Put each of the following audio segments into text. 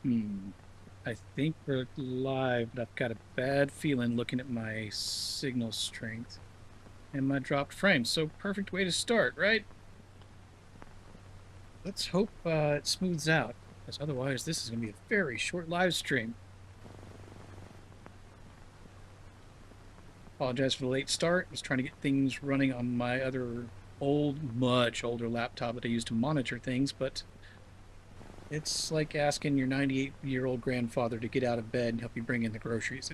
Hmm. I think we're live, but I've got a bad feeling looking at my signal strength and my dropped frames. So perfect way to start, right? Let's hope it smooths out, because otherwise this is going to be a very short live stream. Apologize for the late start. I was trying to get things running on my other much older laptop that I use to monitor things, but it's like asking your 98-year-old grandfather to get out of bed and help you bring in the groceries.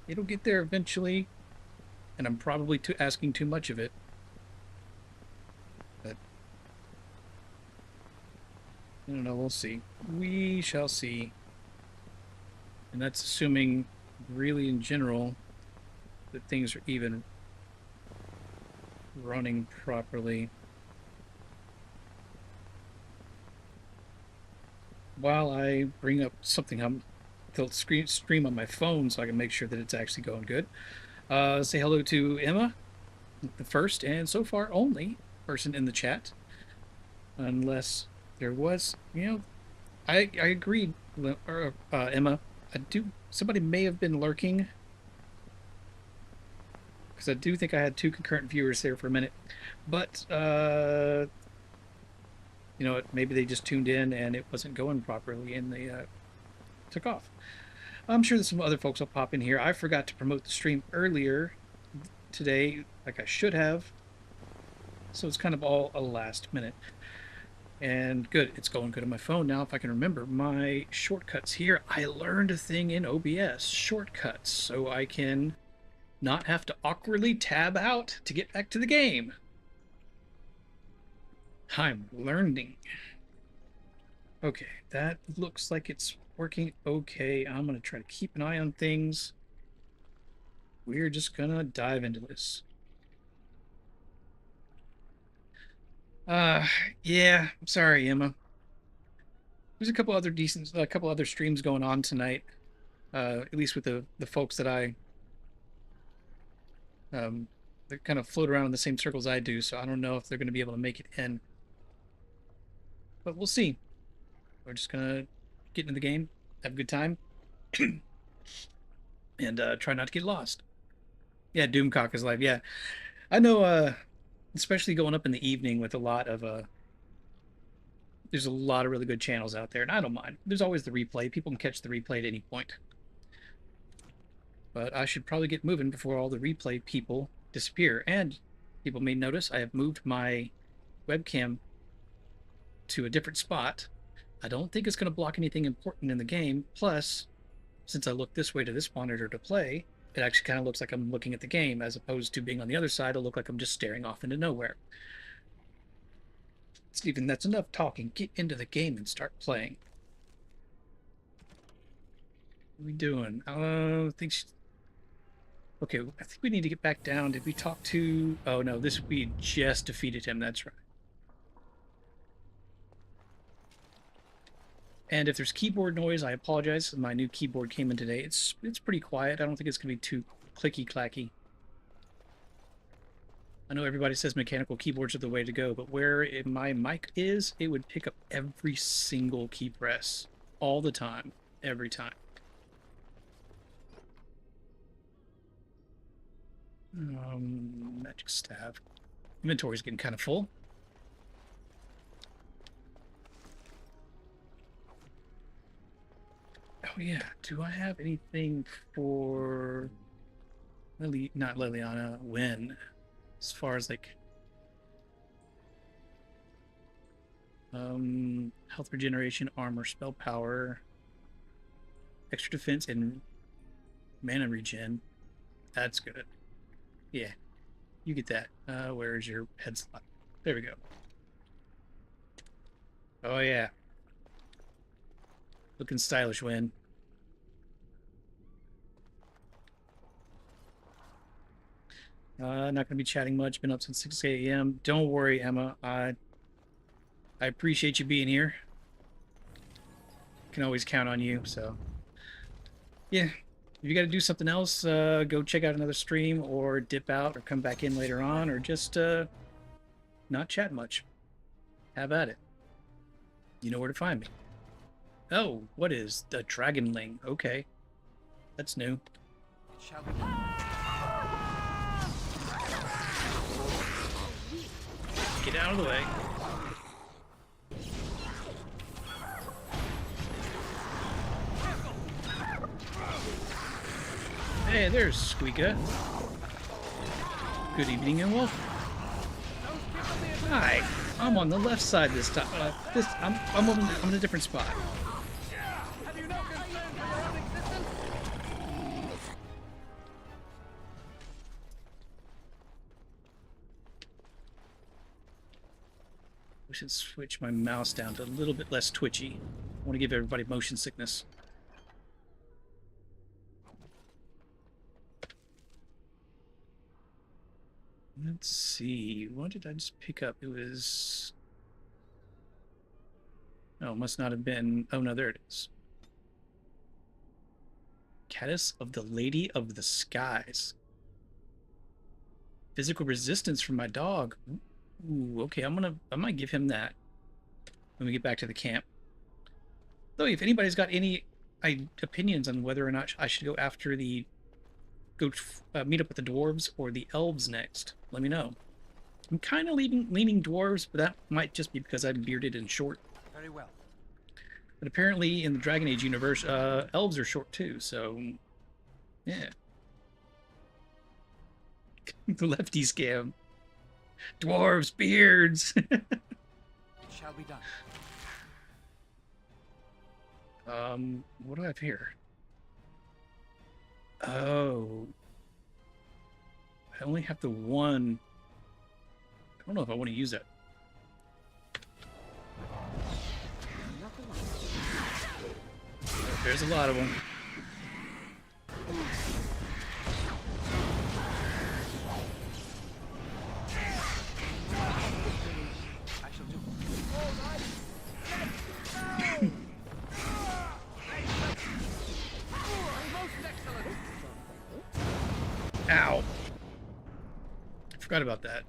It'll get there eventually, and I'm probably asking too much of it. But I don't know. We'll see. We shall see. And that's assuming, really, in general, that things are even running properly. While I bring up something to stream on my phone so I can make sure that it's actually going good. Say hello to Emma, the first and so far only person in the chat. Unless there was, I agreed, Emma. Somebody may have been lurking because I do think I had two concurrent viewers there for a minute. But maybe they just tuned in and it wasn't going properly and they took off. I'm sure that some other folks will pop in here. I forgot to promote the stream earlier today, like I should have. So it's kind of all a last minute. And good, it's going good on my phone now. If I can remember my shortcuts here, I learned a thing in OBS, shortcuts, so I can not have to awkwardly tab out to get back to the game. I'm learning. Okay, that looks like it's working okay. I'm going to try to keep an eye on things. We're just going to dive into this. Uh, yeah, I'm sorry, Emma. There's a couple other streams going on tonight. At least with the folks that they kind of float around in the same circles I do, so I don't know if they're going to be able to make it in. But we'll see. We're just gonna get into the game, have a good time, and try not to get lost. Yeah, Doomcock is live. Yeah, I know. Especially going up in the evening with a lot of there's a lot of really good channels out there, and I don't mind. There's always the replay. People can catch the replay at any point. But I should probably get moving before all the replay people disappear. And people may notice I have moved my webcam to a different spot. I don't think it's going to block anything important in the game. Plus, since I look this way to this monitor to play, it actually kind of looks like I'm looking at the game as opposed to being on the other side. It'll look like I'm just staring off into nowhere. Stephen, that's enough talking. Get into the game and start playing. What are we doing? Okay, I think we need to get back down. Did we talk to... Oh, no, we just defeated him. That's right. And if there's keyboard noise, I apologize. My new keyboard came in today. It's pretty quiet. I don't think it's going to be too clicky-clacky. I know everybody says mechanical keyboards are the way to go, but where my mic is, it would pick up every single key press all the time, every time. Magic staff. Inventory's getting kind of full. Oh yeah, do I have anything for not Liliana, Win, as far as like health regeneration, armor, spell power, extra defense, and mana regen. That's good. Yeah, you get that. Where's your head slot? There we go. Oh yeah, looking stylish, Win. Not going to be chatting much. Been up since 6 a.m. Don't worry, Emma. I appreciate you being here. Can always count on you. So, yeah. If you got to do something else, go check out another stream or dip out or come back in later on or just not chat much. Have at it. You know where to find me. Oh, what is the Dragonling? Okay, that's new. It shall be done. Get out of the way. Hey, there's Squeaka. Good evening and welcome. Hi, I'm on the left side this time. I'm in a different spot. Have you no concern for your own existence? We should switch my mouse down to a little bit less twitchy. I want to give everybody motion sickness. Let's see. What did I just pick up? It was... Oh, must not have been... Oh, no, there it is. Caddis of the Lady of the Skies. Physical resistance from my dog. Ooh, okay, I might give him that when we get back to the camp. Though, if anybody's got any opinions on whether or not I should go after the meet up with the dwarves or the elves next, let me know. I'm kind of leaning dwarves, but that might just be because I'm bearded and short. Very well. But apparently, in the Dragon Age universe, elves are short too. So, yeah. The lefty scam. Dwarves, beards. It shall be done. What do I have here? Oh. I only have the one. I don't know if I want to use it. There's a lot of them. I shall do. Ow. I forgot about that.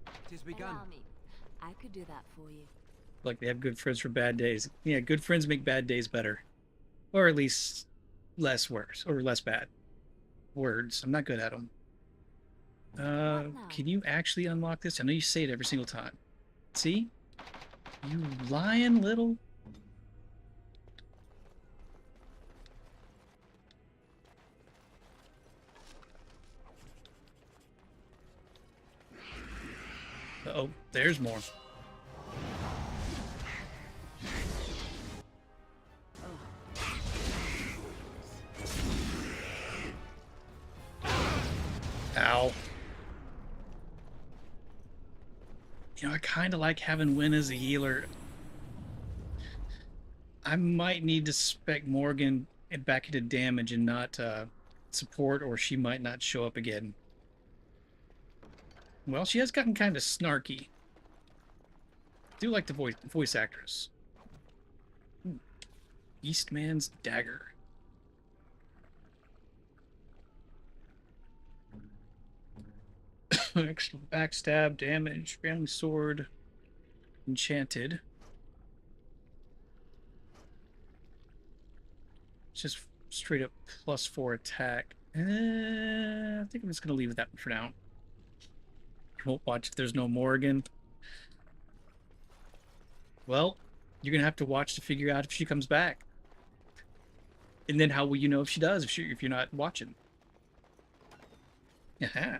It is begun. Allow me. I could do that for you. Like they have good friends for bad days. Yeah, good friends make bad days better. Or at least less worse. Or less bad. Words. I'm not good at them. Can you actually unlock this? I know you say it every single time. See? You lying little... Uh-oh, there's more. Ow. You know, I kind of like having Win as a healer. I might need to spec Morgan back into damage and not support, or she might not show up again. Well, she has gotten kind of snarky. I do like the voice actress. Ooh. Eastman's Dagger. Extra backstab damage, family sword, enchanted. It's just straight up +4 attack. I think I'm just gonna leave that for now. Won't watch if there's no Morgan. Well, you're gonna have to watch to figure out if she comes back. And then how will you know if she does if you're not watching? Yeah.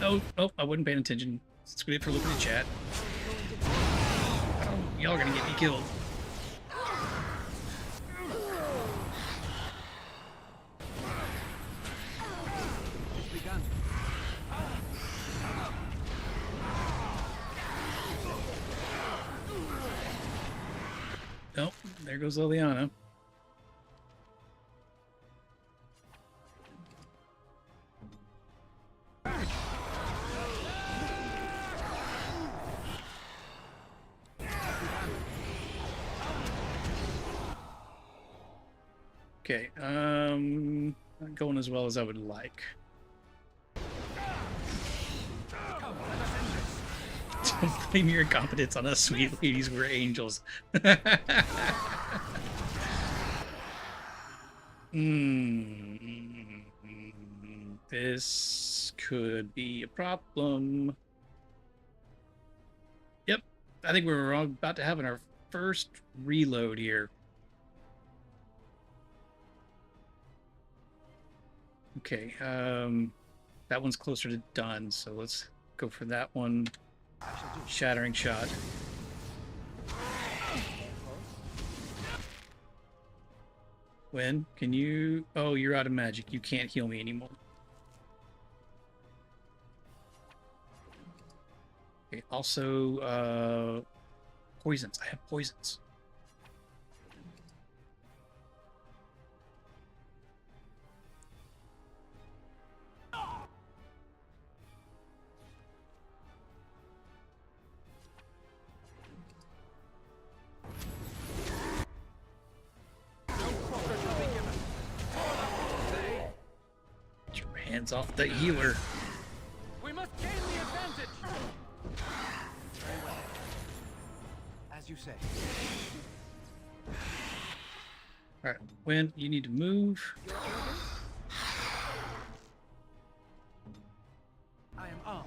Oh, I wasn't paying attention. It's good for looking at chat. Oh, y'all are gonna get me killed. It's begun. Oh, there goes Liliana. Okay, Not going as well as I would like. Don't blame your incompetence on us, sweet ladies. We're angels. This could be a problem. Yep, I think we're about to have our first reload here. Okay, that one's closer to done, so let's go for that one. Shattering shot. When can you? Oh, you're out of magic. You can't heal me anymore. Okay, also, poisons. I have poisons. Get your hands off the healer. We must gain the advantage. Very well. As you say. All right, Win, you need to move. I am armed.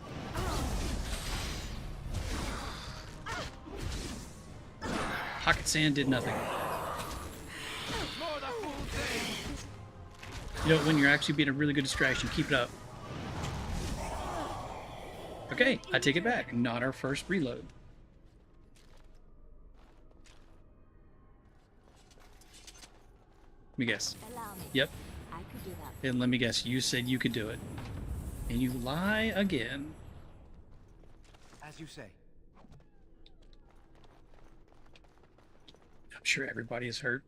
Pocket sand did nothing. More the fool day. You know, when you're actually being a really good distraction, keep it up. Okay, I take it back. Not our first reload. Let me guess. Allow me. Yep. I could do that. And let me guess, you said you could do it. And you lie again. As you say. I'm sure everybody is hurt.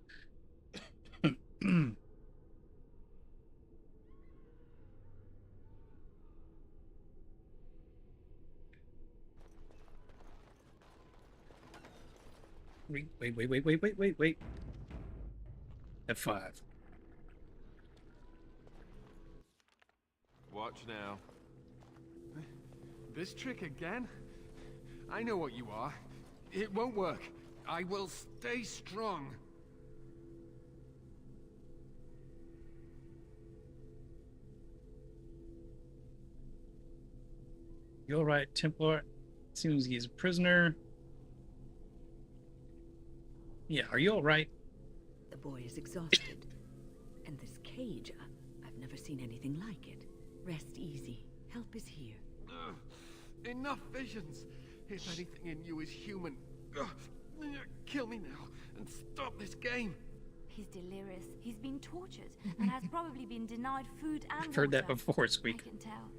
Wait. F5. Watch now. This trick again? I know what you are. It won't work. I will stay strong. You alright, Templar? Seems he's a prisoner. Yeah, are you alright? The boy is exhausted. And this cage, I've never seen anything like it. Rest easy. Help is here. Enough visions. If anything in you is human, kill me now and stop this game. He's delirious. He's been tortured and has probably been denied food and I've heard that water. before, I Squeak. can tell.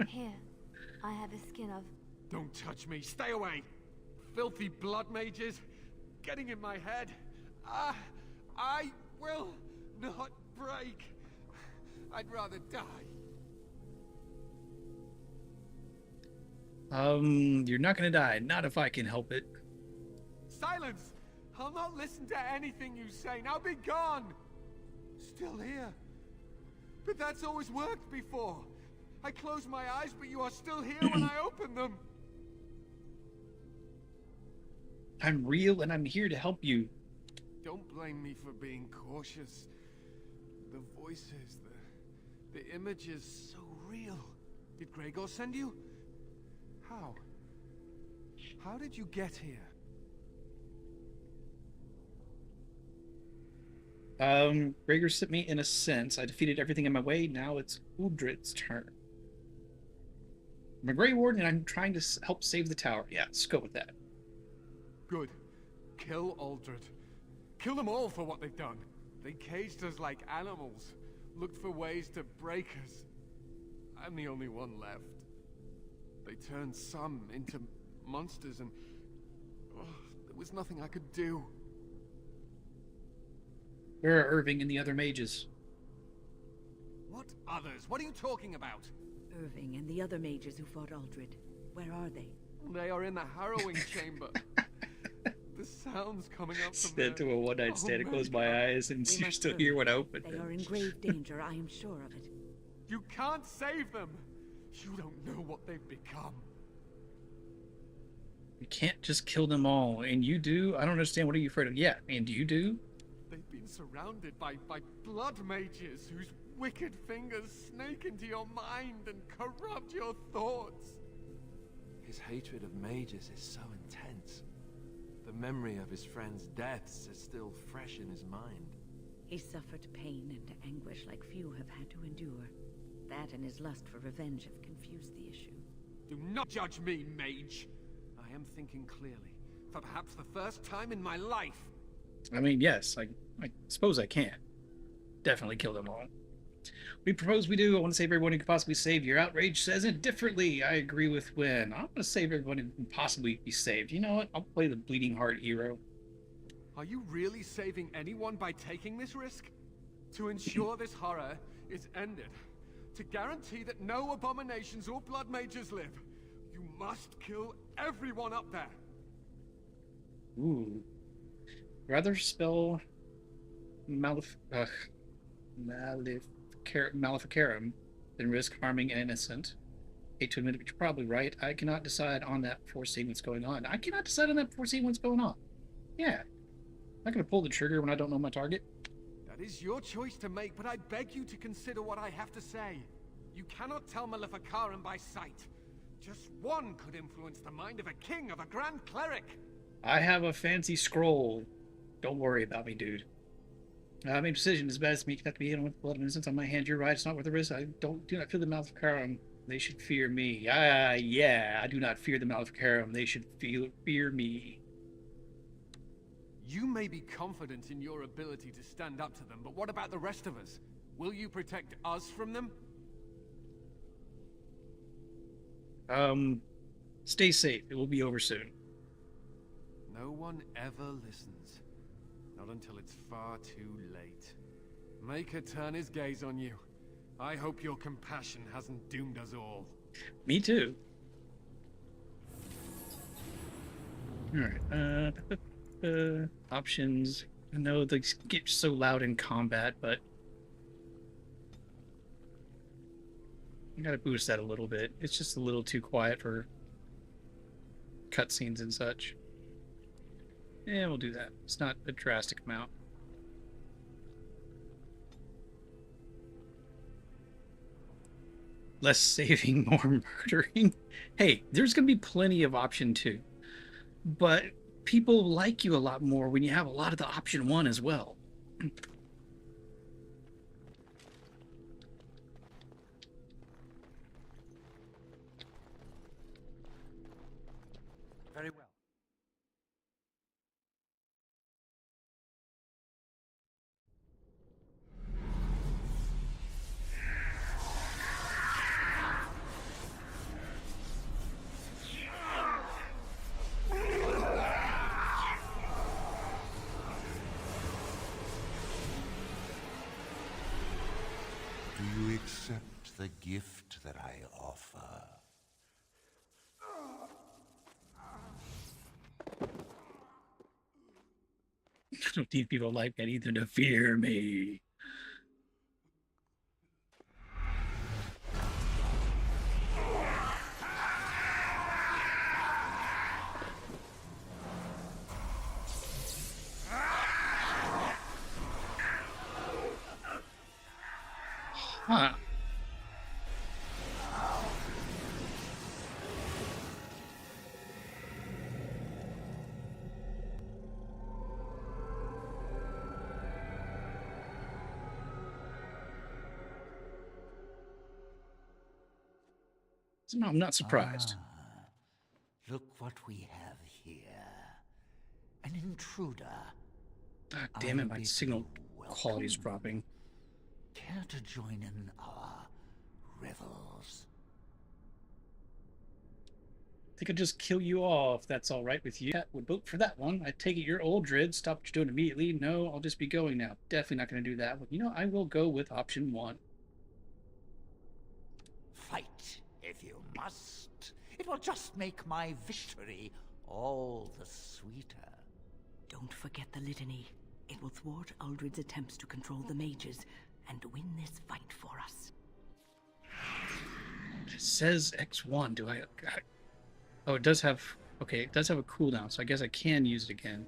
Here, I have a skin of... Don't touch me. Stay away. Filthy blood mages. Getting in my head. I will not break. I'd rather die. You're not gonna die. Not if I can help it. Silence! I'll not listen to anything you say. Now be gone! Still here. But that's always worked before. I close my eyes, but you are still here when I open them. I'm real and I'm here to help you. Don't blame me for being cautious. The voices, the images, so real. Did Gregor send you? How? How did you get here? Gregor sent me in a sense. I defeated everything in my way. Now it's Uldred's turn. I'm a Grey Warden and I'm trying to help save the tower. Yeah, let's go with that. Good. Kill Uldred. Kill them all for what they've done. They caged us like animals. Looked for ways to break us. I'm the only one left. They turned some into monsters and... there was nothing I could do. Where are Irving and the other mages? What others? What are you talking about? Irving and the other mages who fought Uldred. Where are they? They are in the harrowing chamber. The sounds coming up from Said to a one-night stand, I close my eyes and We you must still hurry. hear when I open They them. are in grave danger, I am sure of it. You can't save them. You don't know what they've become. You can't just kill them all. And you do? I don't understand. What are you afraid of? Yeah, and you do? They've been surrounded by blood mages whose wicked fingers snake into your mind and corrupt your thoughts. His hatred of mages is so intense. The memory of his friends' deaths is still fresh in his mind. He suffered pain and anguish like few have had to endure. That and his lust for revenge have confused the issue. Do not judge me, mage. I am thinking clearly, for perhaps the first time in my life. I mean, yes, I suppose I can. Definitely kill them all. We propose we do. I want to save everyone who can possibly save. Your outrage says it differently. I agree with Win. I want to save everyone who can possibly be saved. You know what? I'll play the bleeding heart hero. Are you really saving anyone by taking this risk? To ensure this horror is ended. To guarantee that no abominations or blood mages live, you must kill everyone up there. Ooh. Rather spell Maleficarum than risk harming an innocent. Hate to admit it, but you're probably right. I cannot decide on that before seeing what's going on. I cannot decide on that before seeing what's going on. Yeah. I'm not going to pull the trigger when I don't know my target. That is your choice to make, but I beg you to consider what I have to say. You cannot tell Maleficarum by sight. Just one could influence the mind of a king, of a grand cleric. I have a fancy scroll. Don't worry about me, dude. I made a decision. As bad as me, have to be in with blood of innocence on my hand. You're right. It's not worth the risk. I do not fear the Maleficarum. They should fear me. Yeah. I do not fear the Maleficarum. They should fear me. You may be confident in your ability to stand up to them, but what about the rest of us? Will you protect us from them? Stay safe. It will be over soon. No one ever listens. Not until it's far too late. Maker turn his gaze on you. I hope your compassion hasn't doomed us all. Me too. Alright, options. I know they get so loud in combat, but I gotta boost that a little bit. It's just a little too quiet for cutscenes and such. Yeah, we'll do that. It's not a drastic amount. Less saving, more murdering. Hey, there's gonna be plenty of option 2. But people like you a lot more when you have a lot of the option 1 as well. Very well. Do you accept the gift that I offer? I don't need people like that either to fear me. Huh. So no, I'm not surprised. Look what we have here. An intruder. God damn it, I my bid signal you quality's welcome. dropping. Care to join in our revels? I think I'd just kill you all if that's all right with you. Cat would vote for that one. I take it you're old, Drid. Stop what you're doing immediately. No, I'll just be going now. Definitely not going to do that. Well, you know, I will go with option 1. Fight if you must. It will just make my victory all the sweeter. Don't forget the litany. It will thwart Uldred's attempts to control the mages and win this fight for us. It says X1. Do I... Oh, it does have... Okay, it does have a cooldown, so I guess I can use it again.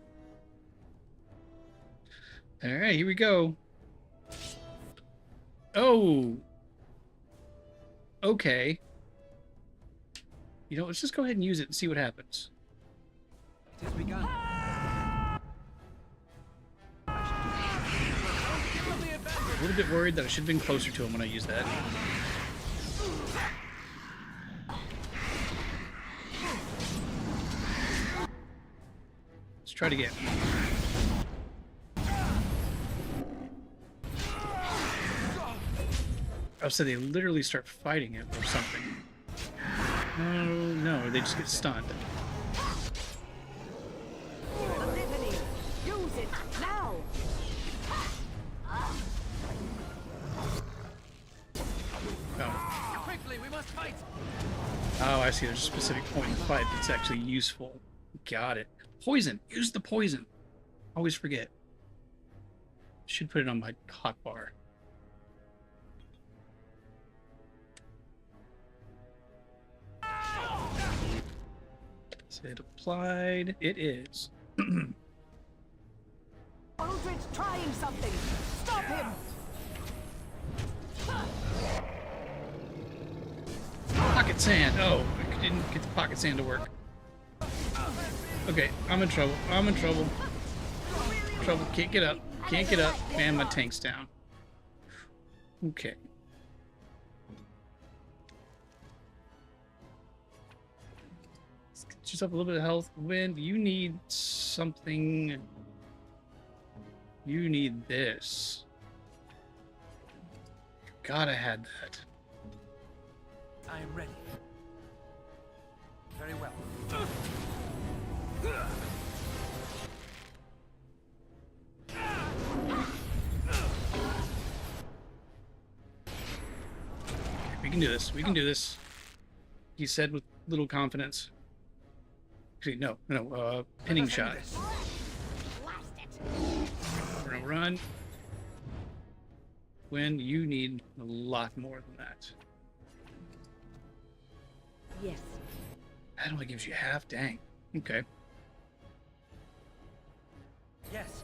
Alright, here we go. Oh! Okay. You know, let's just go ahead and use it and see what happens. It has begun. A little bit worried that I should have been closer to him when I used that. Let's try it again. Oh, so they literally start fighting it or something. Oh, no, they just get stunned. The litany! Use it now! Oh. Quickly, we must fight. Oh, I see. There's a specific point in the fight that's actually useful. Got it. Poison. Use the poison. Always forget. Should put it on my hotbar. Is it applied? It is. Uldred's trying something! Stop him! Pocket sand. Oh, I didn't get the pocket sand to work. Okay, I'm in trouble. I'm in trouble. Trouble. Can't get up. Can't get up. And my tank's down. Okay. Let's get yourself a little bit of health. Wind, you need something. You need this. God, I had that. I am ready. Very well. We can do this. We can do this. He said with little confidence. Actually, no. Pinning shot. We're gonna run. When you need a lot more than that. Yes. That only gives you half. Dang. Okay. Yes.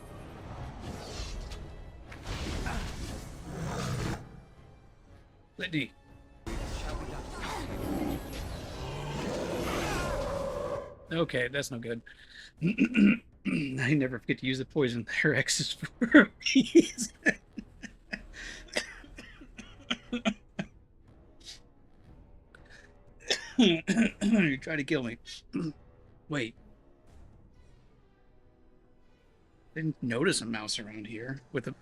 Litany. Shall be done. Okay, that's no good. I never forget to use the poison. Their X is for a reason. You try to kill me. Wait. Didn't notice a mouse around here with a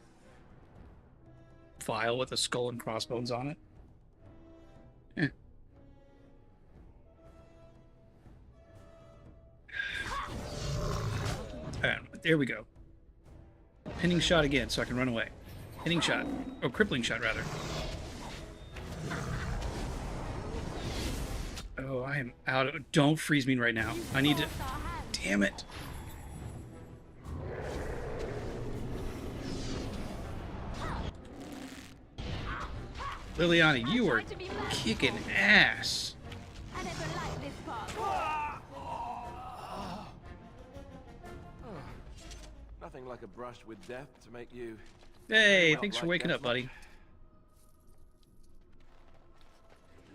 vial with a skull and crossbones on it. Eh. There we go. Pinning shot again so I can run away. Pinning shot. Oh, crippling shot, rather. Oh, I am out of... Don't freeze me right now. I need to... Damn it. Liliana, you are kicking ass. I never liked this part. Nothing like a brush with death to make you... Hey, Well, thanks for like waking that up, buddy.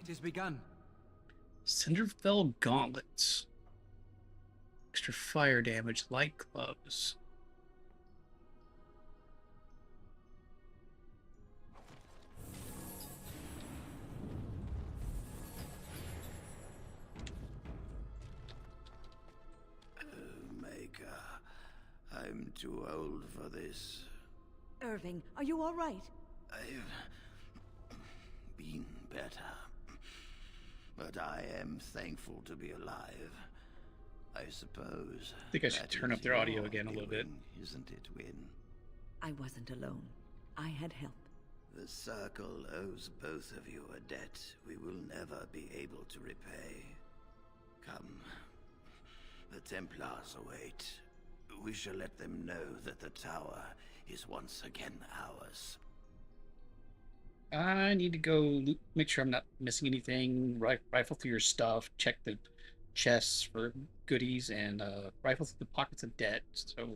It has begun. Cinderfell gauntlets. Extra fire damage, light gloves. Maker, I'm too old for this. Irving, are you all right? I've been better. But I am thankful to be alive. I suppose. I think I should that turn is up their audio your again a little bit. doing, isn't it, Win? I wasn't alone. I had help. The Circle owes both of you a debt we will never be able to repay. Come. The Templars await. we shall let them know that the tower is once again ours. I need to go make sure I'm not missing anything. Rifle through your stuff, check the chests for goodies, and rifle through the pockets of debt. So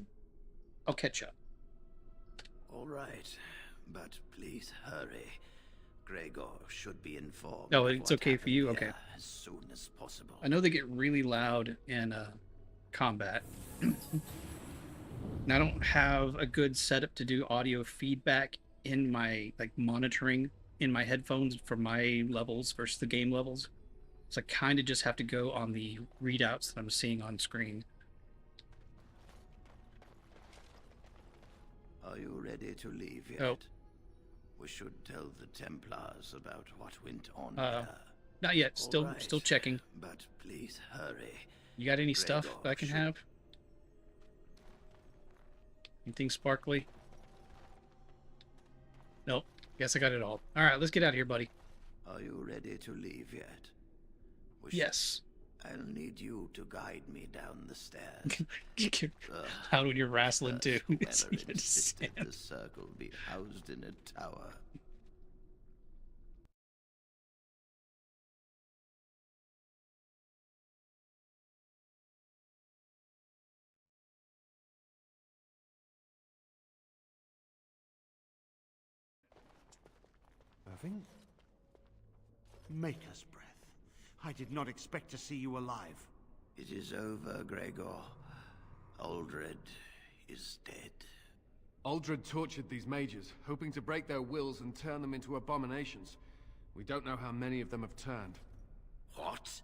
I'll catch up. All right, but please hurry. Gregor should be informed. No, of it's what okay for you? happened Okay. here as soon as possible. I know they get really loud in combat. And I don't have a good setup to do audio feedback in my monitoring in my headphones for my levels versus the game levels. So I kind of just have to go on the readouts that I'm seeing on screen. Are you ready to leave yet? Oh. We should tell the Templars about what went on Uh, here. Not yet. All Still right, still checking. But please hurry. You got any stuff Gregor that I can should- have? Anything sparkly? Nope. Guess I got it all. All right, let's get out of here, buddy. Are you ready to leave yet? Yes. I'll need you to guide me down the stairs. How when you're wrestling too. Whoever You had to insisted stand. the circle be housed in a tower. Irving? Maker's breath. I did not expect to see you alive. It is over, Gregor. Aldred is dead. Aldred tortured these mages, hoping to break their wills and turn them into abominations. We don't know how many of them have turned. What?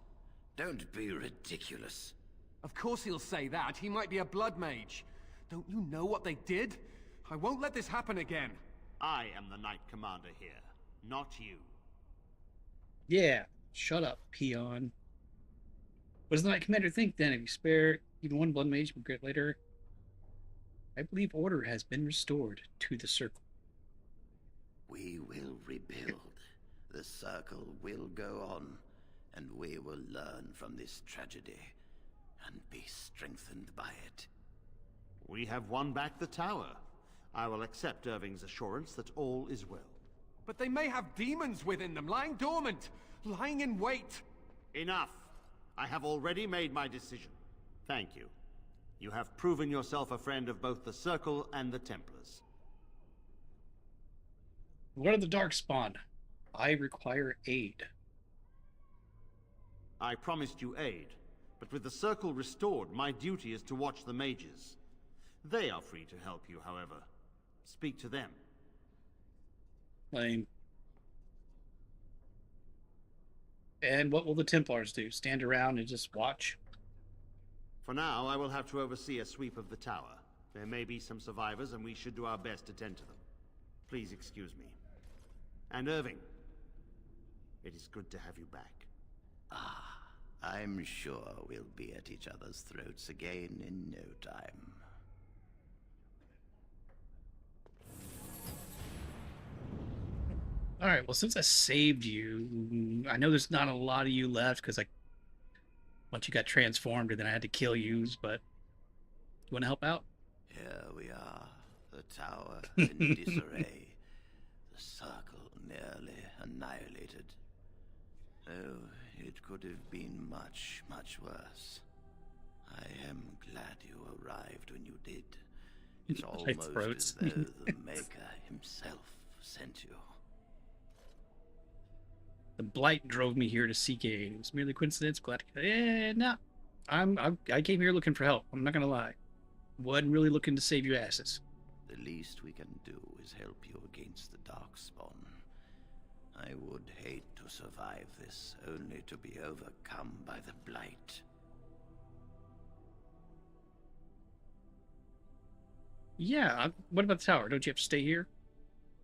Don't be ridiculous. Of course he'll say that. He might be a blood mage. Don't you know what they did? I won't let this happen again. I am the Knight Commander here, not you. Yeah. Shut up, peon. What does the Knight Commander think then? If you spare even one blood mage, regret later. I believe order has been restored to the circle. We will rebuild. The circle will go on, and we will learn from this tragedy and be strengthened by it. We have won back the tower. I will accept Irving's assurance that all is well. But they may have demons within them, lying dormant, lying in wait. Enough! I have already made my decision. Thank you. You have proven yourself a friend of both the Circle and the Templars. What are the Darkspawn? I require aid. I promised you aid, but with the Circle restored, my duty is to watch the mages. They are free to help you, however. Speak to them. Lame. And what will the Templars do? Stand around and just watch? For now, I will have to oversee a sweep of the tower. There may be some survivors, and we should do our best to tend to them. Please excuse me. And Irving, it is good to have you back. I'm sure we'll be at each other's throats again in no time. All right, well, since I saved you, I know there's not a lot of you left because once you got transformed and then I had to kill you, but you want to help out? Here we are, the tower in disarray, the circle nearly annihilated. Oh, it could have been much, much worse. I am glad you arrived when you did. It's almost as though the Maker himself sent you. The blight drove me here to seek aid. It was merely coincidence. Glad to. No. I came here looking for help. I'm not gonna lie. Wasn't really looking to save your asses. The least we can do is help you against the Darkspawn. I would hate to survive this, only to be overcome by the blight. Yeah. What about the tower? Don't you have to stay here?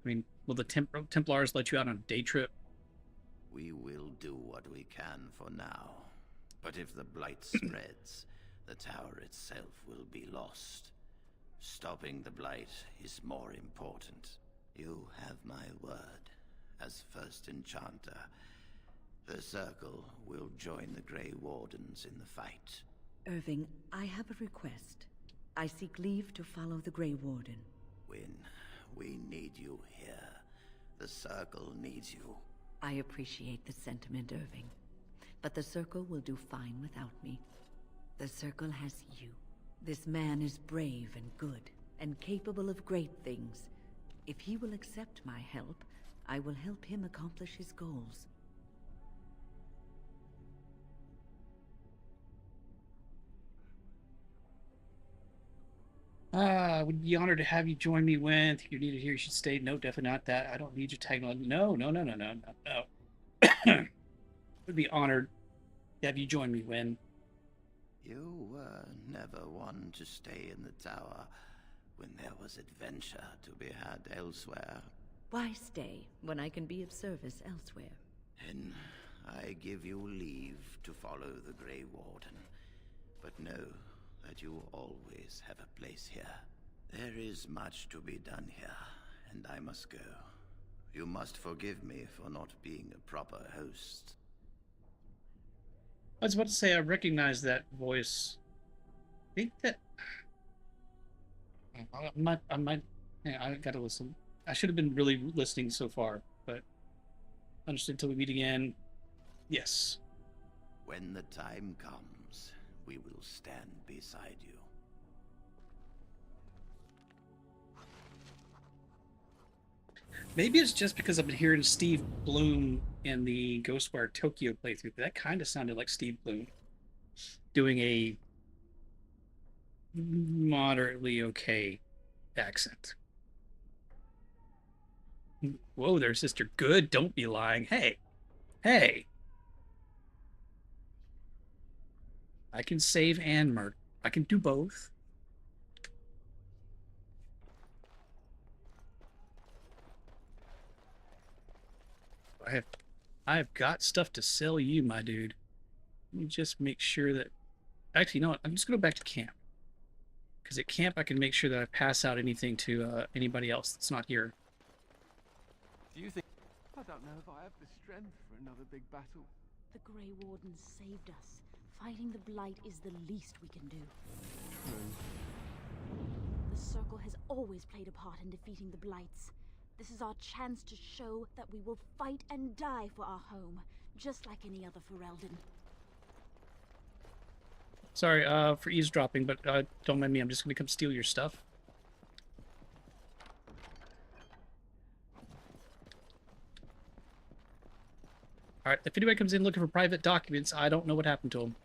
I mean, will the Templars let you out on a day trip? We will do what we can for now. But if the blight spreads, the tower itself will be lost. Stopping the blight is more important. You have my word. As first enchanter, the Circle will join the Grey Wardens in the fight. Irving, I have a request. I seek leave to follow the Grey Warden. When we need you here, the Circle needs you. I appreciate the sentiment, Irving. But the Circle will do fine without me. The Circle has you. This man is brave and good, and capable of great things. If he will accept my help, I will help him accomplish his goals. Would be honored to have you join me when. Think you're needed here. You should stay. No, definitely not that. I don't need your tag along. No, no, no, no, no, no, no. Would be honored to have you join me when. You were never one to stay in the tower when there was adventure to be had elsewhere. Why stay when I can be of service elsewhere? Then I give you leave to follow the Grey Warden. But know that you always have a place here. There is much to be done here, and I must go. You must forgive me for not being a proper host. I was about to say I recognize that voice. I think that I gotta listen. I should have been really listening so far, but understood until we meet again. Yes. When the time comes, we will stand beside you. Maybe it's just because I've been hearing Steve Bloom in the Ghostwire Tokyo playthrough. That kind of sounded like Steve Bloom doing a moderately okay accent. Whoa there, sister. Good. Don't be lying. Hey. Hey. I can save and murder. I can do both. I've got stuff to sell you, my dude. Let me just make sure that... Actually, you know what? I'm just going to go back to camp. Because at camp, I can make sure that I pass out anything to anybody else that's not here. Do you think... I don't know if I have the strength for another big battle. The Grey Warden saved us. Fighting the Blight is the least we can do. The Circle has always played a part in defeating the Blights. This is our chance to show that we will fight and die for our home, just like any other Ferelden. Sorry for eavesdropping, but don't mind me. I'm just going to come steal your stuff. Alright, if anybody comes in looking for private documents, I don't know what happened to them.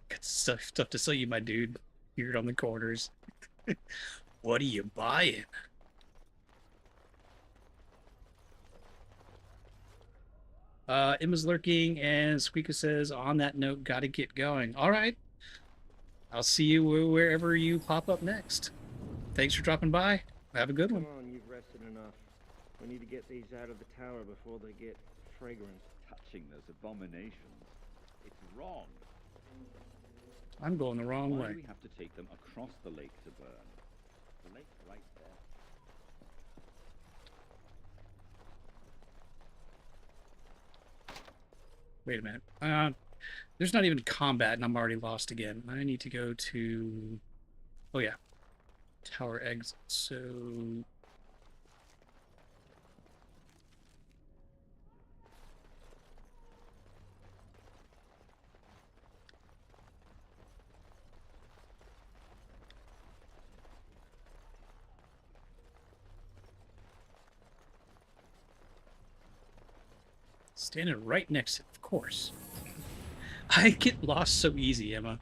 Got stuff to sell you, my dude. Here on the corners. What are you buying? Emma's lurking, and Squeaka says, on that note, gotta get going. Alright. I'll see you wherever you pop up next. Thanks for dropping by. Have a good one. Come on, you've rested enough. We need to get these out of the tower before they get fragrant. Touching those abominations. It's wrong. I'm going the wrong Why way. do we have to take them across the lake to burn? The lake's right there. Wait a minute. There's not even combat, and I'm already lost again. I need to go to... Oh, yeah. Tower exit. So... Standing right next to it, of course. I get lost so easy, Emma.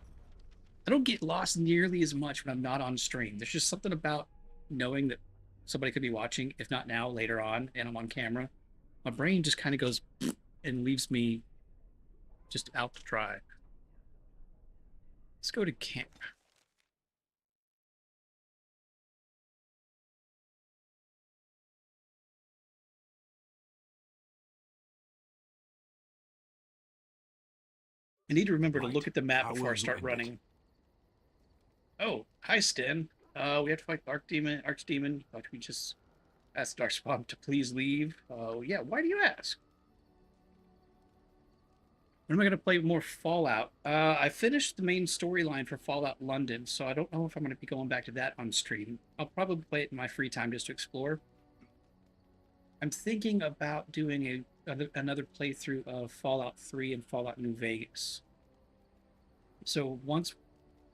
I don't get lost nearly as much when I'm not on stream. There's just something about knowing that somebody could be watching, if not now, later on, and I'm on camera. My brain just kind of goes and leaves me just out to dry. Let's go to camp. I need to remember to look at the map before I start running. Oh, hi, Sten. We have to fight the Archdemon. Like we just asked Darkspawn to please leave. Yeah, why do you ask? When am I going to play more Fallout? I finished the main storyline for Fallout London, so I don't know if I'm going to be going back to that on stream. I'll probably play it in my free time just to explore. I'm thinking about doing another playthrough of Fallout 3 and Fallout New Vegas. So once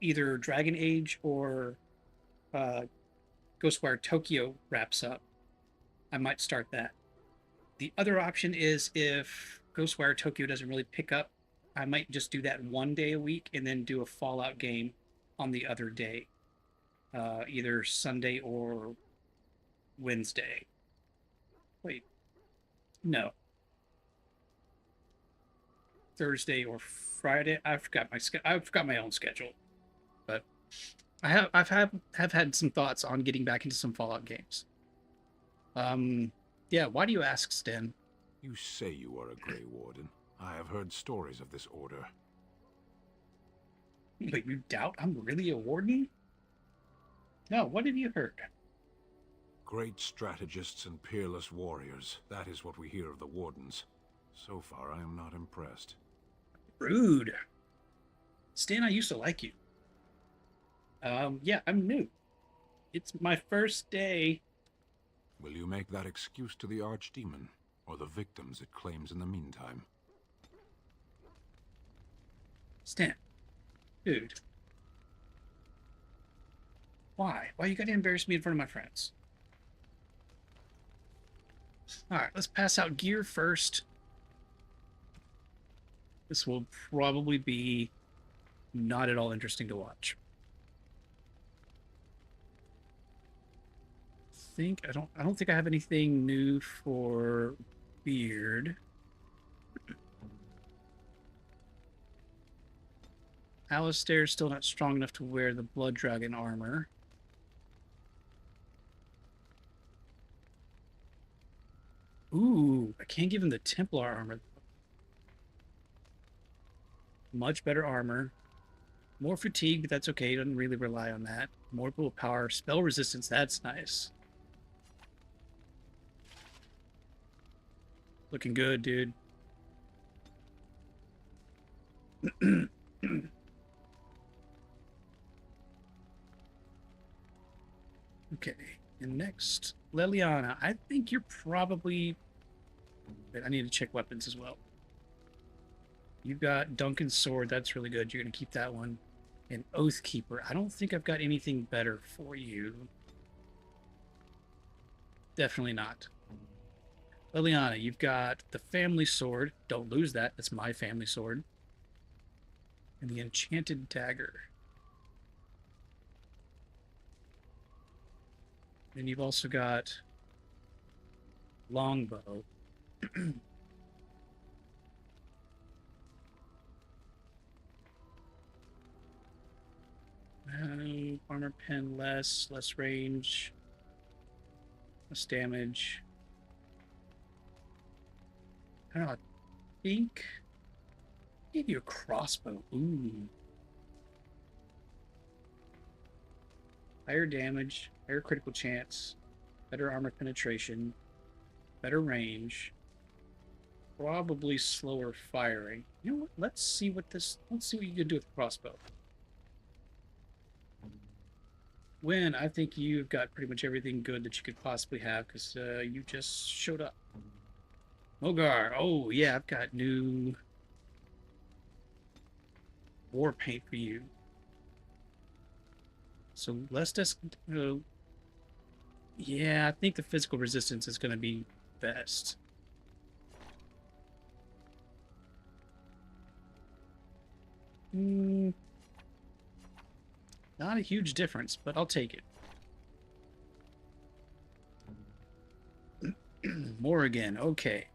either Dragon Age or uh, Ghostwire Tokyo wraps up, I might start that. The other option is if Ghostwire Tokyo doesn't really pick up, I might just do that one day a week and then do a Fallout game on the other day, either Sunday or Wednesday. Wait, no, Thursday or Friday. I forgot my own schedule, but I've had some thoughts on getting back into some Fallout games. Yeah. Why do you ask, Sten? You say you are a Grey Warden. I have heard stories of this order. But you doubt I'm really a warden? No, what have you heard? Great strategists and peerless warriors. That is what we hear of the Wardens. So far, I am not impressed. Rude. Stan, I used to like you. Yeah, I'm new. It's my first day. Will you make that excuse to the Archdemon, or the victims it claims in the meantime? Stan. Dude. Why? Why you gotta embarrass me in front of my friends? Alright, let's pass out gear first. This will probably be not at all interesting to watch. I don't think I have anything new for beard. Alistair's still not strong enough to wear the Blood Dragon armor. Ooh, I can't give him the Templar armor. Much better armor. More fatigue, but that's okay. He doesn't really rely on that. More willpower. Spell resistance, that's nice. Looking good, dude. Okay, and next, Leliana. I think you're probably... Wait, I need to check weapons as well. You've got Duncan's sword. That's really good. You're going to keep that one. And Oathkeeper. I don't think I've got anything better for you. Definitely not. Leliana, you've got the family sword. Don't lose that. That's my family sword. And the enchanted dagger. Then you've also got longbow. Armor pen less range, less damage. I don't know. I think I gave you a crossbow. Ooh. Higher damage, higher critical chance, better armor penetration, better range, probably slower firing. You know what? Let's see what you can do with the crossbow. Win, I think you've got pretty much everything good that you could possibly have because you just showed up. Mogar, oh yeah, I've got new war paint for you. So let's just, yeah, I think the physical resistance is going to be best. Not a huge difference, but I'll take it. Morrigan, okay.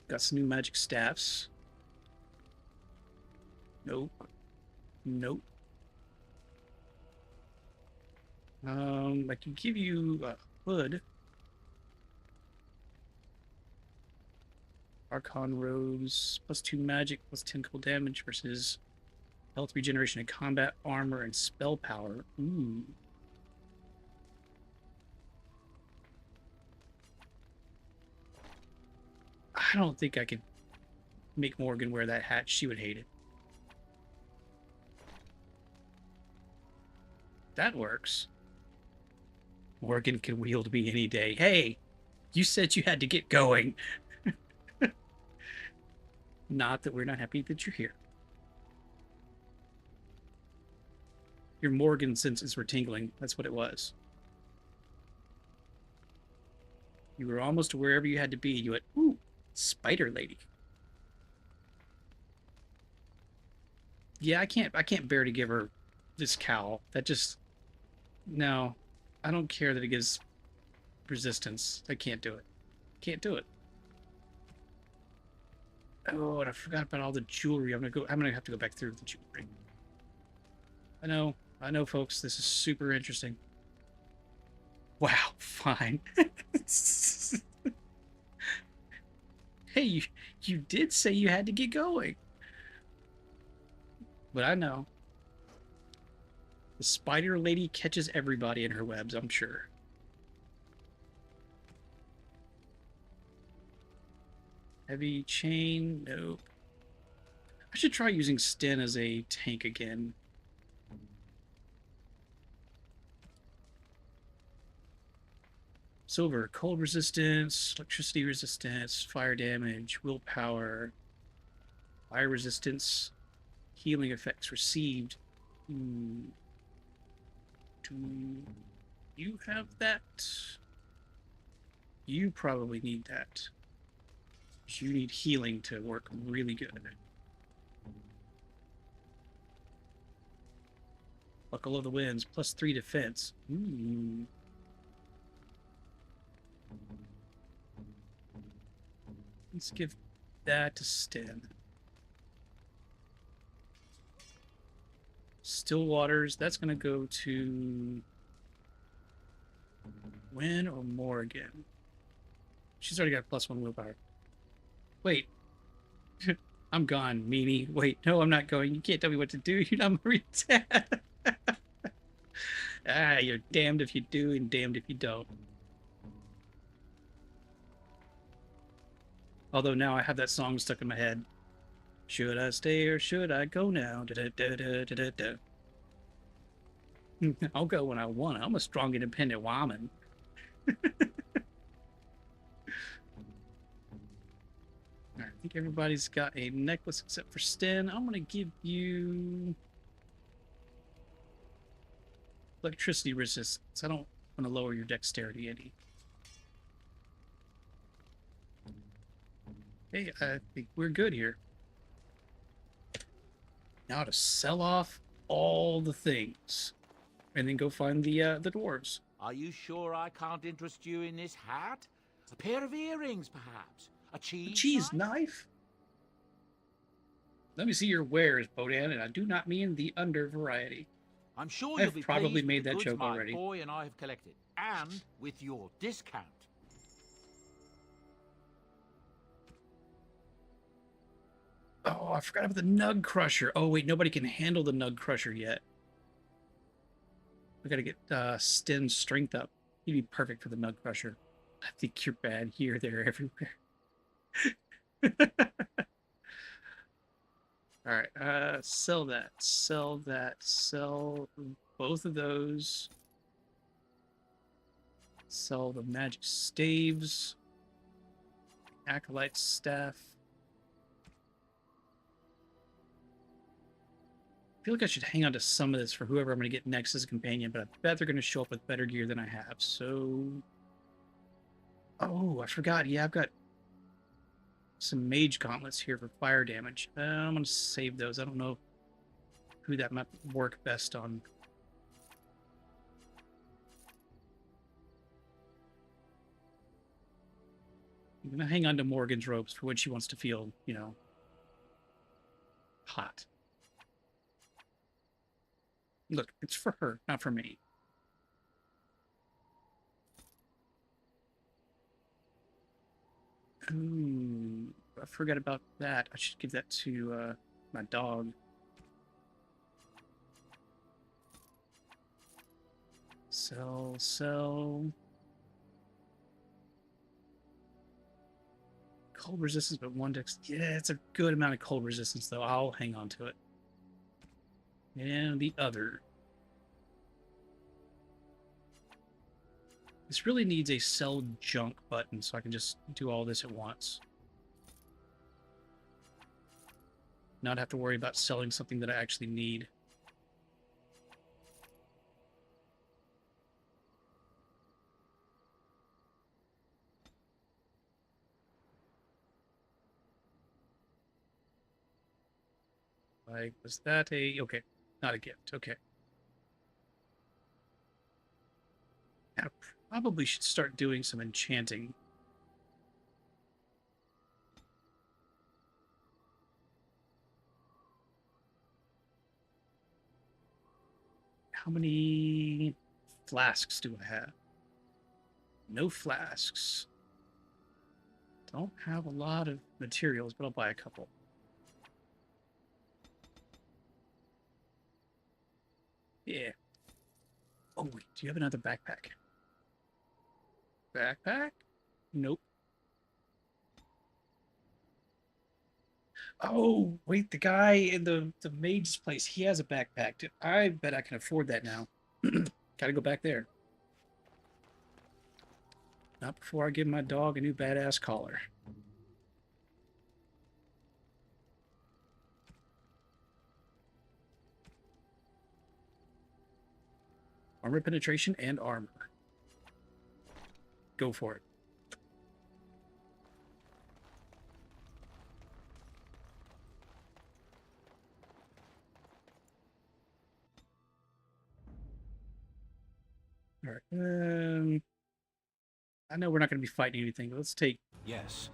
Got some new magic staffs. Nope. Nope. I can give you a hood. Archon Rose, +2 magic, +10 cold damage versus health regeneration in combat, armor, and spell power. Ooh. I don't think I could make Morgan wear that hat. She would hate it. That works. Morgan can wield me any day. Hey, you said you had to get going. Not that we're not happy that you're here. Your Morgan senses were tingling. That's what it was. You were almost wherever you had to be. You went, ooh, spider lady. Yeah, I can't bear to give her this cowl. That just, no. I don't care that it gives resistance. I can't do it. Can't do it. Oh, and I forgot about all the jewelry. I'm gonna have to go back through the jewelry. I know, folks. This is super interesting. Wow, fine. Hey, you did say you had to get going. But I know. The spider lady catches everybody in her webs, I'm sure. Heavy chain, nope. I should try using Sten as a tank again. Silver, cold resistance, electricity resistance, fire damage, willpower, fire resistance, healing effects received. Do you have that? You probably need that. You need healing to work really good. Buckle of the Winds, +3 defense. Ooh. Let's give that to Sten. Still Waters, that's going to go to Win or Morgan. She's already got +1 willpower. Wait. I'm gone, Mimi. Wait, no, I'm not going. You can't tell me what to do. You're not my dad. Ah, you're damned if you do and damned if you don't. Although now I have that song stuck in my head. Should I stay or should I go now? Da, da, da, da, da, da. I'll go when I want. I'm a strong, independent woman. I think everybody's got a necklace except for Sten. I'm going to give you electricity resistance. I don't want to lower your dexterity any. Hey, I think we're good here. Now to sell off all the things, and then go find the dwarves. Are you sure I can't interest you in this hat? A pair of earrings, perhaps? A cheese knife? Let me see your wares, Bodan, and I do not mean the under variety. I'm sure you'll I've be probably pleased made with the that goods joke my already. boy and I have collected, and with your discount. Oh, I forgot about the Nug Crusher. Oh, wait, nobody can handle the Nug Crusher yet. We gotta get Sten's strength up. He'd be perfect for the Nug Crusher. I think you're bad here, there, everywhere. Alright, sell that, sell both of those. Sell the magic staves. Acolyte staff. I feel like I should hang on to some of this for whoever I'm going to get next as a companion, but I bet they're going to show up with better gear than I have, so... Oh, I forgot. Yeah, I've got some mage gauntlets here for fire damage. I'm going to save those. I don't know who that might work best on. I'm going to hang on to Morgan's robes for when she wants to feel, you know, hot. Look, it's for her, not for me. Ooh, I forgot about that. I should give that to my dog. Sell. Cold resistance, but 1 dex. Yeah, it's a good amount of cold resistance, though. I'll hang on to it. And the other. This really needs a sell junk button so I can just do all this at once. Not have to worry about selling something that I actually need. Like, was that a... Okay, not a gift. Okay. I probably should start doing some enchanting. How many flasks do I have? No flasks. Don't have a lot of materials, but I'll buy a couple. Yeah. Oh, wait. Do you have another backpack? Backpack? Nope. Oh, wait. The guy in the mage's place, he has a backpack. I bet I can afford that now. Gotta go back there. Not before I give my dog a new badass collar. Armor penetration and armor. Go for it. All right. I know we're not going to be fighting anything, but let's take Yes.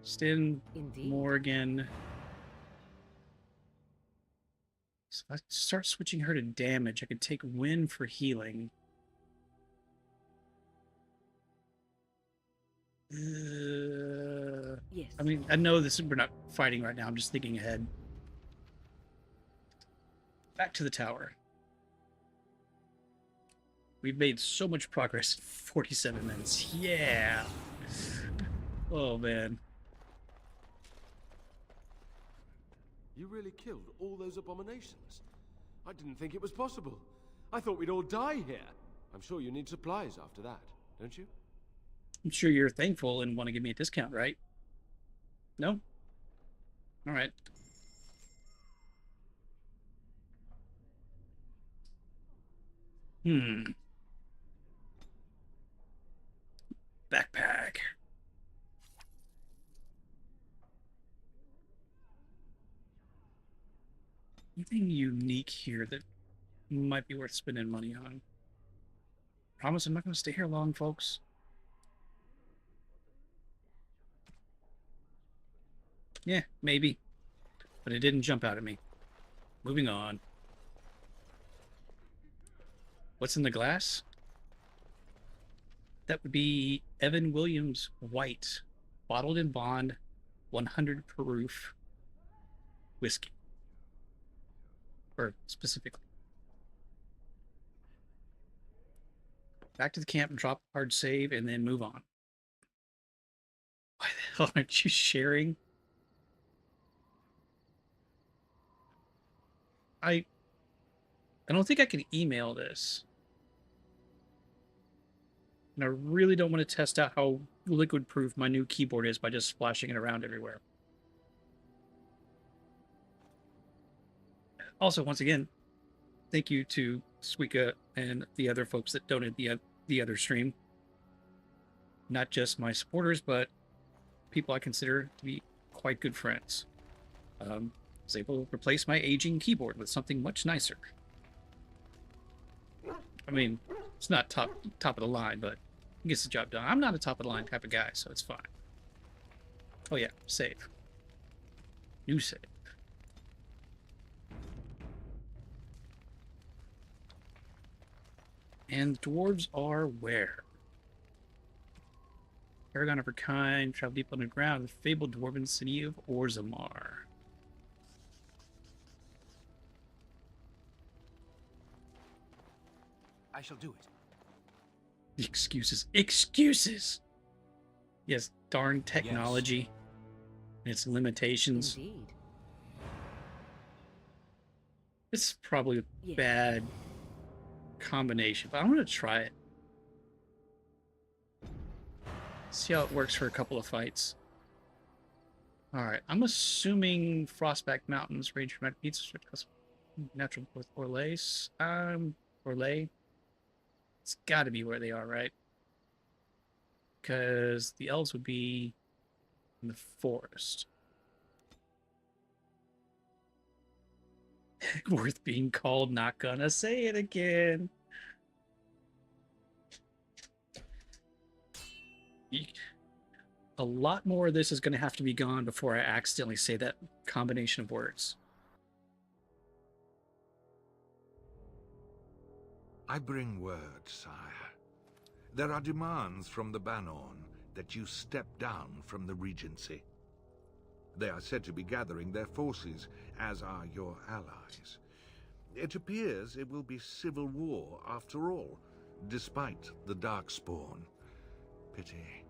Stin Indeed. Morgan. So if I start switching her to damage, I could take Win for healing. Yes. I mean, I know this. We're not fighting right now. I'm just thinking ahead. Back to the tower. We've made so much progress in 47 minutes. Yeah. Oh, man. You really killed all those abominations? I didn't think it was possible. I thought we'd all die here. I'm sure you need supplies after that, don't you? I'm sure you're thankful and want to give me a discount, right? No? All right. Backpack. Anything unique here that might be worth spending money on? Promise I'm not going to stay here long, folks. Yeah, maybe. But it didn't jump out at me. Moving on. What's in the glass? That would be Evan Williams White, bottled in bond, 100 proof whiskey. Or specifically. Back to the camp and drop a hard save and then move on. Why the hell aren't you sharing? I don't think I can email this. And I really don't want to test out how liquid proof my new keyboard is by just splashing it around everywhere. Also, once again, thank you to Suika and the other folks that donated the other stream. Not just my supporters, but people I consider to be quite good friends. I was able to replace my aging keyboard with something much nicer. I mean, it's not top of the line, but it gets the job done. I'm not a top of the line type of guy, so it's fine. Oh yeah, save. New save. And dwarves are where? Paragon of her kind, travel deep underground, the fabled dwarven city of Orzammar. I shall do it. The excuses. Excuses! Yes, darn technology and its limitations. Indeed. It's probably a Yes. bad combination, but I'm going to try it. See how it works for a couple of fights. Alright, I'm assuming Frostback Mountains, Range Dramatic Pizza, Natural with Orlays. Orlay. It's got to be where they are, right? Because the elves would be in the forest. Worth being called, not gonna say it again. A lot more of this is going to have to be gone before I accidentally say that combination of words. I bring word, sire. There are demands from the Banorn that you step down from the Regency. They are said to be gathering their forces, as are your allies. It appears it will be civil war after all, despite the Darkspawn. Pity.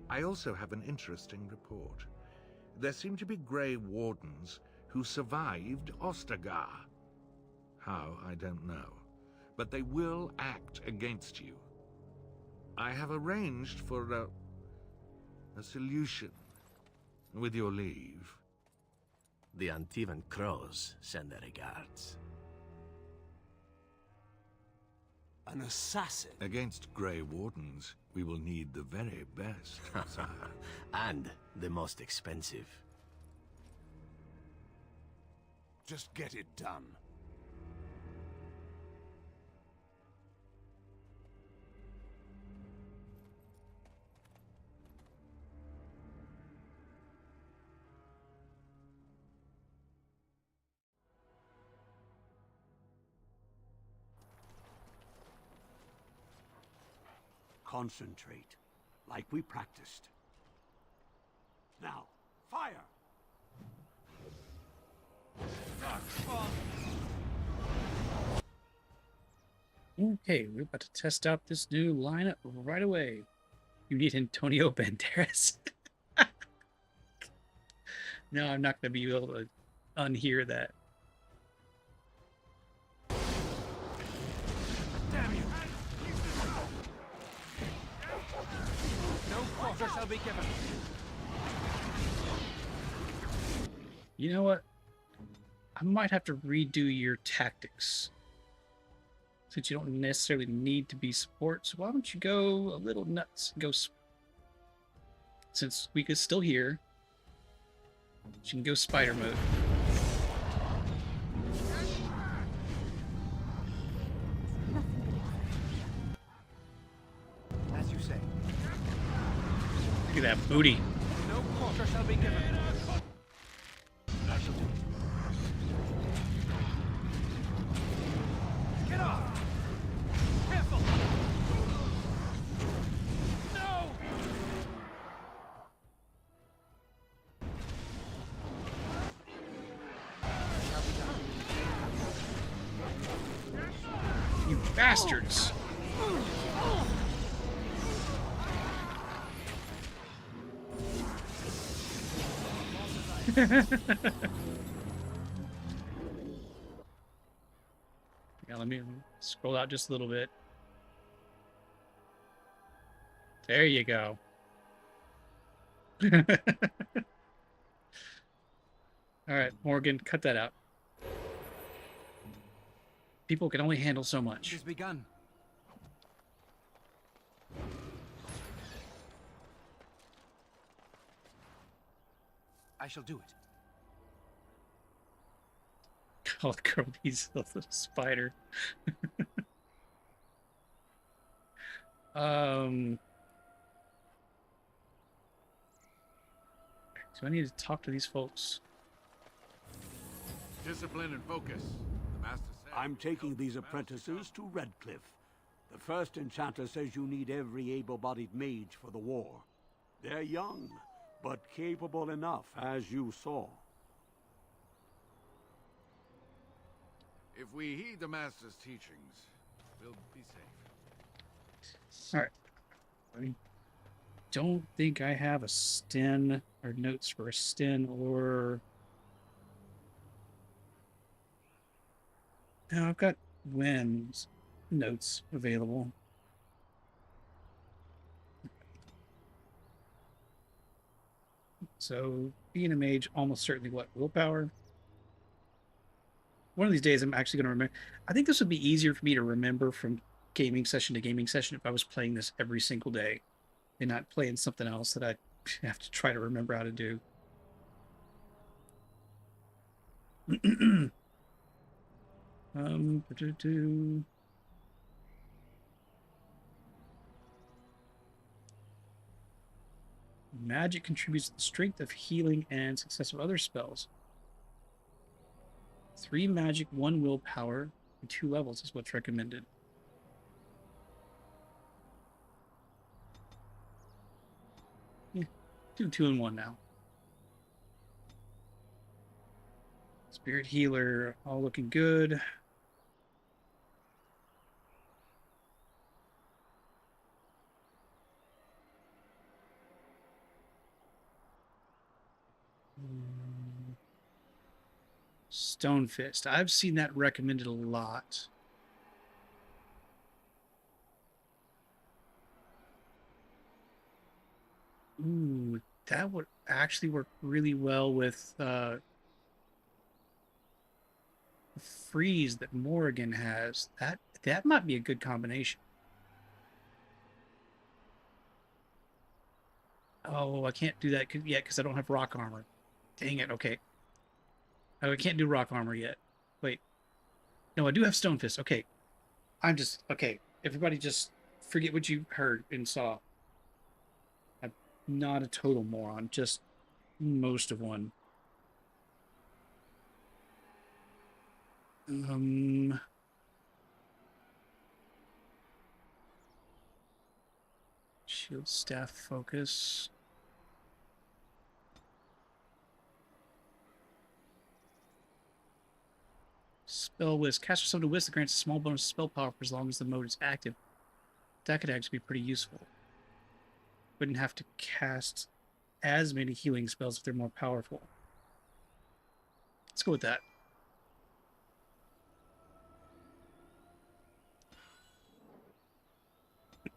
I also have an interesting report. There seem to be Grey Wardens who survived Ostagar. How, I don't know. But they will act against you. I have arranged for a solution, with your leave. The Antivan Crows send their regards. An assassin? Against Grey Wardens, we will need the very best, sire. And the most expensive. Just get it done. Concentrate, like we practiced. Now, fire! Okay, we're about to test out this new lineup right away. You need Antonio Banderas. No, I'm not going to be able to unhear that. Damn you! No quarter shall be given. You know what? I might have to redo your tactics. Since you don't necessarily need to be support, so why don't you go a little nuts and go... Since we could still hear, you can go spider mode. As you say. Look at that booty. No quarter shall be given. I shall do it. Get off! Careful! No! You bastards! Yeah, let me scroll out just a little bit. There you go. All right, Morgan, cut that out. People can only handle so It much. has begun. I shall do it. Oh, girl, he's a little spider. Do I need to talk to these folks? Discipline and focus. The master said. I'm taking these apprentices to Redcliffe. The first enchanter says you need every able-bodied mage for the war. They're young, but capable enough, as you saw. If we heed the master's teachings, we'll be safe. All right. don't think I have a Sten or notes for a Sten or... No, I've got Wen's notes available. So being a mage, almost certainly what? Willpower? One of these days I'm actually going to remember. I think this would be easier for me to remember from gaming session to gaming session if I was playing this every single day and not playing something else that I have to try to remember how to do. Do-do-do. Magic contributes to the strength of healing and success of other spells. 3 magic, 1 willpower, and 2 levels is what's recommended. Yeah, do 2 and 1 now. Spirit healer, all looking good. Stone Fist. I've seen that recommended a lot. Ooh, that would actually work really well with the freeze that Morrigan has. That might be a good combination. Oh, I can't do that yet because I don't have rock armor. Dang it. Okay. Oh, I can't do rock armor yet. Wait. No, I do have Stone Fist. Okay. Okay. Everybody just forget what you heard and saw. I'm not a total moron, just most of one. Shield staff focus. Spell Whisk. Cast yourself to Whisk that grants a small bonus to spell power for as long as the mode is active. That could actually be pretty useful. Wouldn't have to cast as many healing spells if they're more powerful. Let's go with that.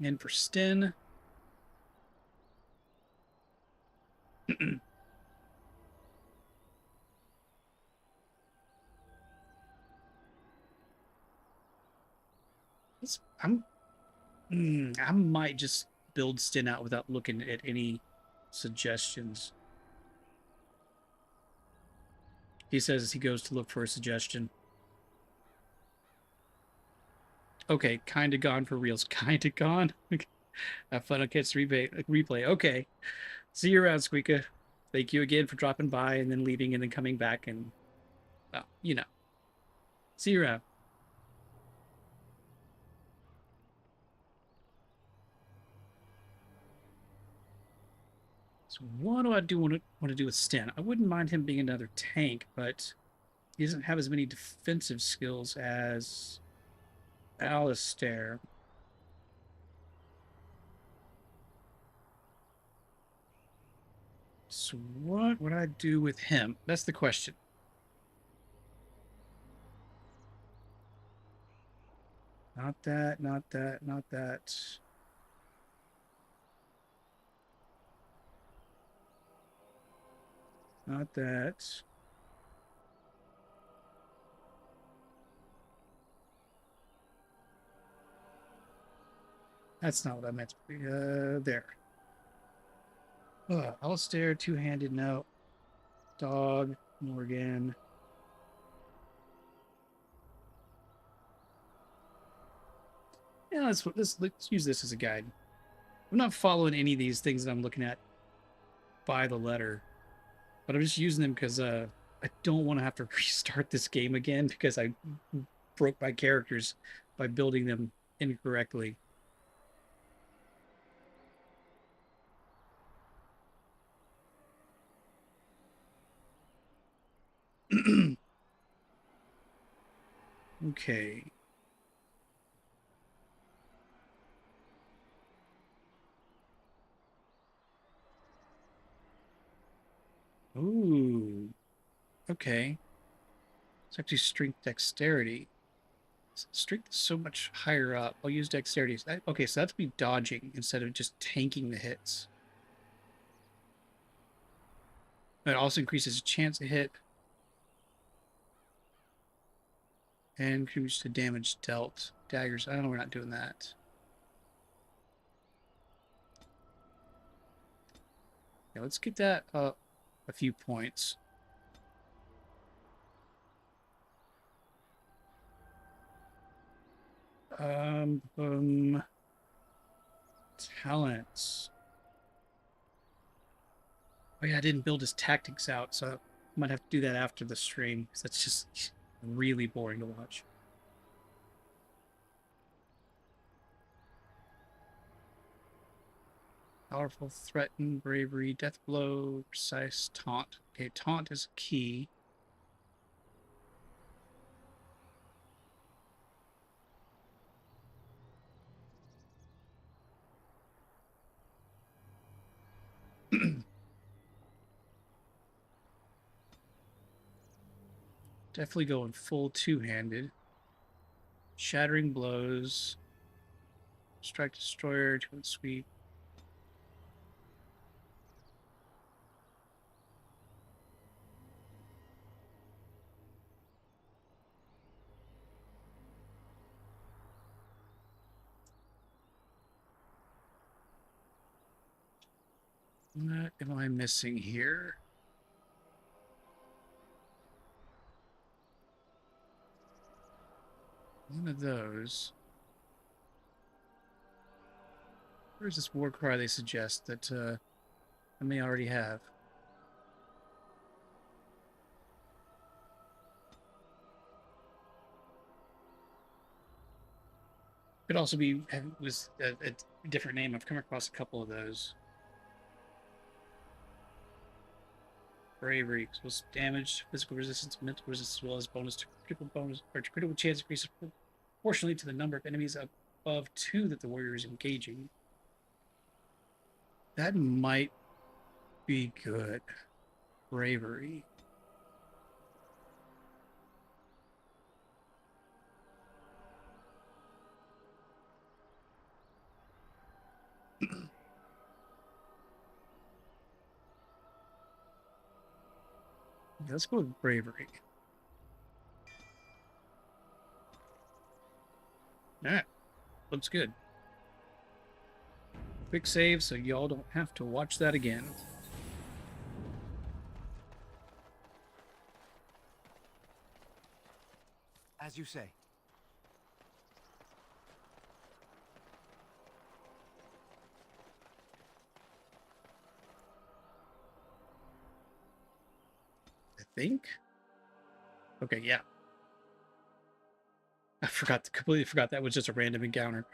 And for Sten. I might just build Sten out without looking at any suggestions. He says as he goes to look for a suggestion. Okay, kinda gone for reals. Kinda gone. Have fun on Kids replay. Okay. See you around, Squeaka. Thank you again for dropping by and then leaving and then coming back and, well, you know. See you around. So what do I want to do with Sten? I wouldn't mind him being another tank, but he doesn't have as many defensive skills as Alistair. So what would I do with him? That's the question. Not that, not that, not that. Not that. That's not what I meant. There. Alistair, two-handed, no. Dog, Morgan. Yeah, let's use this as a guide. I'm not following any of these things that I'm looking at by the letter, but I'm just using them because I don't want to have to restart this game again because I broke my characters by building them incorrectly. Okay. Ooh. Okay. It's actually strength dexterity. Strength is so much higher up. I'll use dexterity. Okay, so that's me dodging instead of just tanking the hits. It also increases chance to hit and contributes to damage dealt. Daggers. I don't know, we're not doing that. Yeah, let's get that up a few points. Talents. Oh yeah, I didn't build his tactics out, so I might have to do that after the stream, because that's just really boring to watch. Powerful, threaten, bravery, death blow, precise, taunt. Okay, taunt is key. Definitely going full two-handed. Shattering blows. Strike destroyer to sweep. What am I missing here? One of those. Where's this war cry they suggest that I may already have? Could also be was a different name. I've come across a couple of those. Bravery equals damage, physical resistance, mental resistance, as well as bonus to critical chance increases proportionally to the number of enemies above 2 that the warrior is engaging. That might be good. Bravery. Yeah, let's go with bravery. Alright. Looks good. Quick save so y'all don't have to watch that again. As you say. I think. Okay, yeah. I completely forgot that was just a random encounter.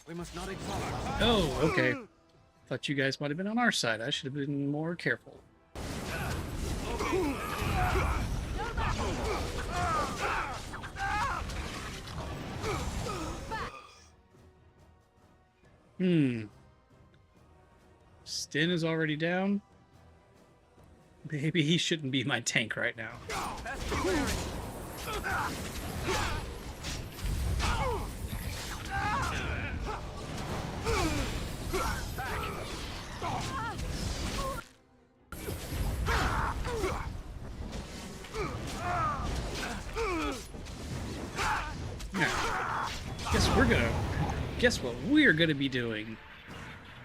We must not exhaust. Oh, okay. Thought you guys might have been on our side. I should have been more careful. Stin is already down. Maybe he shouldn't be my tank right now. Guess what we're gonna be doing?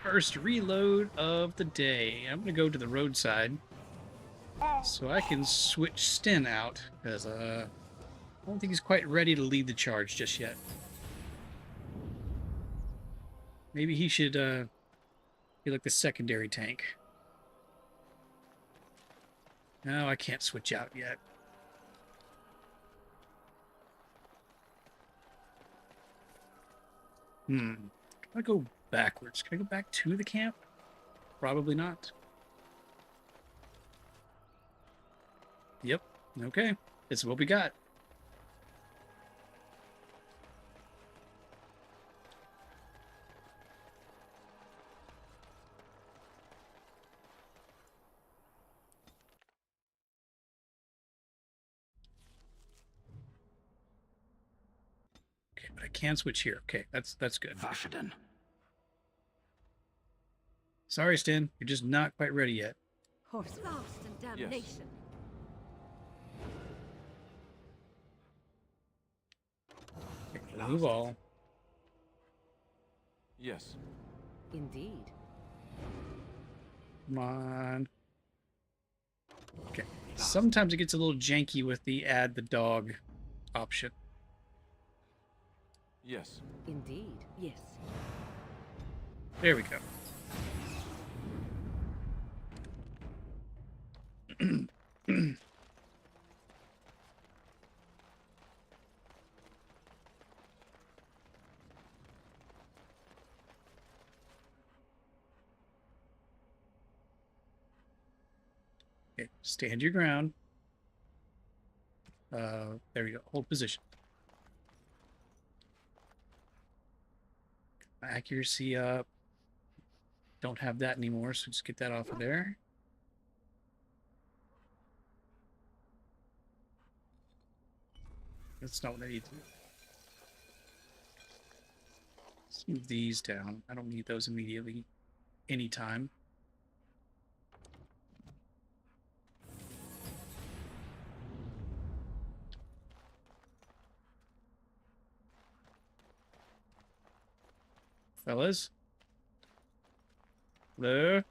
First reload of the day. I'm gonna go to the roadside so I can switch Stin out, because I don't think he's quite ready to lead the charge just yet. Maybe he should be like the secondary tank. No, I can't switch out yet. Can I go backwards? Can I go back to the camp? Probably not. Yep. Okay. It's what we got. Okay, but I can switch here. Okay, that's good. Vashaden. Sorry, Stin. You're just not quite ready yet. Horse lost and damnation. Okay, move all. Yes. Indeed. Come on. Okay. Sometimes it gets a little janky with the add the dog option. Yes. Indeed. Yes. There we go. Okay, stand your ground. There we go. Hold position. Accuracy up. Don't have that anymore, so just get that off of there. That's not what I need to do. Let's move these down. I don't need those immediately. Anytime. Fellas? Hello?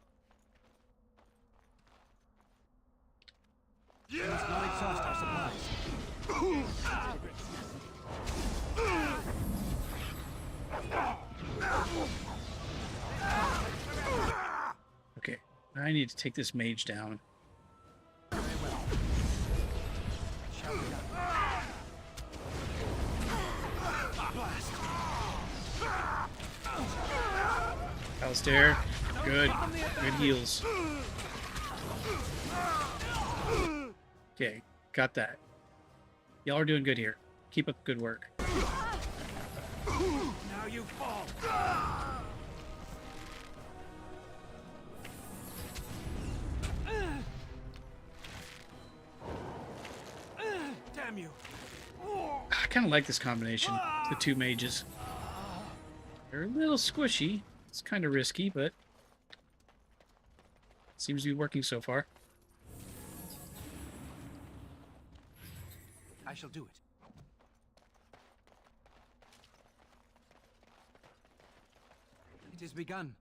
We must not exhaust our supplies. Okay, I need to take this mage down. Very well. It shall be done. Blast. Alistair, good. Good heals. Okay, got that. Y'all are doing good here. Keep up the good work. Now you fall. Damn you. I kind of like this combination, the two mages. They're a little squishy. It's kind of risky, but seems to be working so far. I shall do it. It has begun.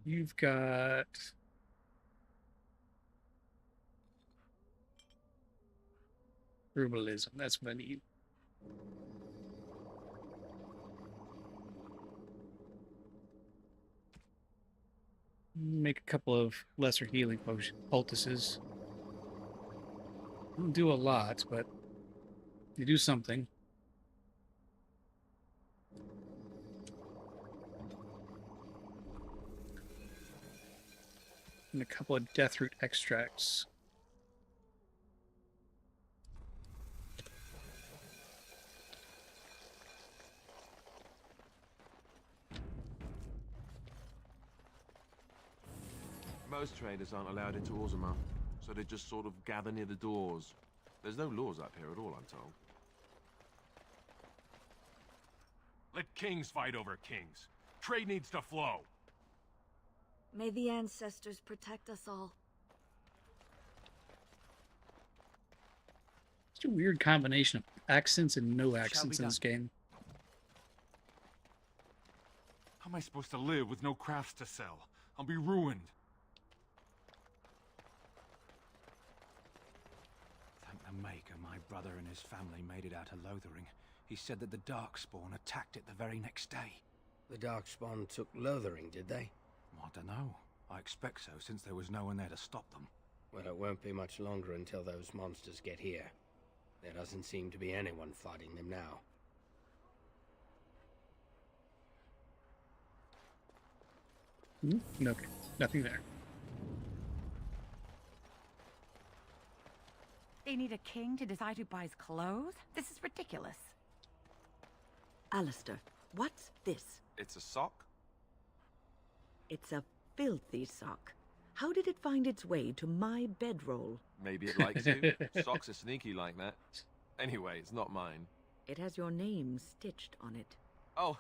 You've got Rubalism. That's what I need. Make a couple of lesser healing poultices. Don't do a lot, but they do something. And a couple of deathroot extracts. Most traders aren't allowed into Orzammar, so they just sort of gather near the doors. There's no laws up here at all, I'm told. Let kings fight over kings. Trade needs to flow. May the ancestors protect us all. It's a weird combination of accents and no accents in this game. How am I supposed to live with no crafts to sell? I'll be ruined. Thank the Maker, my brother and his family made it out of Lothering. He said that the Darkspawn attacked it the very next day. The Darkspawn took Lothering, did they? I don't know. I expect so, since there was no one there to stop them. Well, it won't be much longer until those monsters get here. There doesn't seem to be anyone fighting them now. Okay, nothing there. They need a king to decide who buys clothes? This is ridiculous. Alistair, what's this? It's a sock? It's a filthy sock. How did it find its way to my bedroll? Maybe it likes you. Socks are sneaky like that. Anyway, it's not mine. It has your name stitched on it. Oh,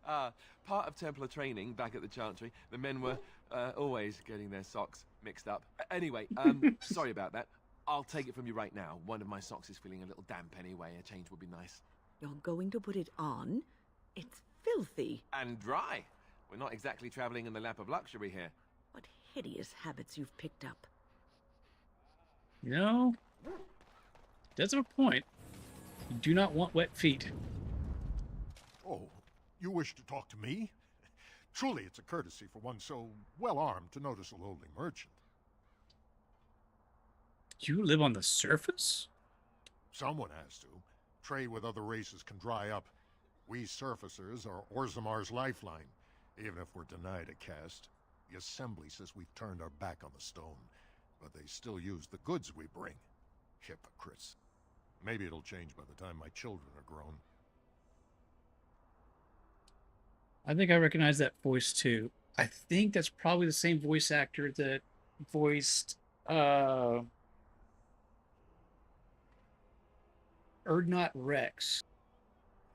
part of Templar training back at the Chantry. The men were always getting their socks mixed up. Anyway, sorry about that. I'll take it from you right now. One of my socks is feeling a little damp anyway. A change would be nice. You're going to put it on? It's filthy. And dry. We're not exactly traveling in the lap of luxury here. What hideous habits you've picked up. No. That's a point. You do not want wet feet. Oh, you wish to talk to me? Truly, it's a courtesy for one so well-armed to notice a lowly merchant. You live on the surface? Someone has to. Trade with other races can dry up. We surfacers are Orzamar's lifeline, even if we're denied a caste. The Assembly says we've turned our back on the stone, but they still use the goods we bring. Hypocrites. Maybe it'll change by the time my children are grown. I think I recognize that voice too. I think that's probably the same voice actor that voiced Urdnot Rex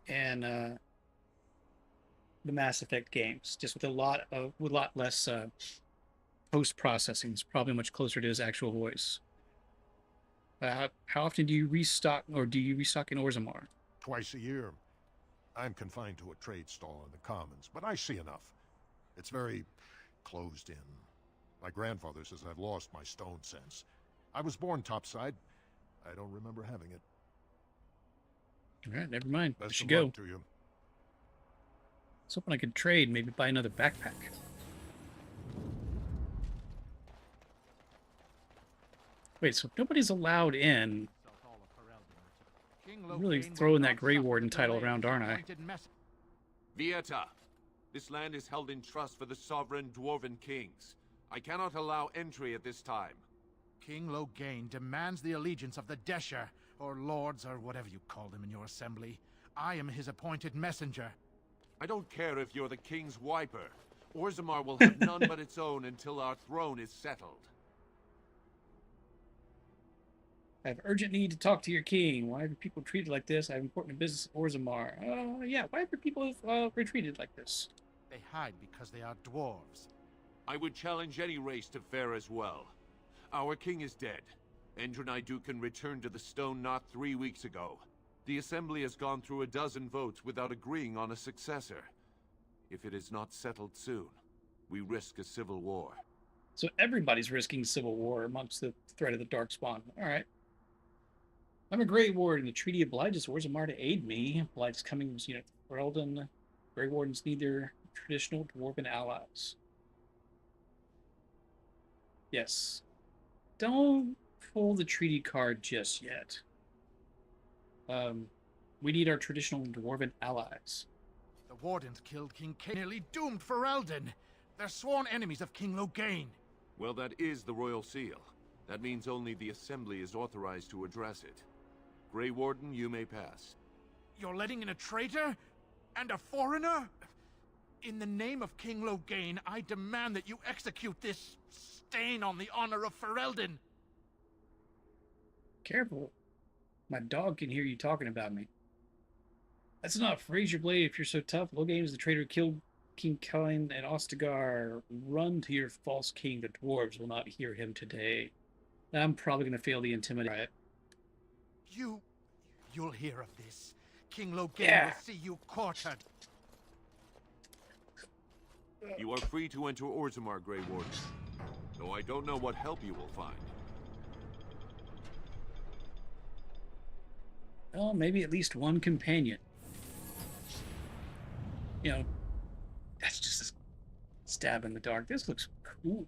and the Mass Effect games, just with a lot less post processing. It's probably much closer to his actual voice. How often do you restock, or do you restock in Orzammar? Twice a year. I'm confined to a trade stall in the Commons, but I see enough. It's very closed in. My grandfather says I've lost my stone sense. I was born topside. I don't remember having it. All right, never mind. I Best should of go. luck to you. I was hoping I could trade, maybe buy another backpack. Wait, so nobody's allowed in. I'm really throwing that Grey Warden title around, aren't I? Vieta, this land is held in trust for the sovereign dwarven kings. I cannot allow entry at this time. King Loghain demands the allegiance of the Desher, or lords, or whatever you call them in your assembly. I am his appointed messenger. I don't care if you're the king's wiper. Orzammar will have none but its own until our throne is settled. I have urgent need to talk to your king. Why are people treated like this? I have important business at Orzammar. Yeah, why are people treated like this? They hide because they are dwarves. I would challenge any race to fare as well. Our king is dead. Endrinidukan returned to the Stone not 3 weeks ago. The Assembly has gone through a dozen votes without agreeing on a successor. If it is not settled soon, we risk a civil war. So everybody's risking civil war amongst the threat of the Darkspawn. All right. I'm a Grey Warden. The treaty obliges Orzammar to aid me. Obliges coming from Ferelden. Grey Wardens need their traditional dwarven allies. Yes. Don't pull the treaty card just yet. We need our traditional dwarven allies. The Wardens killed King Cain, nearly doomed Ferelden. They're sworn enemies of King Loghain. Well, that is the Royal Seal. That means only the Assembly is authorized to address it. Grey Warden, you may pass. You're letting in a traitor? And a foreigner? In the name of King Loghain, I demand that you execute this stain on the honor of Ferelden. Careful. My dog can hear you talking about me. That's not Fraser Blade if you're so tough. Loghain is the traitor who killed King Cain and Ostagar. Run to your false king. The dwarves will not hear him today. I'm probably going to fail the intimidate. Right? You'll hear of this. King Loghain will see you quartered. You are free to enter Orzammar, Grey Warden. Though I don't know what help you will find. Well, maybe at least one companion. You know, that's just a stab in the dark. This looks cool.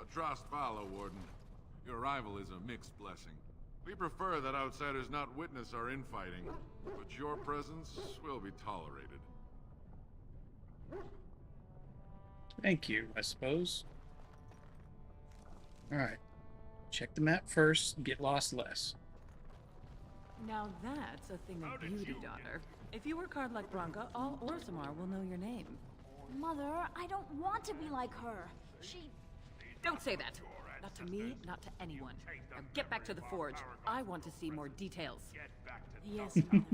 A Trost follow, Warden. Your arrival is a mixed blessing. We prefer that outsiders not witness our infighting, but your presence will be tolerated. Thank you, I suppose. Alright. Check the map first, get lost less. Now that's a thing of beauty, daughter. If you work hard like Branka, all Orzammar will know your name. Mother, I don't want to be like her. She... Don't say that. Not to me, not to anyone. Now get back to the forge. I want to see more details. Yes, Mother.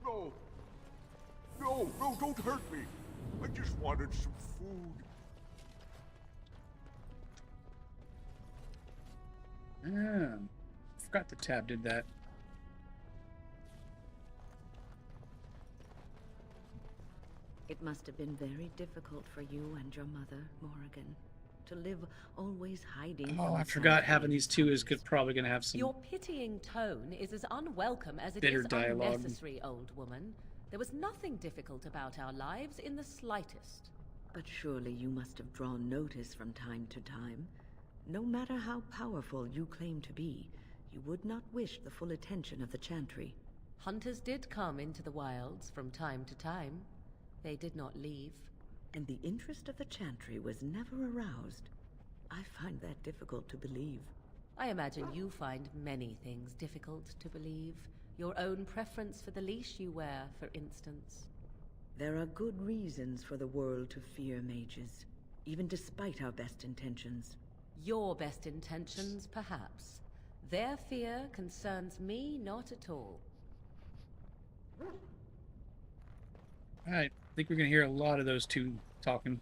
No! No, no, don't hurt me! I just wanted some food. Forgot the tab did that. It must have been very difficult for you and your mother, Morrigan, to live always hiding. Oh, I forgot having these two is probably going to have some Your pitying tone is as unwelcome as it bitter is dialogue. unnecessary, old woman. There was nothing difficult about our lives in the slightest. But surely you must have drawn notice from time to time. No matter how powerful you claim to be, you would not wish the full attention of the Chantry. Hunters did come into the wilds from time to time. They did not leave. And the interest of the Chantry was never aroused. I find that difficult to believe. I imagine you find many things difficult to believe. Your own preference for the leash you wear, for instance. There are good reasons for the world to fear mages, even despite our best intentions. Your best intentions, perhaps. Their fear concerns me not at all. Alright, I think we're going to hear a lot of those two talking.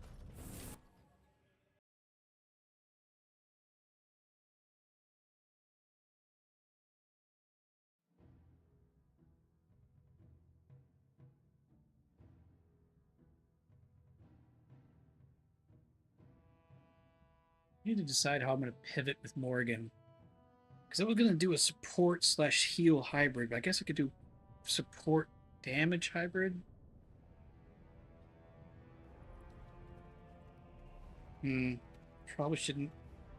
I need to decide how I'm going to pivot with Morrigan. Because I was going to do a support/heal hybrid, but I guess I could do support damage hybrid. Probably shouldn't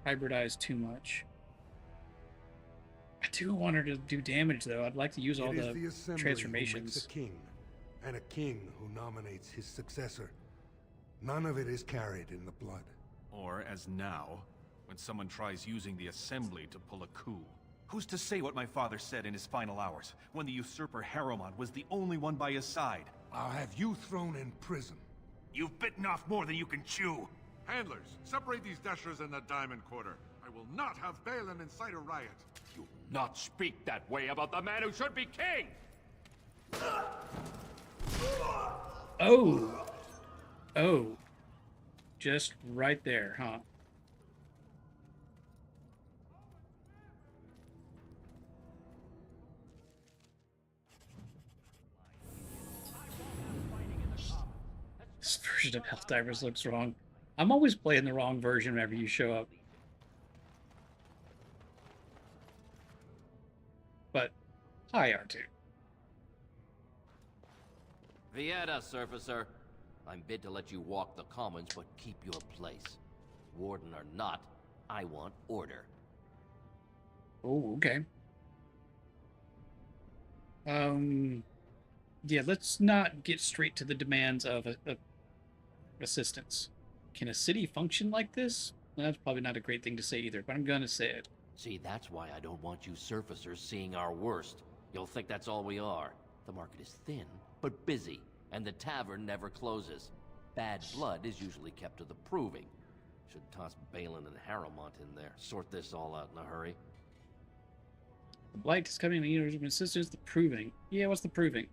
hybridize too much. I do want her to do damage, though. I'd like to use all the transformations. Who makes a king, and a king who nominates his successor. None of it is carried in the blood. Or, as now, when someone tries using the Assembly to pull a coup. Who's to say what my father said in his final hours, when the usurper Harrowmont was the only one by his side? I'll have you thrown in prison. You've bitten off more than you can chew. Handlers, separate these dashers in the Diamond Quarter. I will not have Balin incite a riot. You not speak that way about the man who should be king! Oh! Oh. Just right there, huh? This version of Helldivers looks wrong. I'm always playing the wrong version whenever you show up. But, hi, R2. Vieta, Surfacer. I'm bid to let you walk the commons, but keep your place. Warden or not, I want order. Oh, okay. Yeah, let's not get straight to the demands of assistance. Can a city function like this? Well, that's probably not a great thing to say either, but I'm gonna say it. See, that's why I don't want you surfacers seeing our worst. You'll think that's all we are. The market is thin, but busy, and the tavern never closes. Bad blood is usually kept to the proving. Should toss Balin and Harrowmont in there. Sort this all out in a hurry. The Blight is coming to the of assistance. The proving. Yeah, what's the proving?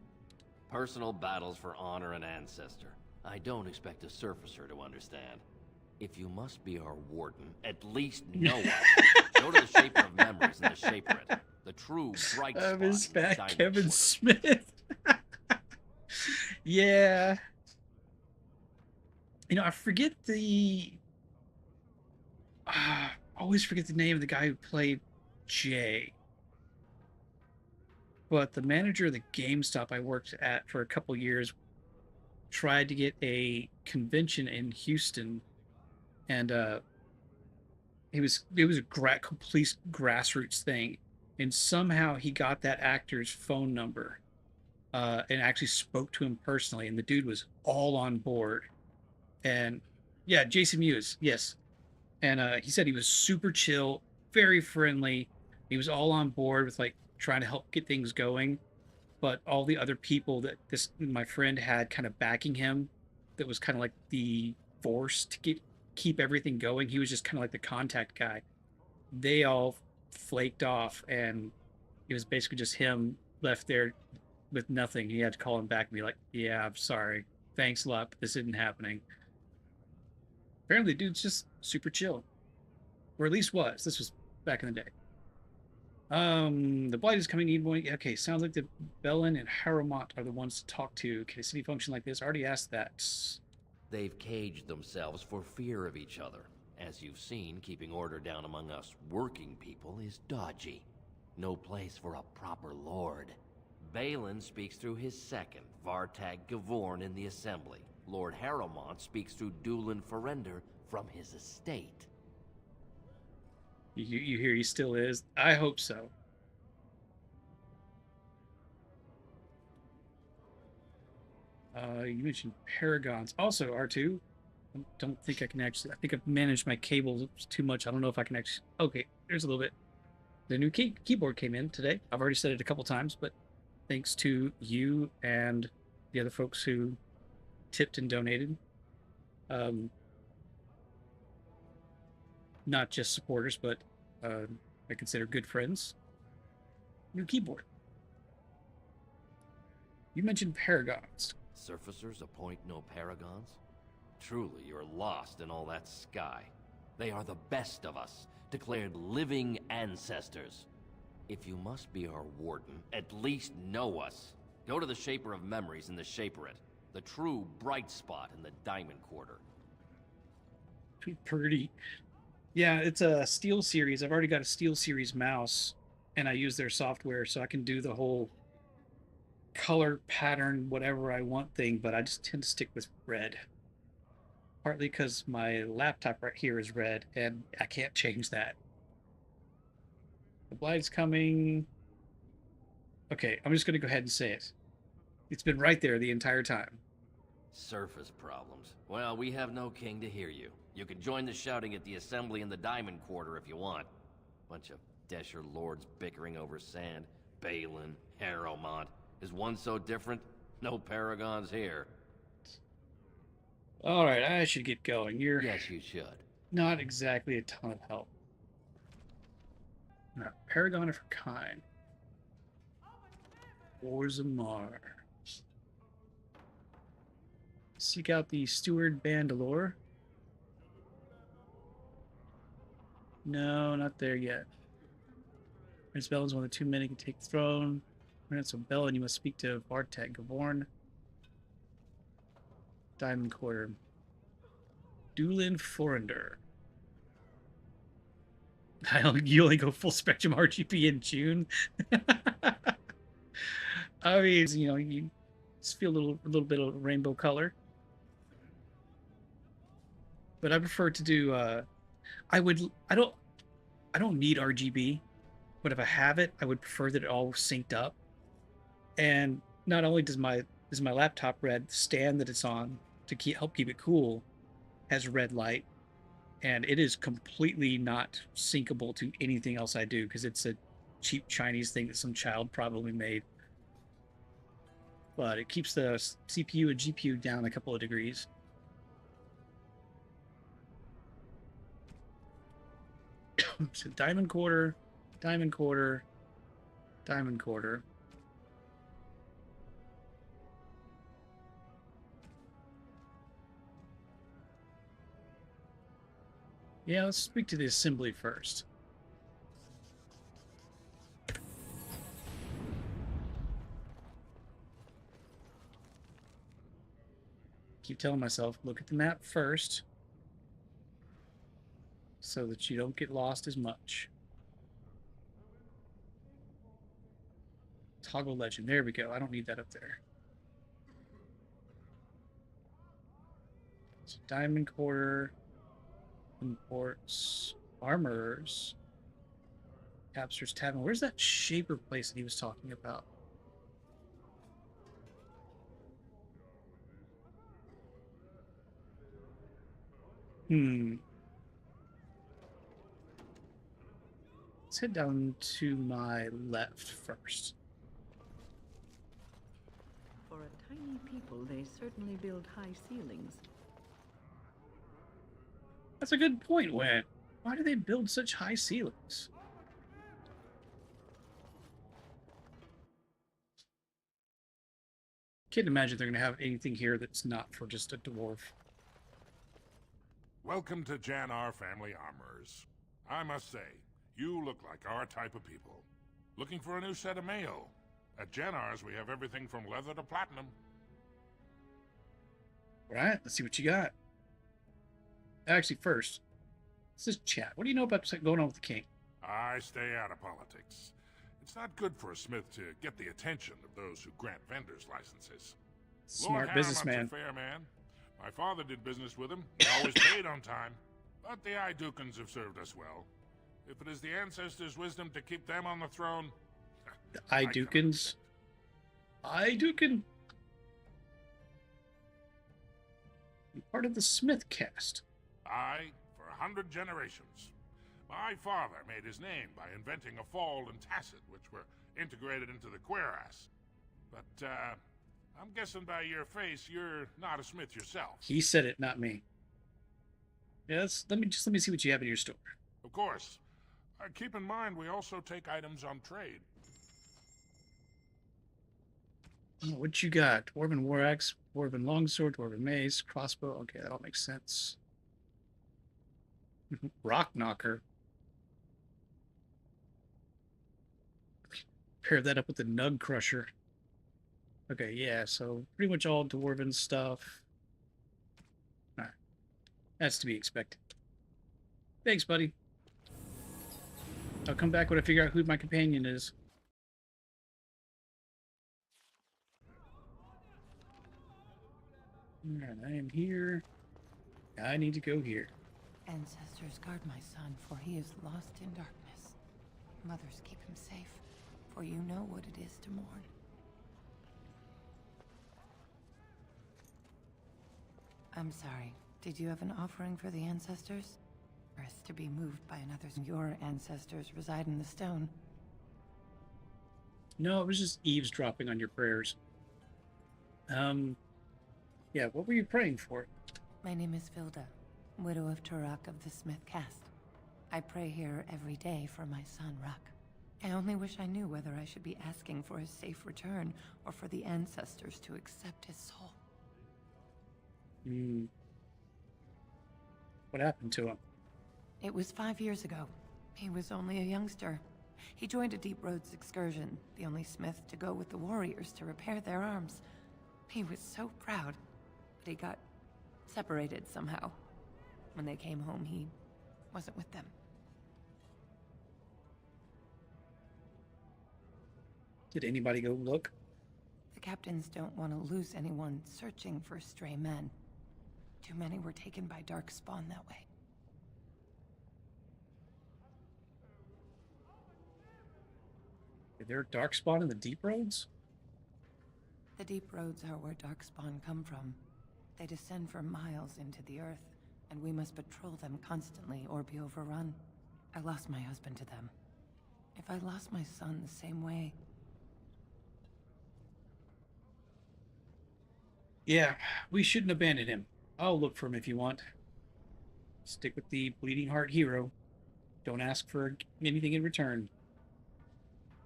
Personal battles for honor and ancestor. I don't expect a surfacer to understand. If you must be our warden, at least know us. Go to the Shaper of Memories and the Shaperate. The true bright spot. His fat Kevin Smith. Yeah. You know, I forget the... always forget the name of the guy who played Jay. But the manager of the GameStop I worked at for a couple years tried to get a convention in Houston, and it was a complete grassroots thing, and somehow he got that actor's phone number, and actually spoke to him personally, and the dude was all on board. And yeah, Jason Mewes, yes, and he said he was super chill, very friendly. He was all on board with like trying to help get things going, but all the other people that this my friend had kind of backing him, that was kind of like the force to keep everything going. He was just kind of like the contact guy. They all flaked off, and it was basically just him left there with nothing. He had to call him back and be like, "Yeah, I'm sorry. Thanks a lot, but this isn't happening." Apparently, the dude's just super chill, or at least was. This was back in the day. The blight is coming. Okay, sounds like the Bellin and Harrowmont are the ones to talk to. Can a city function like this? I already asked that. They've caged themselves for fear of each other. As you've seen, keeping order down among us working people is dodgy. No place for a proper lord. Balin speaks through his second, Vartag Gavorn, in the Assembly. Lord Harrowmont speaks through Dulin Ferender from his estate. You hear he still is? I hope so. You mentioned Paragons. Also, R2. I don't think I can actually... I think I've managed my cables too much. I don't know if I can actually... Okay, there's a little bit. The new keyboard came in today. I've already said it a couple times, but thanks to you and the other folks who tipped and donated. Not just supporters, but I consider good friends. New keyboard. You mentioned Paragons. Surfacers appoint no paragons? Truly, you're lost in all that sky. They are the best of us, declared living ancestors. If you must be our warden, at least know us. Go to the Shaper of Memories in the Shaperate, the true bright spot in the Diamond Quarter. Pretty. Yeah, it's a Steel Series. I've already got a Steel Series mouse, and I use their software, so I can do the whole color pattern, whatever I want thing, but I just tend to stick with red. Partly because my laptop right here is red, and I can't change that. The blight's coming. Okay, I'm just going to go ahead and say it. It's been right there the entire time. Surface problems. Well, we have no king to hear you. You can join the shouting at the Assembly in the Diamond Quarter if you want. Bunch of Desher lords bickering over sand. Balin, Harrowmont. Is one so different? No paragons here. All right, I should get going. You're... Yes, you should. Not exactly a ton of help. No, Paragon of her kind. Orzammar. Seek out the Steward Bandalore. No, not there yet. Prince Belin's one of the 2 men who can take the throne. Prince of Belin, you must speak to Vartag Gavorn. Diamond Quarter. Dulin Forender. You only go full spectrum RGB in June. I mean, you know, you just feel a little bit of rainbow color. But I prefer to do. I don't need RGB, but if I have it, I would prefer that it all synced up. And not only does my laptop red, the stand that it's on to help keep it cool has red light, and it is completely not syncable to anything else I do because it's a cheap Chinese thing that some child probably made. But it keeps the CPU and GPU down a couple of degrees. So Diamond Quarter, Diamond Quarter, Diamond Quarter. Yeah, let's speak to the Assembly first. Keep telling myself, look at the map first, so that you don't get lost as much. Toggle legend. There we go. I don't need that up there. So Diamond Quarter, imports, armorers, Capsters Tavern. Where's that shaper place that he was talking about? Let's head down to my left first. For a tiny people, they certainly build high ceilings. That's a good point, Wen. Why do they build such high ceilings? Can't imagine they're going to have anything here that's not for just a dwarf. Welcome to Jan-Ar Family Armorers. I must say, you look like our type of people. Looking for a new set of mail? At Jan-Ar's, we have everything from leather to platinum. Right, let's see what you got. Actually, first, let's just chat. What do you know about what's going on with the king? I stay out of politics. It's not good for a smith to get the attention of those who grant vendors licenses. Smart Lord businessman. Harriman's a fair man. My father did business with him. He always paid on time. But the Idukins have served us well. If it is the ancestors' wisdom to keep them on the throne... The Idukins? Idukin? You're part of the Smith caste. Aye, for 100 generations. My father made his name by inventing a fall and tacit, which were integrated into the cuirass. But, I'm guessing by your face, you're not a smith yourself. He said it, not me. Yes, let me see what you have in your store. Of course. Keep in mind, we also take items on trade. Oh, what you got? Dwarven war axe, dwarven longsword, dwarven mace, crossbow. Okay, that all makes sense. Rock knocker. Pair that up with the nug crusher. Okay, yeah, so pretty much all dwarven stuff. Alright. That's to be expected. Thanks, buddy. I'll come back when I figure out who my companion is. Alright, I am here. I need to go here. Ancestors, guard my son, for he is lost in darkness. Mothers, keep him safe, for you know what it is to mourn. I'm sorry. Did you have an offering for the ancestors? Earth to be moved by another's. Your ancestors reside in the stone. No, it was just eavesdropping on your prayers. Yeah, what were you praying for? My name is Vilda, widow of Turak of the Smith caste. I pray here every day for my son, Ruck. I only wish I knew whether I should be asking for his safe return or for the ancestors to accept his soul. What happened to him? It was 5 years ago. He was only a youngster. He joined a Deep Roads excursion, the only smith to go with the warriors to repair their arms. He was so proud, but he got separated somehow. When they came home, he wasn't with them. Did anybody go look? The captains don't want to lose anyone searching for stray men. Too many were taken by Darkspawn that way. Is there a Darkspawn in the Deep Roads? The Deep Roads are where Darkspawn come from. They descend for miles into the earth, and we must patrol them constantly or be overrun. I lost my husband to them. If I lost my son the same way... Yeah, we shouldn't abandon him. I'll look for him if you want. Stick with the Bleeding Heart hero. Don't ask for anything in return.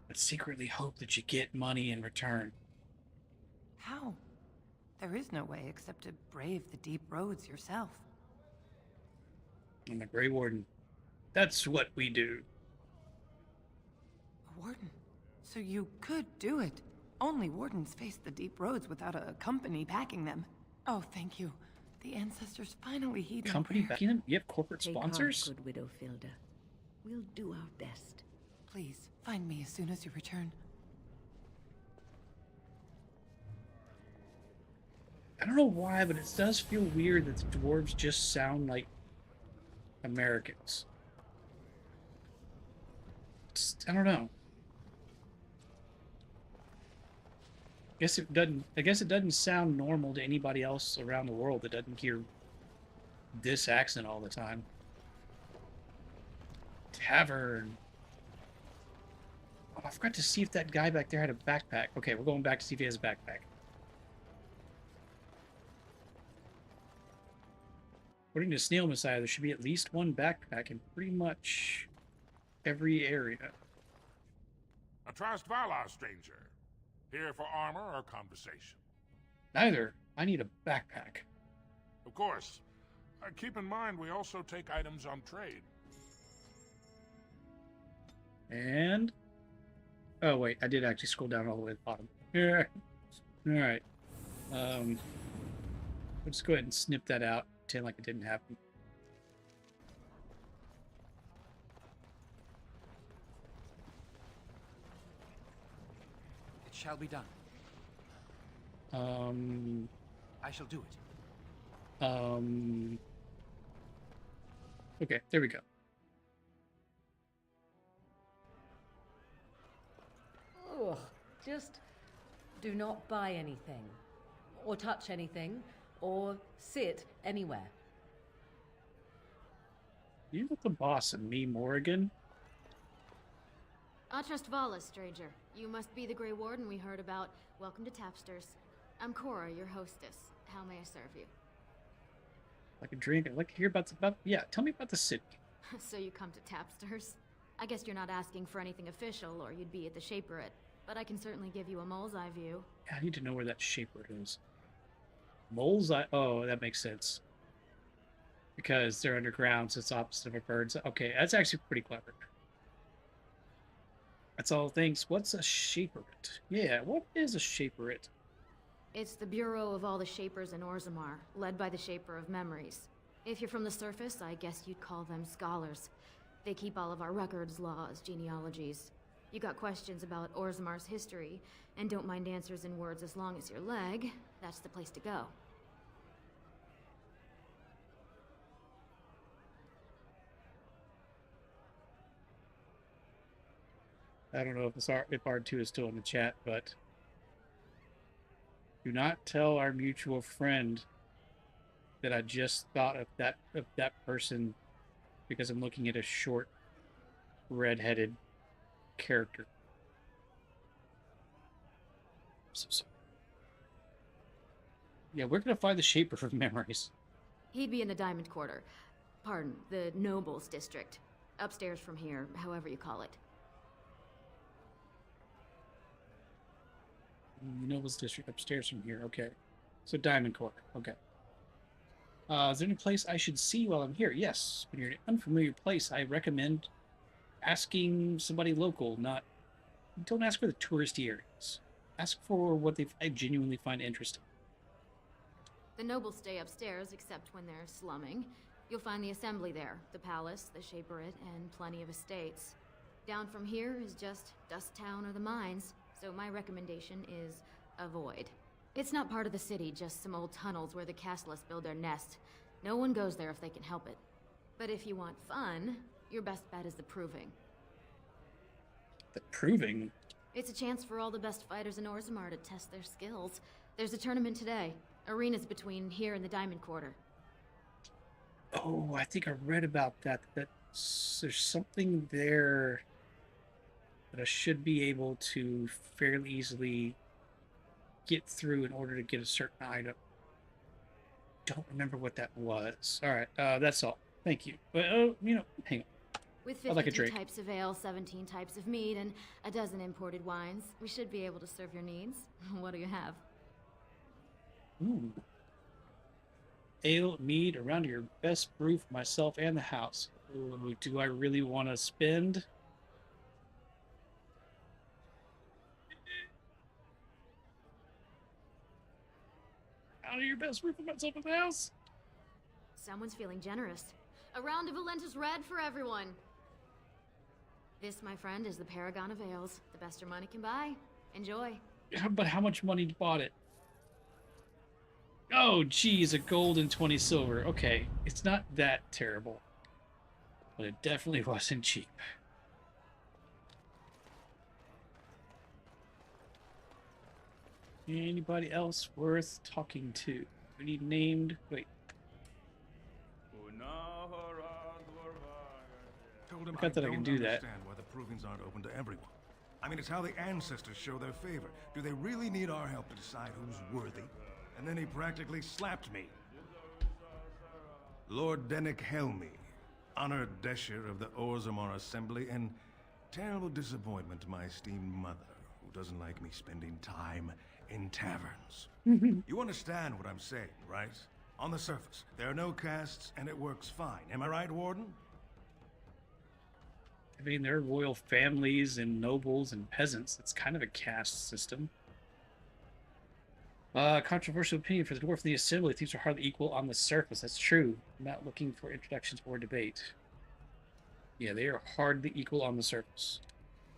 But secretly hope that you get money in return. How? There is no way except to brave the Deep Roads yourself. I'm a Grey Warden. That's what we do. A warden? So you could do it. Only wardens face the Deep Roads without a company backing them. Oh, thank you. The ancestors finally heed my Company prayer. backing them? You have corporate Take sponsors? heart, good widow Filda. We'll do our best. Please, find me as soon as you return. I don't know why, but it does feel weird that the dwarves just sound like Americans. I don't know. I guess it doesn't sound normal to anybody else around the world that doesn't hear this accent all the time. Tavern. Oh, I forgot to see if that guy back there had a backpack. Okay, we're going back to see if he has a backpack. According to Snail Messiah, there should be at least one backpack in pretty much every area. A Trust Valar, stranger. Here for armor or conversation? Neither. I need a backpack. Of course. Keep in mind, we also take items on trade. And... oh, wait. I did actually scroll down all the way to the bottom. Yeah. Alright. Let's go ahead and snip that out. Pretend like it didn't happen. It shall be done. I shall do it. Okay, there we go. Ugh, just do not buy anything, or touch anything, or sit anywhere. You not the boss of me, Morrigan? I trust Vala, stranger. You must be the Grey Warden we heard about. Welcome to Tapsters. I'm Cora, your hostess. How may I serve you? Like a drink. I'd like to hear about yeah, tell me about the city. So you come to Tapsters? I guess you're not asking for anything official, or you'd be at the Shaperate. But I can certainly give you a mole's eye view. Yeah, I need to know where that Shaperate is. Mole's eye? Oh, that makes sense. Because they're underground, so it's opposite of a bird's. Okay, that's actually pretty clever. That's all thanks. What's a Shaperate? Yeah, what is a Shaperate? It's the bureau of all the Shapers in Orzammar, led by the Shaper of Memories. If you're from the surface, I guess you'd call them scholars. They keep all of our records, laws, genealogies. You got questions about Orzammar's history, and don't mind answers in words as long as your leg, that's the place to go. I don't know if R2 is still in the chat, but do not tell our mutual friend that I just thought of that person because I'm looking at a short, red-headed character. So sorry. Yeah, we're gonna find the Shaper of Memories. He'd be in the Diamond Quarter. Pardon, the Nobles District. Upstairs from here, however you call it. Nobles District upstairs from here. Okay. So Diamond Quarter. Okay. Is there any place I should see while I'm here? Yes. When you're in an unfamiliar place, I recommend asking somebody local, not... don't ask for the touristy areas. Ask for what I genuinely find interesting. The nobles stay upstairs, except when they're slumming. You'll find the assembly there, the palace, the Shaperate, and plenty of estates. Down from here is just Dust Town or the mines, so my recommendation is avoid. It's not part of the city, just some old tunnels where the castlists build their nest. No one goes there if they can help it. But if you want fun, your best bet is the Proving. The Proving? It's a chance for all the best fighters in Orzammar to test their skills. There's a tournament today. Arenas between here and the Diamond Quarter. Oh, I think I read about that. There's something there that I should be able to fairly easily get through in order to get a certain item. Don't remember what that was. All right, that's all. Thank you. But hang on. With I'd like a 52 drink. types of ale, 17 types of mead, and a dozen imported wines, we should be able to serve your needs. What do you have? Ooh. Ale, mead, around your best brew for myself and the house. Ooh, do I really want to spend? Out of your best brew for myself and the house? Someone's feeling generous. A round of Valentis Red for everyone. This, my friend, is the Paragon of Ales. The best your money can buy. Enjoy. But how much money bought it? Oh, geez, a gold and 20 silver. Okay, it's not that terrible. But it definitely wasn't cheap. Anybody else worth talking to? We need named... Wait. Told him I Forgot that I don't can do that. understand why the provings aren't open to everyone. I mean, it's how the ancestors show their favor. Do they really need our help to decide who's worthy? And then he practically slapped me. Lord Dennick Helmy, honored Desher of the Orzammar Assembly, and terrible disappointment to my esteemed mother, who doesn't like me spending time in taverns. You understand what I'm saying, right? On the surface, there are no castes, and it works fine. Am I right, Warden? I mean, there are royal families and nobles and peasants. It's kind of a caste system. Controversial opinion for the dwarf in the assembly. Things are hardly equal on the surface. That's true. I'm not looking for introductions or debate. Yeah, they are hardly equal on the surface.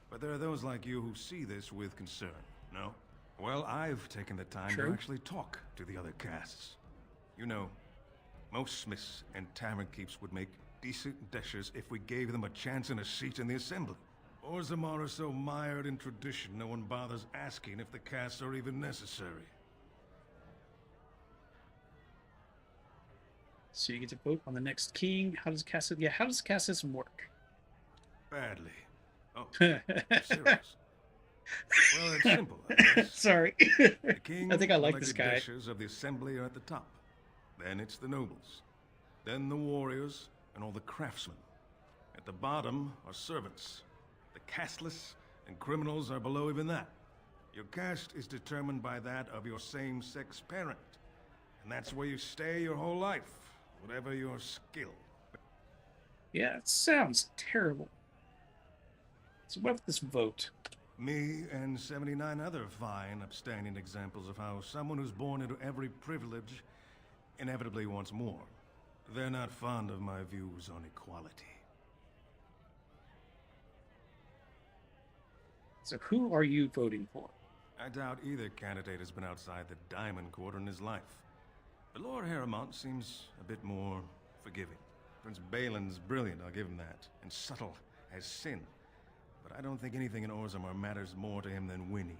But there are those like you who see this with concern, no? Well, I've taken the time True. to actually talk to the other castes. You know, most smiths and tavern keeps would make decent deshers if we gave them a chance and a seat in the assembly. Orzammar are so mired in tradition, no one bothers asking if the castes are even necessary. So you get to vote on the next king. How does caste? Yeah, how does caste system work? Badly. Oh, serious. Well, it's simple, I guess. Sorry. The king, I think I like the this guy. deshers of the assembly are at the top. Then it's the nobles. Then the warriors and all the craftsmen. At the bottom are servants. The casteless and criminals are below even that. Your caste is determined by that of your same-sex parent. And that's where you stay your whole life, whatever your skill. Yeah, it sounds terrible. So what about this vote? Me and 79 other fine, upstanding examples of how someone who's born into every privilege inevitably wants more. They're not fond of my views on equality. So who are you voting for? I doubt either candidate has been outside the Diamond Quarter in his life. But Lord Harrowmont seems a bit more forgiving. Prince Balin's brilliant, I'll give him that, and subtle as sin. But I don't think anything in Orzammar matters more to him than winning.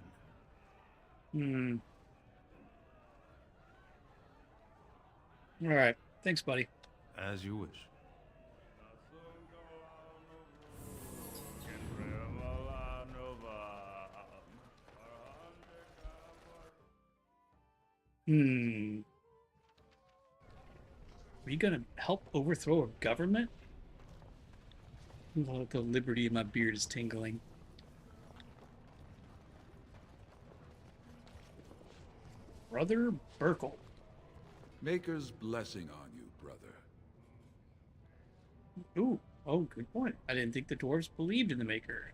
All right. Thanks, buddy. As you wish. Are you gonna help overthrow a government? Oh, the liberty of my beard is tingling. Brother Burkle. Maker's blessing on you, brother. Ooh, oh, good point. I didn't think the dwarves believed in the Maker.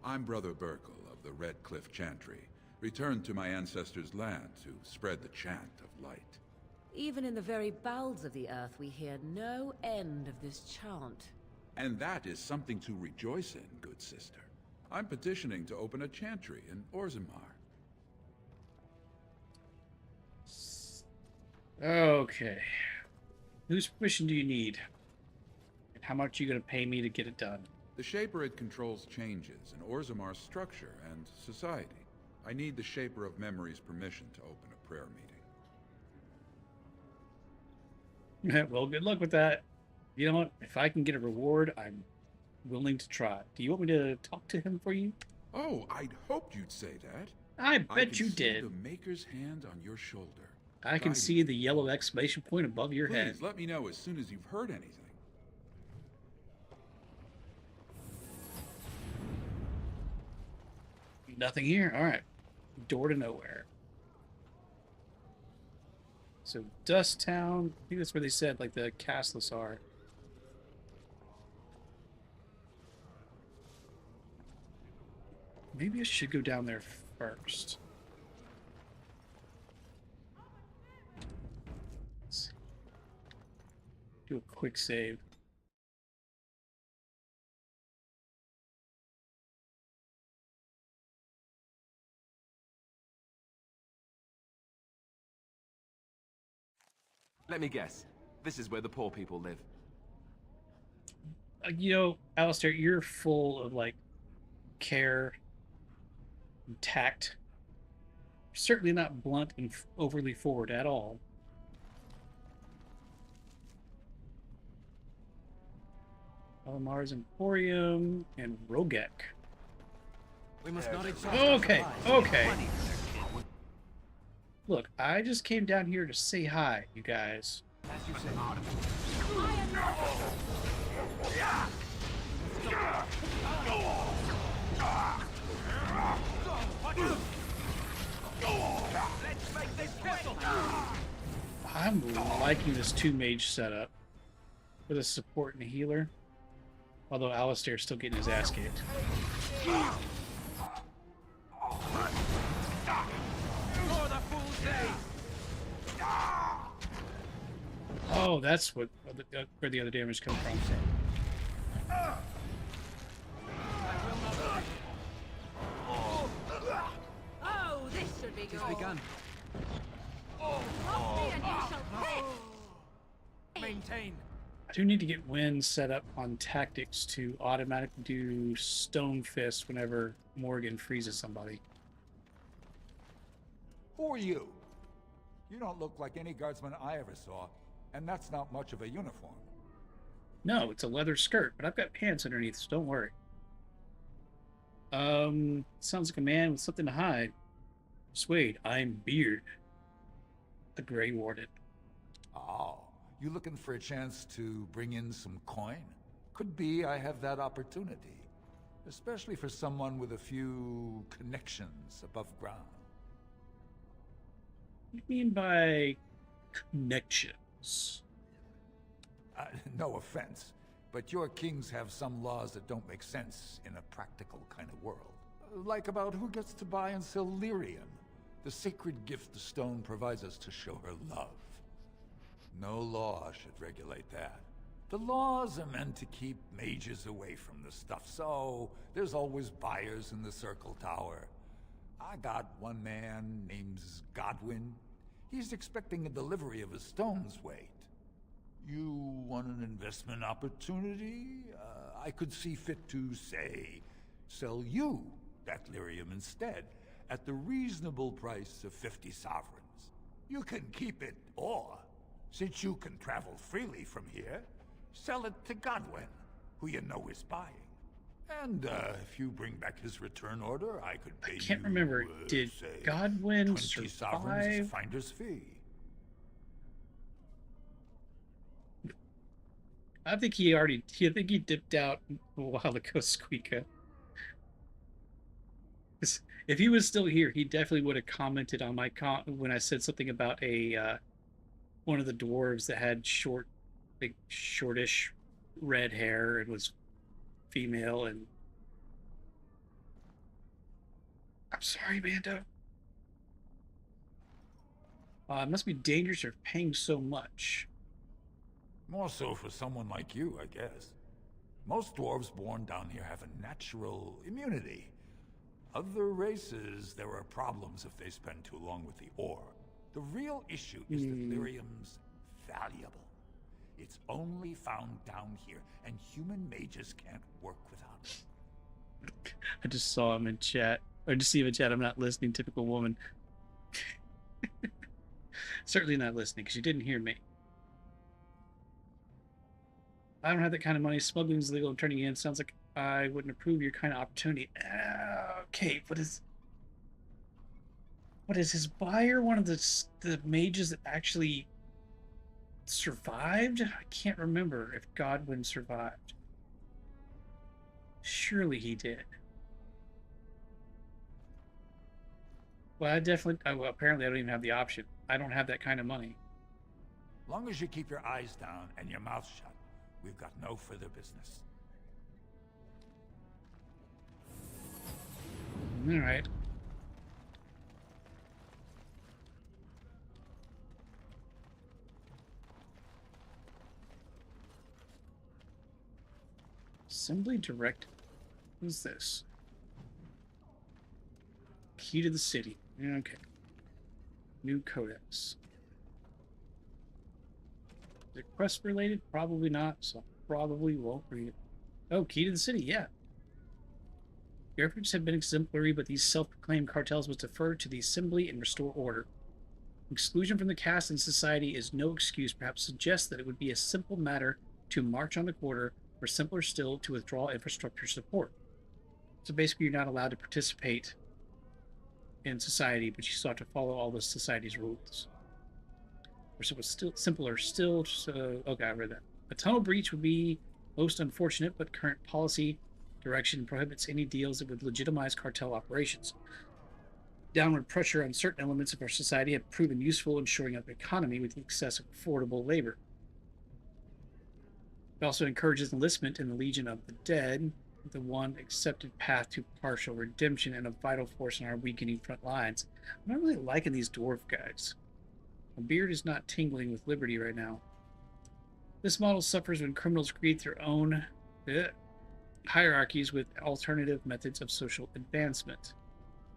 I'm Brother Burkle of the Red Cliff Chantry, returned to my ancestors' land to spread the chant of light. Even in the very bowels of the earth, we hear no end of this chant. And that is something to rejoice in, good sister. I'm petitioning to open a chantry in Orzammar. Okay. Whose permission do you need? And how much are you going to pay me to get it done? The Shaperid controls changes in Orzammar's structure and society. I need the Shaper of Memory's permission to open a prayer meeting. Well, good luck with that. You know what? If I can get a reward, I'm willing to try. Do you want me to talk to him for you? Oh, I'd hoped you'd say that. I bet you see did. The Maker's hand on your shoulder. I can see the yellow exclamation point above your head. Please let me know as soon as you've heard anything. Nothing here. All right. Door to nowhere. So Dust Town. I think that's where they said like the castless are. Maybe I should go down there first. Let's do a quick save. Let me guess. This is where the poor people live. You know, Alistair, you're full of like care and tact. Certainly not blunt and overly forward at all. Alamar's Emporium and Rogek. We must not Okay, okay. Look, I just came down here to say hi, you guys. As you say. Let's make this quick. I'm liking this two-mage setup with a support and a healer. Although Alistair's still getting his ass kicked. Oh, that's what where the other damage comes from. Oh, this should be good. It's begun. Trust me and you shall pay. Maintain. I do need to get Wind set up on tactics to automatically do Stone Fist whenever Morgan freezes somebody. Who are you? You don't look like any guardsman I ever saw, and that's not much of a uniform. No, it's a leather skirt, but I've got pants underneath, so don't worry. Sounds like a man with something to hide. Persuade, I'm Beard, the Grey Warden. Oh, you looking for a chance to bring in some coin? Could be I have that opportunity. Especially for someone with a few connections above ground. What do you mean by connections? No offense, but your kings have some laws that don't make sense in a practical kind of world. Like about who gets to buy and sell lyrium, the sacred gift the stone provides us to show her love. No law should regulate that. The laws are meant to keep mages away from the stuff, so there's always buyers in the Circle Tower. I got one man named Godwin. He's expecting a delivery of a stone's weight. You want an investment opportunity? I could see fit to, say, sell you that lyrium instead, at the reasonable price of 50 sovereigns. You can keep it, or, since you can travel freely from here, sell it to Godwin, who you know is buying. And if you bring back his return order, I could pay you. I can't remember. Did say, Godwin 20 sovereigns as a survive? finder's fee. I think he dipped out a while ago, Squeaka. If he was still here, he definitely would have commented on my when I said something about a one of the dwarves that had like shortish red hair and was female. And I'm sorry, Mando. It must be dangerous for paying so much. More so for someone like you, I guess. Most dwarves born down here have a natural immunity. Other races, there are problems if they spend too long with the ore. The real issue is that lyrium's valuable. It's only found down here, and human mages can't work without it. I just saw him in chat. Or just see him in chat. I'm not listening, typical woman. Certainly not listening, because you didn't hear me. I don't have that kind of money. Smuggling's legal. I'm turning in. Sounds like I wouldn't approve your kind of opportunity. Okay, what is his buyer? One of the mages that actually survived? I can't remember if Godwin survived. Surely he did. Well, apparently I don't even have the option. I don't have that kind of money. Long as you keep your eyes down and your mouth shut, we've got no further business. All right. Assembly direct. Who's this? Key to the city. Okay. New codex. Is it quest related? Probably not, so probably won't read it. Oh, key to the city, yeah. Your efforts have been exemplary, but these self-proclaimed cartels must defer to the assembly and restore order. Exclusion from the caste and society is no excuse, perhaps suggests that it would be a simple matter to march on the quarter, or simpler still, to withdraw infrastructure support. So basically, you're not allowed to participate in society, but you still have to follow all the society's rules. Or so it was still simpler still. So, okay, I read that. A tunnel breach would be most unfortunate, but current policy direction prohibits any deals that would legitimize cartel operations. Downward pressure on certain elements of our society have proven useful in shoring up the economy with the excess of affordable labor. It also encourages enlistment in the Legion of the Dead, the one accepted path to partial redemption and a vital force in our weakening front lines. I'm not really liking these dwarf guys. My beard is not tingling with liberty right now. This model suffers when criminals create their own hierarchies with alternative methods of social advancement.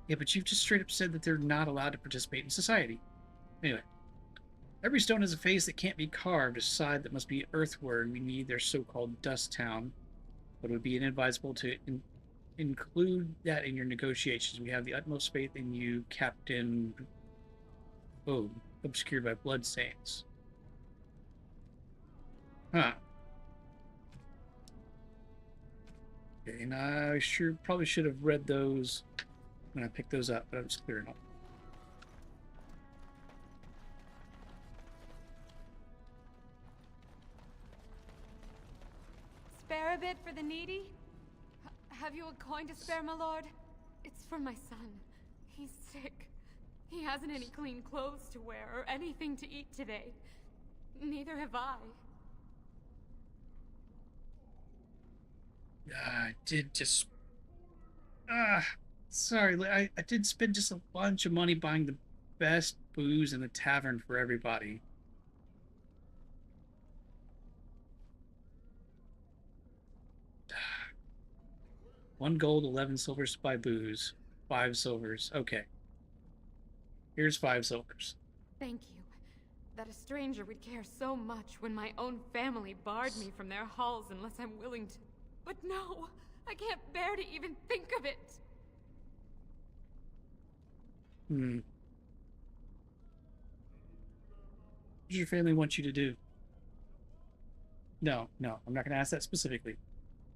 Yeah, but you've just straight up said that they're not allowed to participate in society. Anyway, every stone has a face that can't be carved, a side that must be earthward. We need their so-called dust town, but it would be inadvisable to include that in your negotiations. We have the utmost faith in you, Captain. Oh, obscured by bloodstains. Huh. Okay, and I probably should have read those when I picked those up, but I was clearing up. Spare a bit for the needy? Have you a coin to spare, my lord? It's for my son. He's sick. He hasn't any clean clothes to wear or anything to eat today. Neither have I. I did just... sorry, I did spend just a bunch of money buying the best booze in the tavern for everybody. One gold, 11 silvers to buy booze. 5 silvers. Okay. Here's 5 silvers. Thank you. That a stranger would care so much when my own family barred me from their halls unless I'm willing to. But no! I can't bear to even think of it! What does your family want you to do? No, I'm not going to ask that specifically.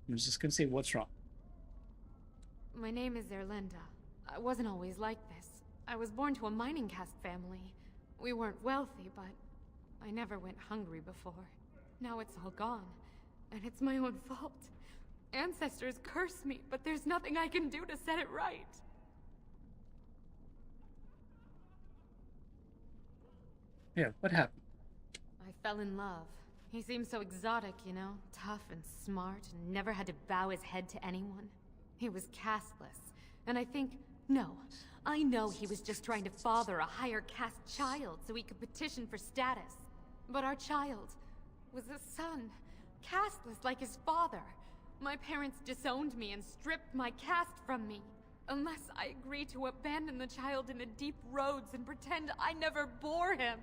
I'm just going to say what's wrong. My name is Erlinda. I wasn't always like this. I was born to a mining caste family. We weren't wealthy, but I never went hungry before. Now it's all gone, and it's my own fault. Ancestors curse me, but there's nothing I can do to set it right. Yeah, what happened? I fell in love. He seemed so exotic, you know? Tough and smart, and never had to bow his head to anyone. He was casteless, and I know he was just trying to father a higher caste child so he could petition for status. But our child was a son, casteless like his father. My parents disowned me and stripped my caste from me. Unless I agree to abandon the child in the deep roads and pretend I never bore him.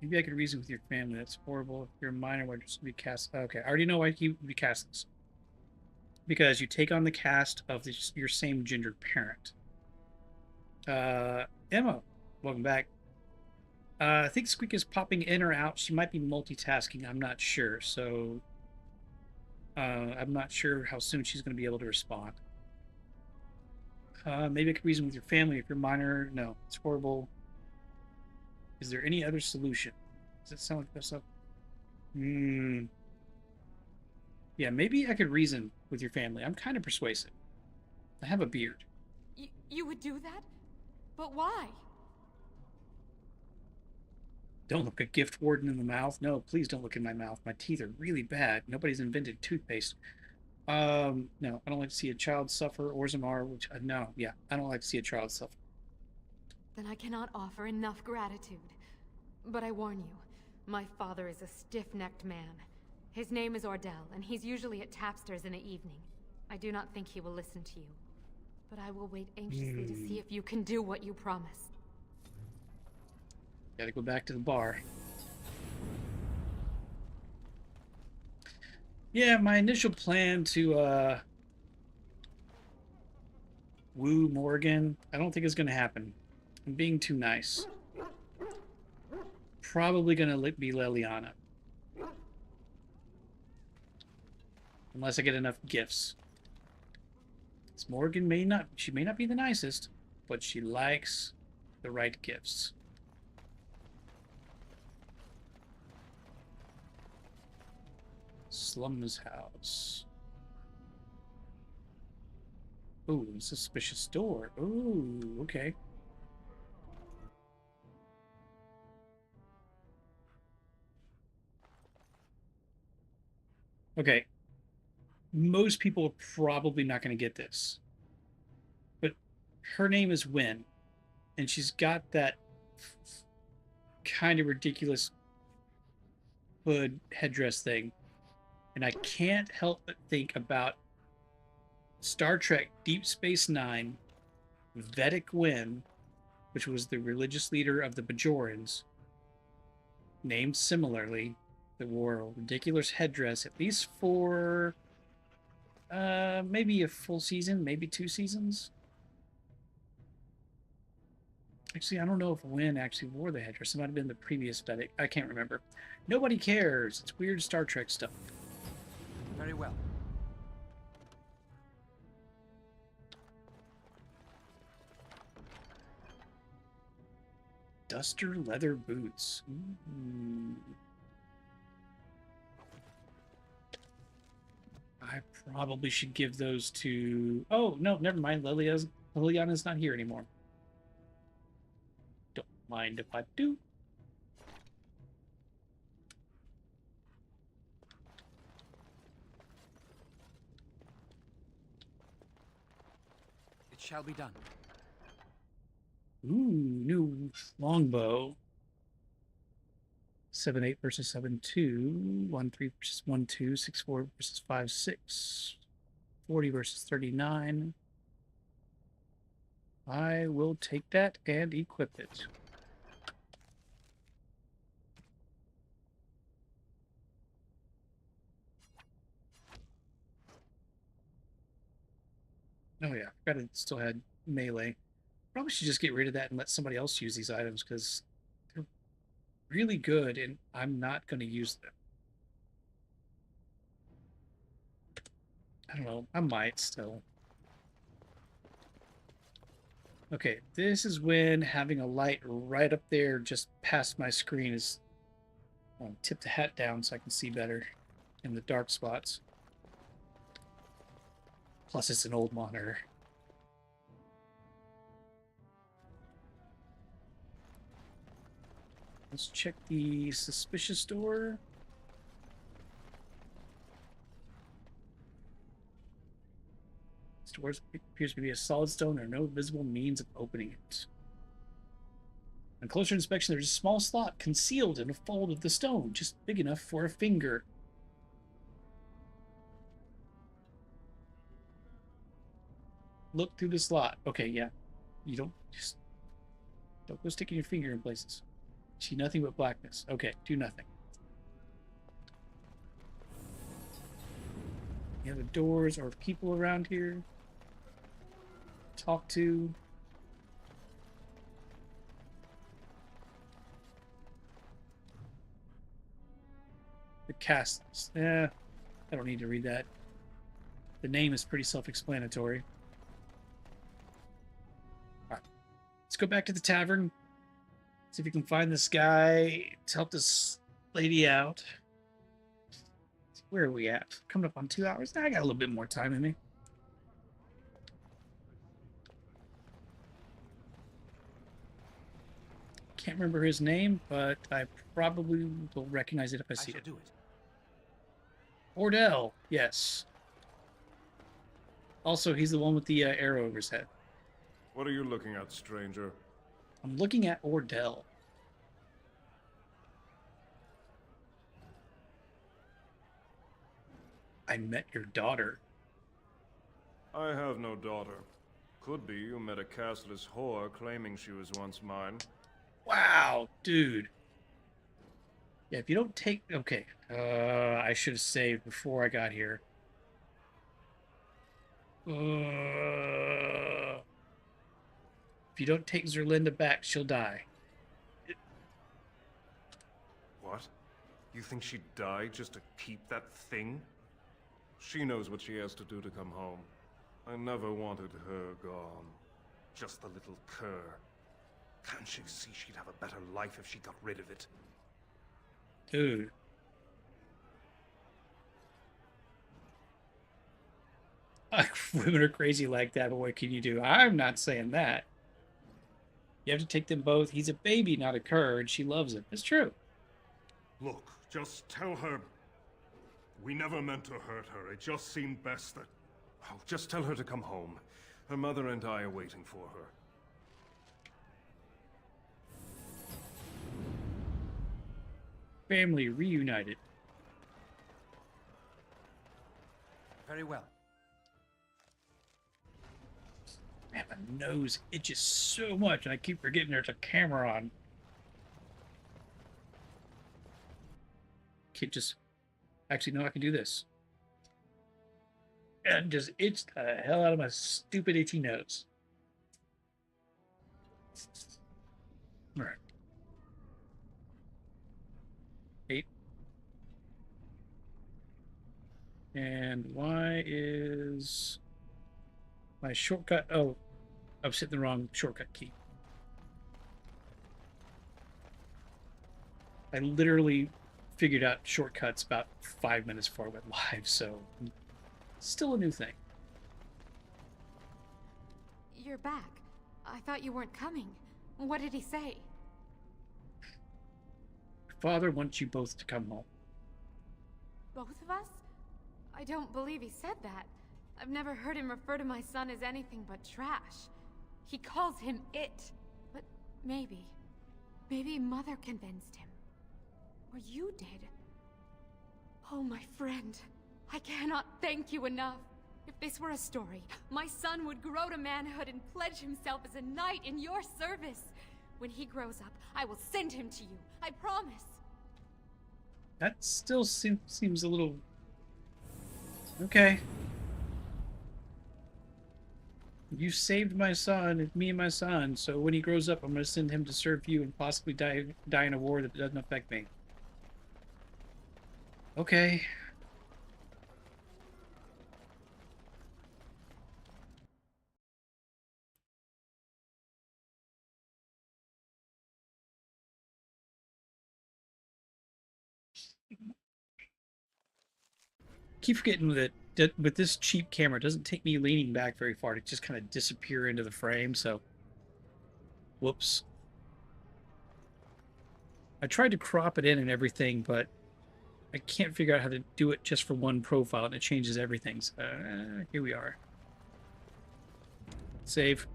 Maybe I could reason with your family. That's horrible. If you're a minor, why just be cast? Okay, I already know why he would be castless. Because you take on the caste of your same gendered parent. Emma, welcome back. I think Squeak is popping in or out. She might be multitasking. I'm not sure. So, I'm not sure how soon she's going to be able to respond. Maybe I could reason with your family. If you're minor, no, it's horrible. Is there any other solution? Does that sound like this up? Yeah, maybe I could reason with your family. I'm kind of persuasive. I have a beard. You would do that? But why? Don't look a gift warden in the mouth. No, please don't look in my mouth. My teeth are really bad. Nobody's invented toothpaste. No, I don't like to see a child suffer. Orzammar, which, no, yeah, I don't like to see a child suffer. Then I cannot offer enough gratitude. But I warn you, my father is a stiff-necked man. His name is Ordell, and he's usually at Tapsters in the evening. I do not think he will listen to you. But I will wait anxiously to see if you can do what you promised. Gotta go back to the bar. Yeah, my initial plan to woo Morgan, I don't think it's gonna happen. I'm being too nice. Probably gonna be Leliana. Unless I get enough gifts. This Morgan may not be the nicest, but she likes the right gifts. Slum's house. Ooh, suspicious door. Ooh, okay. Okay. Most people are probably not going to get this. But her name is Wynn, and she's got that kind of ridiculous hood headdress thing. And I can't help but think about Star Trek Deep Space Nine, Vedic Wynn, which was the religious leader of the Bajorans, named similarly, that wore a ridiculous headdress at least for maybe a full season, maybe 2 seasons. Actually, I don't know if Wynn actually wore the headdress. It might have been the previous Vedic. I can't remember. Nobody cares. It's weird Star Trek stuff. Very well. Duster leather boots. Ooh. I probably should give those to... Oh, no, never mind. Liliana's not here anymore. Don't mind if I do. It shall be done. Ooh, new longbow. 7-8 versus 7-2. 1-3 versus 1-2. 6-4 versus 5-6. 40 versus 39. I will take that and equip it. Oh yeah, forgot it still had melee. Probably should just get rid of that and let somebody else use these items because they're really good and I'm not going to use them. I don't know. I might still. Okay, this is when having a light right up there just past my screen is... I'll tip the hat down so I can see better in the dark spots. Plus, it's an old monitor. Let's check the suspicious door. This door appears to be a solid stone. There are no visible means of opening it. On closer inspection, there's a small slot concealed in a fold of the stone, just big enough for a finger. Look through the slot. Okay, yeah. You don't go sticking your finger in places. See nothing but blackness. Okay, do nothing. Any other doors or people around here? Talk to. The castles. I don't need to read that. The name is pretty self-explanatory. Alright. Let's go back to the tavern. See if we can find this guy to help this lady out. Where are we at? Coming up on 2 hours? I got a little bit more time in me. Can't remember his name, but I probably will recognize it if I see it. Ordell, yes. Also, he's the one with the arrow over his head. What are you looking at, stranger? I'm looking at Ordell. I met your daughter. I have no daughter. Could be you met a castless whore claiming she was once mine. Wow, dude. Yeah, if you don't take... Okay. I should have saved before I got here. If you don't take Zerlinda back, she'll die. What? You think she'd die just to keep that thing? She knows what she has to do to come home. I never wanted her gone. Just the little cur. Can't she see she'd have a better life if she got rid of it? Dude. Women are crazy like that, but what can you do? I'm not saying that. You have to take them both. He's a baby, not a cur, and she loves him. It's true. Look, just tell her... We never meant to hurt her. It just seemed best that... Oh, just tell her to come home. Her mother and I are waiting for her. Family reunited. Very well. Man, my nose itches so much, and I keep forgetting there's a camera on. Can't just... Actually, no, I can do this. And just itch the hell out of my stupid itchy nose. All right. 8. And Y is my shortcut. Oh, I was hitting the wrong shortcut key. I literally figured out shortcuts about 5 minutes before I went live, so still a new thing. You're back. I thought you weren't coming. What did he say? Your father wants you both to come home. Both of us? I don't believe he said that. I've never heard him refer to my son as anything but trash. He calls him it. But maybe Mother convinced him. Or you did. Oh, my friend. I cannot thank you enough. If this were a story, my son would grow to manhood and pledge himself as a knight in your service. When he grows up, I will send him to you. I promise. That still seems a little... Okay. You saved my son, me and my son, so when he grows up, I'm going to send him to serve you and possibly die in a war that doesn't affect me. Okay. Keep forgetting that with this cheap camera, it doesn't take me leaning back very far to just kind of disappear into the frame, so... Whoops. I tried to crop it in and everything, but I can't figure out how to do it just for one profile, and it changes everything. So, here we are. Save.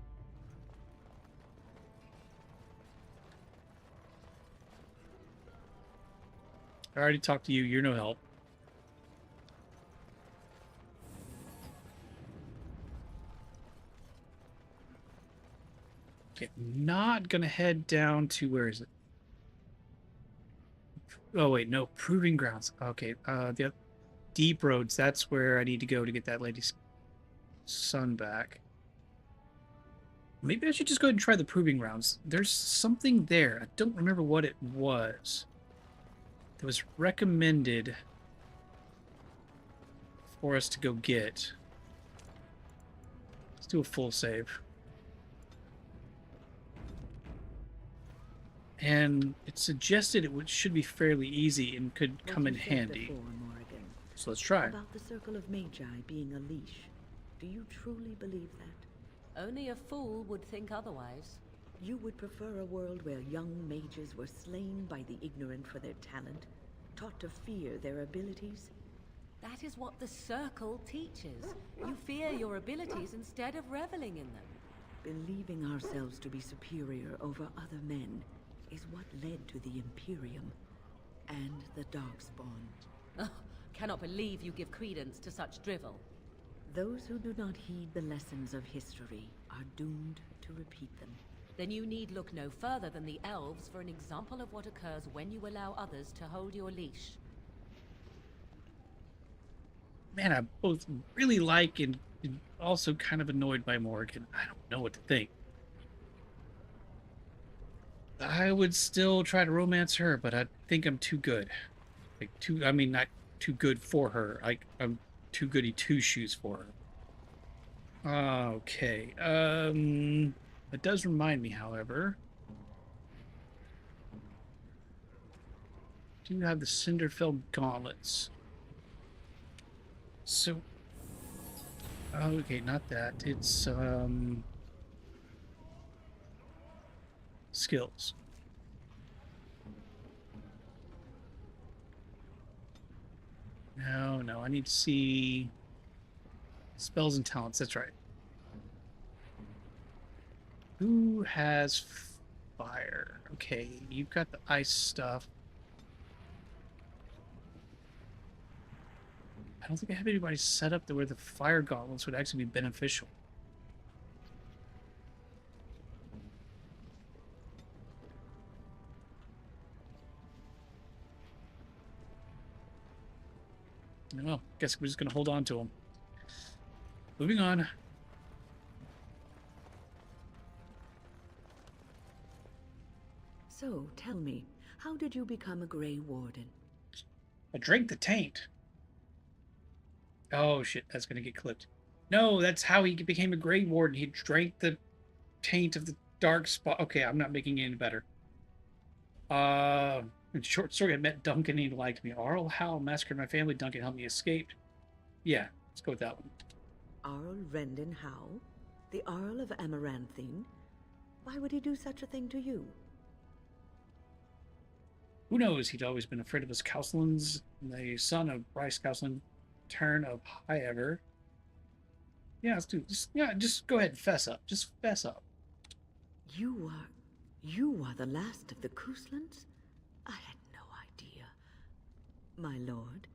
I already talked to you. You're no help. Okay, not gonna head down to... Where is it? Oh, wait, no. Proving grounds. Okay, the deep roads. That's where I need to go to get that lady's son back. Maybe I should just go ahead and try the proving grounds. There's something there. I don't remember what it was. That was recommended for us to go get. Let's do a full save. And it suggested should be fairly easy and could come in handy. So let's try. About the Circle of Magi being a leash. Do you truly believe that? Only a fool would think otherwise. You would prefer a world where young mages were slain by the ignorant for their talent, taught to fear their abilities? That is what the Circle teaches. You fear your abilities instead of reveling in them. Believing ourselves to be superior over other men is what led to the Imperium and the Darkspawn. Oh, cannot believe you give credence to such drivel. Those who do not heed the lessons of history are doomed to repeat them. then you need look no further than the Elves for an example of what occurs when you allow others to hold your leash. Man, I both really like and also kind of annoyed by Morgan. I don't know what to think. I would still try to romance her, but I think I'm too good. Like I mean, not too good for her. I'm too goody two shoes for her. Okay. It does remind me, however. Do you have the Cinderfell gauntlets? So, okay, not that. It's skills. No, I need to see spells and talents. That's right. Who has fire? Okay, you've got the ice stuff. I don't think I have anybody set up to where the fire gauntlets would actually be beneficial. Well, guess we're just going to hold on to them. Moving on. So, tell me, how did you become a Grey Warden? I drank the taint. Oh shit, that's going to get clipped. No, that's how he became a Grey Warden. He drank the taint of the dark spot. Okay, I'm not making it any better. In short story, I met Duncan and he liked me. Arl Howe massacred my family. Duncan helped me escape. Yeah, let's go with that one. Arl Rendon Howe? The Earl of Amaranthine? Why would he do such a thing to you? Who knows? He'd always been afraid of his Causlins, the son of Bryce Causlin, turn of High Ever. Yeah, let's do just just go ahead and fess up. Just fess up. You are the last of the Causlins? I had no idea. My lord?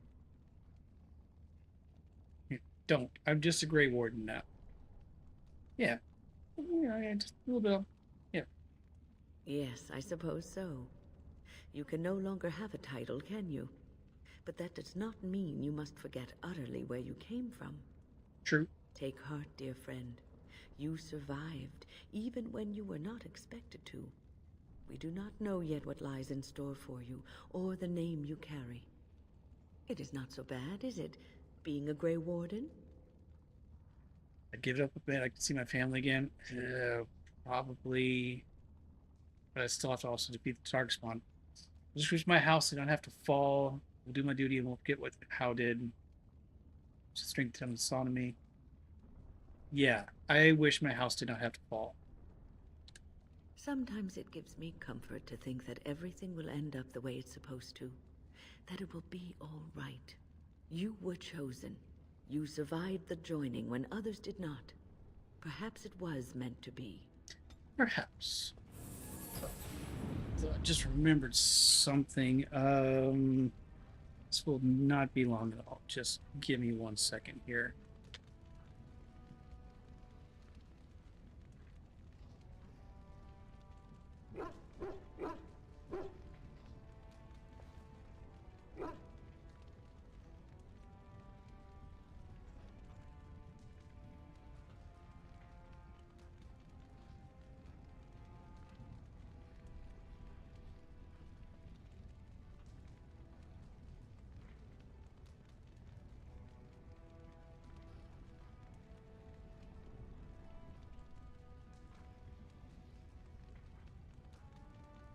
Don't. I'm just a Grey Warden now. Yeah. Yeah, just a little bit of, yeah. Yes, I suppose so. You can no longer have a title, can you? But that does not mean you must forget utterly where you came from. True. Take heart, dear friend. You survived, even when you were not expected to. We do not know yet what lies in store for you, or the name you carry. It is not so bad, is it, being a Grey Warden? I'd give it up a bit. I could see my family again. Probably. But I still have to also defeat the Darkspawn. Just reach my house so I don't have to fall. We'll do my duty and we'll get what How did. Just strength and autonomy. Yeah, I wish my house did not have to fall. Sometimes it gives me comfort to think that everything will end up the way it's supposed to. That it will be all right. You were chosen. You survived the joining when others did not. Perhaps it was meant to be. Perhaps. I just remembered something. This will not be long at all. Just give me 1 second here.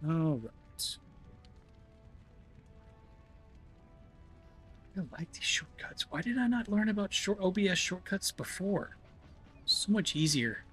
All right. I like these shortcuts. Why did I not learn about OBS shortcuts before? So much easier.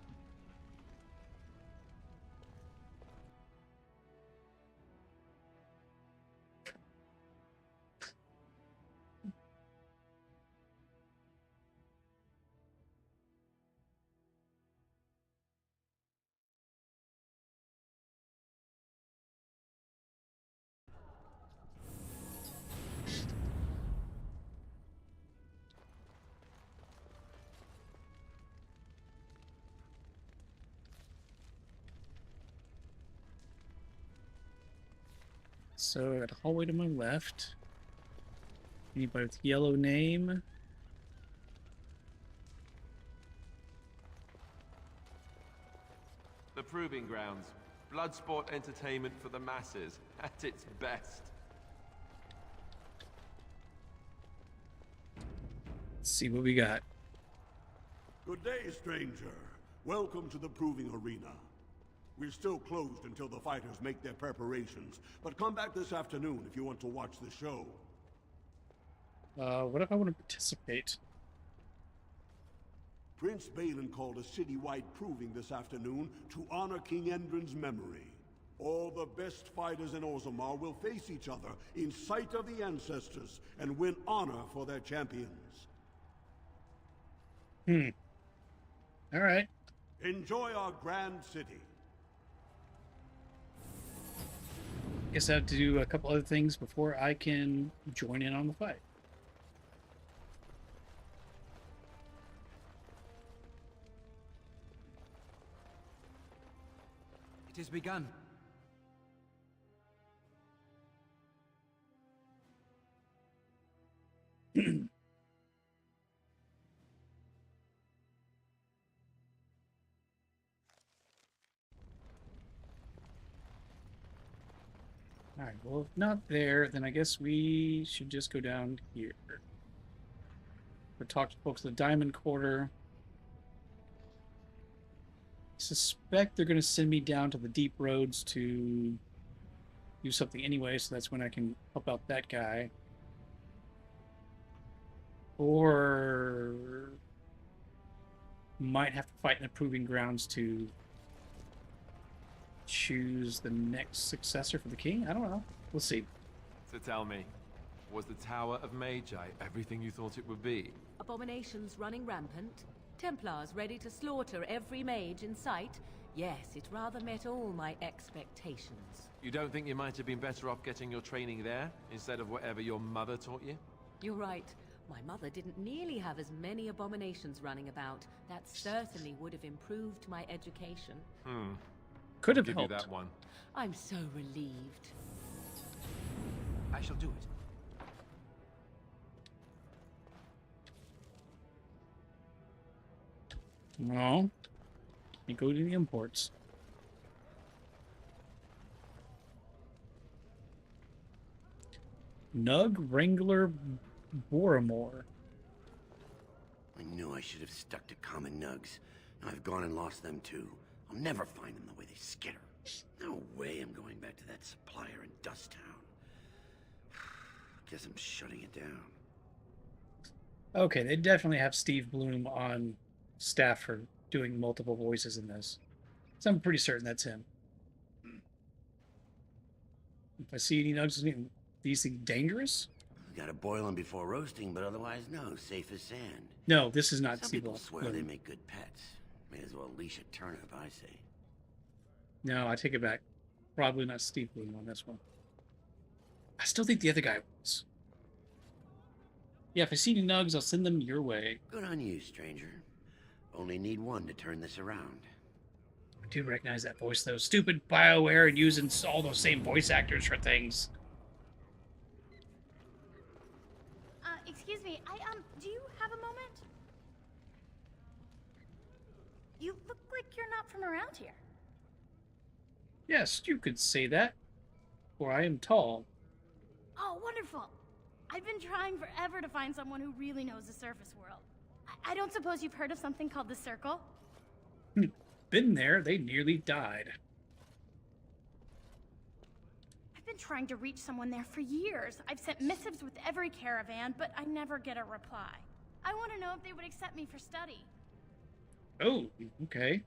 So I got a hallway to my left. Anybody with yellow name? The Proving Grounds. Bloodsport entertainment for the masses, at its best. Let's see what we got. Good day, stranger. Welcome to the Proving Arena. We're still closed until the fighters make their preparations, but come back this afternoon if you want to watch the show. What if I want to participate? Prince Balin called a citywide proving this afternoon to honor King Endrin's memory. All the best fighters in Orzammar will face each other in sight of the ancestors and win honor for their champions. All right. Enjoy our grand city. Guess I have to do a couple other things before I can join in on the fight. It has begun. Alright, well, if not there, then I guess we should just go down here. Or talk to folks at the Diamond Quarter. I suspect they're going to send me down to the deep roads to do something anyway, so that's when I can help out that guy. Or might have to fight in the Proving Grounds to choose the next successor for the king? I don't know. We'll see. So tell me, was the Tower of Magi everything you thought it would be? Abominations running rampant? Templars ready to slaughter every mage in sight? Yes, it rather met all my expectations. You don't think you might have been better off getting your training there, instead of whatever your mother taught you? You're right. My mother didn't nearly have as many abominations running about. That certainly would have improved my education. Could have I'll give helped. you that one. I'm so relieved. I shall do it. No. You go to the imports. Nug Wrangler Boromore. I knew I should have stuck to common nugs. Now I've gone and lost them too. I'll never find them the way they skitter. No way I'm going back to that supplier in Dust Town. Guess I'm shutting it down. Okay, they definitely have Steve Bloom on staff for doing multiple voices in this. So I'm pretty certain that's him. If I see any nugs, these things dangerous? Gotta boil them before roasting, but otherwise no, safe as sand. No, this is not Some Steve people swear Bloom. they make good pets. May as well leash a turnip, I say. No, I take it back. Probably not Steve Bloom on this one. I still think the other guy was. Yeah, if I see any nugs, I'll send them your way. Good on you, stranger. Only need one to turn this around. I do recognize that voice, though. Stupid BioWare and using all those same voice actors for things. Excuse me, do you have a moment? You look like you're not from around here. Yes, you could say that. For I am tall. Oh, wonderful. I've been trying forever to find someone who really knows the surface world. I don't suppose you've heard of something called the Circle? Been there, they nearly died. I've been trying to reach someone there for years. I've sent missives with every caravan, but I never get a reply. I want to know if they would accept me for study. Oh, okay.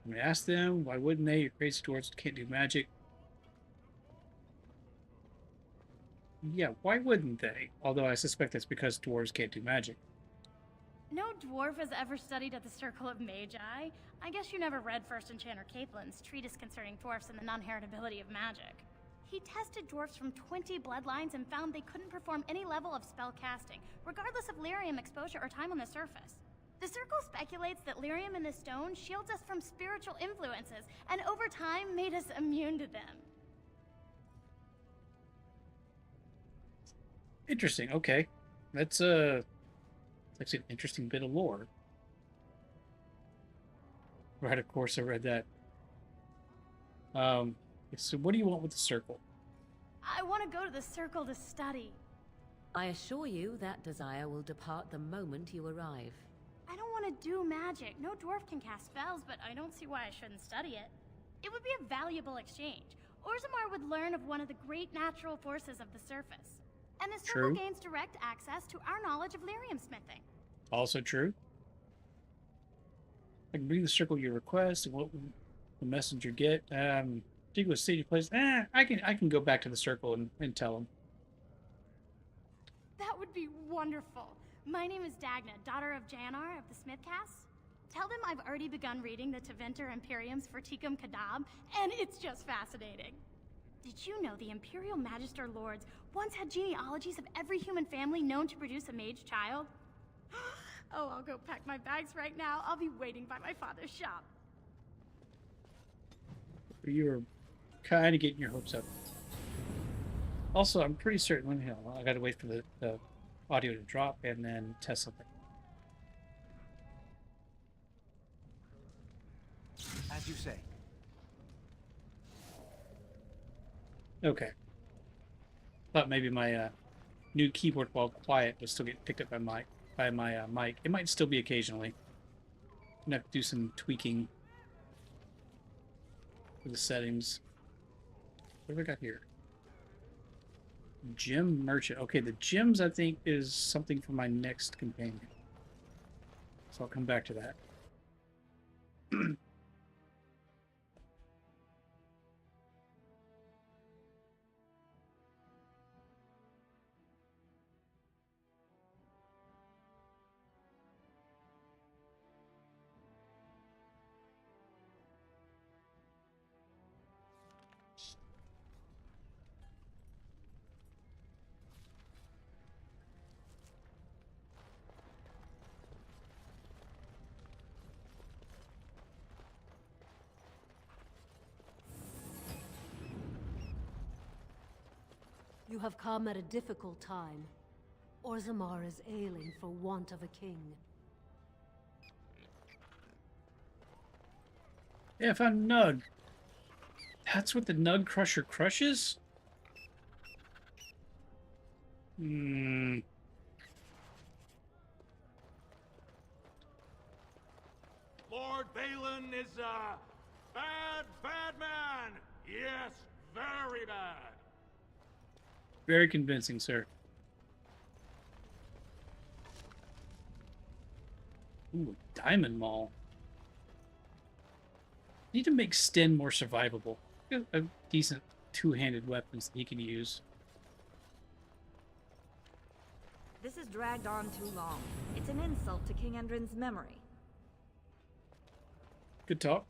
I'm gonna ask them, why wouldn't they? Your crazy dwarves can't do magic. Yeah, why wouldn't they? Although I suspect that's because dwarves can't do magic. No dwarf has ever studied at the Circle of Magi. I guess you never read First Enchanter Caitlin's treatise concerning dwarfs and the non-heritability of magic. He tested dwarfs from 20 bloodlines and found they couldn't perform any level of spell casting, regardless of lyrium exposure or time on the surface. The Circle speculates that lyrium in the stone shields us from spiritual influences, and over time made us immune to them. Interesting. Okay, that's that's an interesting bit of lore. Right, of course I read that. So what do you want with the circle? I want to go to the circle to study. I assure you that desire will depart the moment you arrive. I don't want to do magic. No dwarf can cast spells, but I don't see why I shouldn't study it. It would be a valuable exchange. Orzammar would learn of one of the great natural forces of the surface. And the circle gains direct access to our knowledge of lyrium smithing. Also true. I can bring the circle your request and what will the messenger get. Particular city place. I can go back to the circle and tell him. That would be wonderful. My name is Dagna, daughter of Janar of the Smithcast. Tell them I've already begun reading the Tevinter Imperiums for Tikum Kadab, and it's just fascinating. Did you know the Imperial Magister Lords once had genealogies of every human family known to produce a mage child? Oh, I'll go pack my bags right now. I'll be waiting by my father's shop. You were kind of getting your hopes up. Also, I'm pretty certain, I gotta wait for the audio to drop and then test something. As you say. Okay. Thought maybe my new keyboard, while quiet, would still get picked up by my mic. It might still be occasionally. I'm gonna have to do some tweaking for the settings. What have I got here? Gem merchant. Okay, the gems I think is something for my next companion. So I'll come back to that. You have come at a difficult time. Orzammar is ailing for want of a king. Yeah, I found Nug. That's what the Nug Crusher crushes? Hmm. Lord Balin is a bad, bad man. Yes, very bad. Very convincing, sir. Ooh, Diamond Maul. Need to make Sten more survivable. A decent two-handed weapons that he can use. This has dragged on too long. It's an insult to King Endrin's memory. Good talk.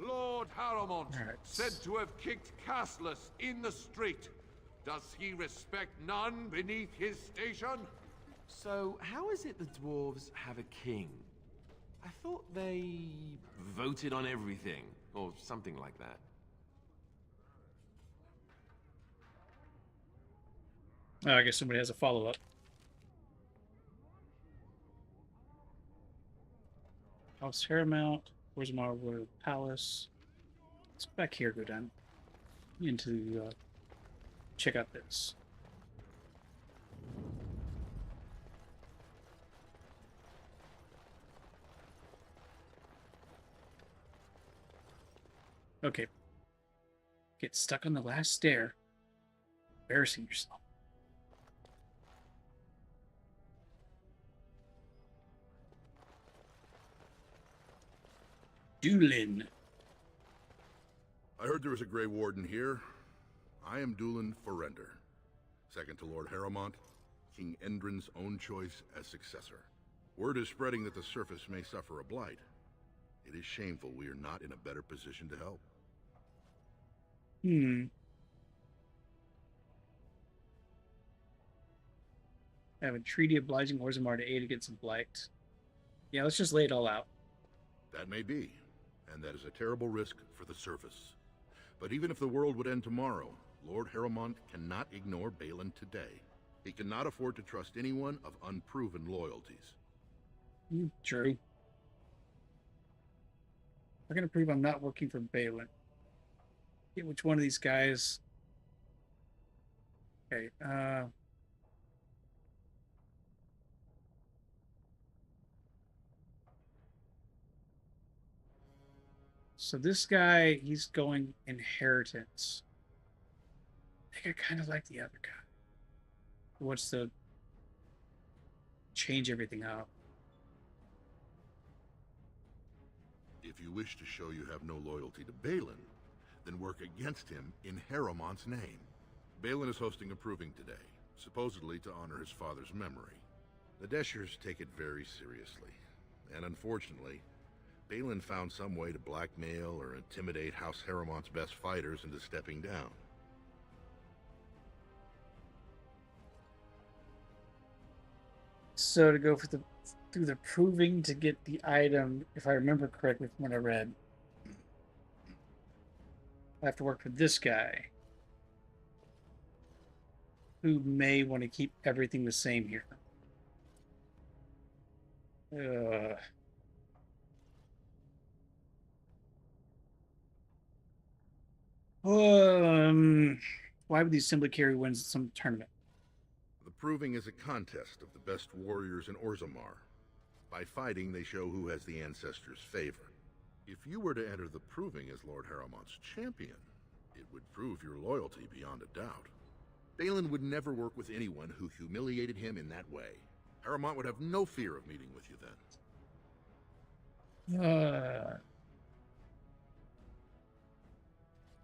Lord Harrowmont, said to have kicked Castless in the street. Does he respect none beneath his station? So, how is it the dwarves have a king? I thought they voted on everything, or something like that. Oh, I guess somebody has a follow-up. House Paramount. Where's Marwood Palace? Let's go back here, go down into check out this. Okay. Get stuck on the last stair. Embarrassing yourself. Doolin. I heard there was a Grey Warden here. I am Doolin Forrender, second to Lord Harrowmont, King Endrin's own choice as successor. Word is spreading that the surface may suffer a blight. It is shameful we are not in a better position to help. I have a treaty obliging Orzammar to aid against the blight. Yeah, let's just lay it all out. That may be, and that is a terrible risk for the surface. But even if the world would end tomorrow, Lord Harrowmont cannot ignore Balin today. He cannot afford to trust anyone of unproven loyalties. True. I'm gonna prove I'm not working for Balin. Get which one of these guys. Okay, so this guy, he's going inheritance. I think I kind of like the other guy. Who wants to change everything up. If you wish to show you have no loyalty to Balin, then work against him in Harrowmont's name. Balin is hosting a proving today, supposedly to honor his father's memory. The Deshers take it very seriously, and unfortunately, Balin found some way to blackmail or intimidate House Harrowmont's best fighters into stepping down. So to go through the proving to get the item, if I remember correctly from what I read, I have to work for this guy, who may want to keep everything the same here. Why would the assembly carry wins some tournament? The proving is a contest of the best warriors in Orzammar. By fighting, they show who has the ancestors' favor. If you were to enter the proving as Lord Harrowmont's champion, it would prove your loyalty beyond a doubt. Balin would never work with anyone who humiliated him in that way. Harrowmont would have no fear of meeting with you then.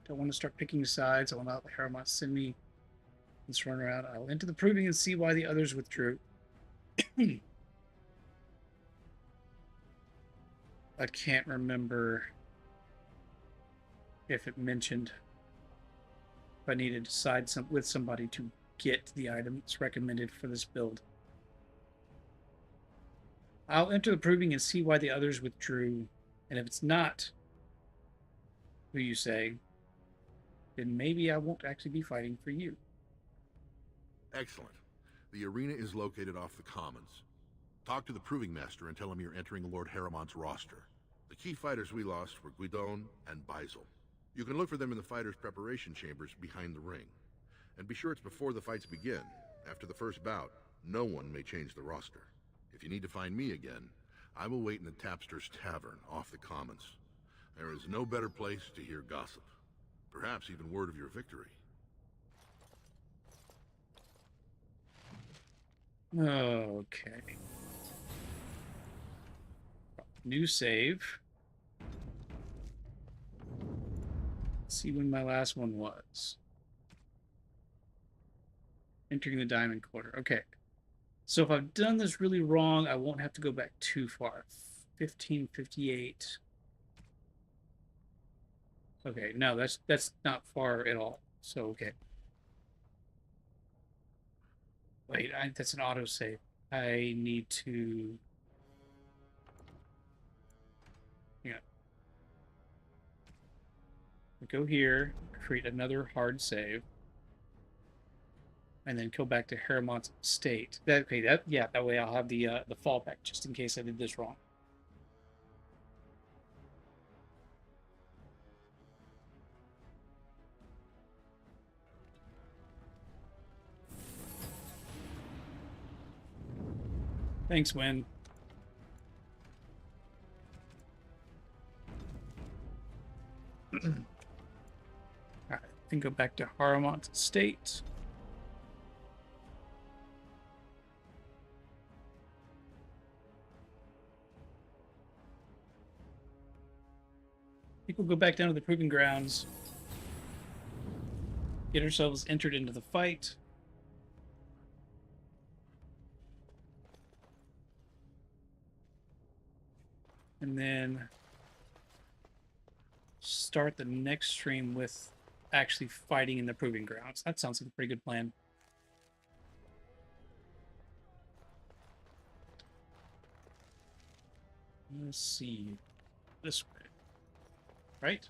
Don't want to start picking sides. I will not let Harrowmont send me this run around. I'll enter the proving and see why the others withdrew. I can't remember if it mentioned if I needed to side with somebody to get the item that's recommended for this build. I'll enter the proving and see why the others withdrew, and if it's not who you say, then maybe I won't actually be fighting for you. Excellent. The arena is located off the Commons. Talk to the Proving Master and tell him you're entering Lord Harrowmont's roster. The key fighters we lost were Guidon and Baisel. You can look for them in the fighters' preparation chambers behind the ring. And be sure it's before the fights begin. After the first bout, no one may change the roster. If you need to find me again, I will wait in the Tapster's Tavern off the Commons. There is no better place to hear gossip. Perhaps even word of your victory. Okay. New save. Let's see when my last one was. Entering the Diamond Quarter. Okay. So if I've done this really wrong, I won't have to go back too far. 1558. Okay, no, that's not far at all. So okay. Wait, that's an autosave. I need to. Yeah. Go here, create another hard save, and then go back to Harrowmont's estate. That way I'll have the fallback just in case I did this wrong. Thanks, Win. Alright, then go back to Harrowmont's estate. I think we'll go back down to the Proving Grounds. Get ourselves entered into the fight. And then start the next stream with actually fighting in the Proving Grounds. That sounds like a pretty good plan. Let's see. This way. Right?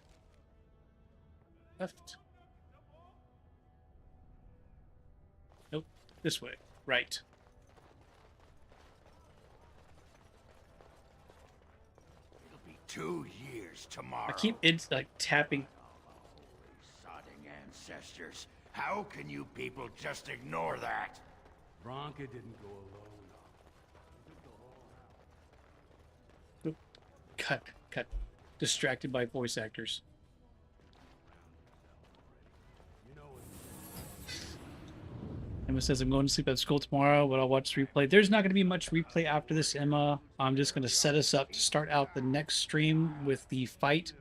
Left? Nope. This way. Right. It'll be 2 years tomorrow. I keep like tapping. Sodding ancestors. How can you people just ignore that? Bronca didn't go alone. Oop. Cut. Distracted by voice actors. Emma says, I'm going to sleep at school tomorrow, but I'll watch the replay. There's not going to be much replay after this, Emma. I'm just going to set us up to start out the next stream with the fight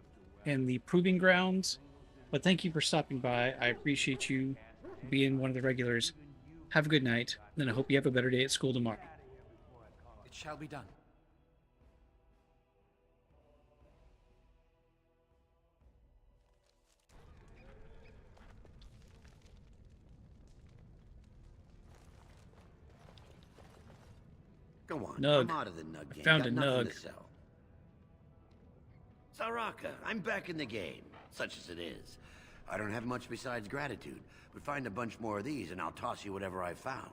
and the proving grounds. But thank you for stopping by. I appreciate you being one of the regulars. Have a good night, and I hope you have a better day at school tomorrow. It shall be done. Go on, Nug. I'm out of the nug game. Found Got a nothing nug. to sell. Saraka, I'm back in the game, such as it is. I don't have much besides gratitude, but find a bunch more of these and I'll toss you whatever I've found.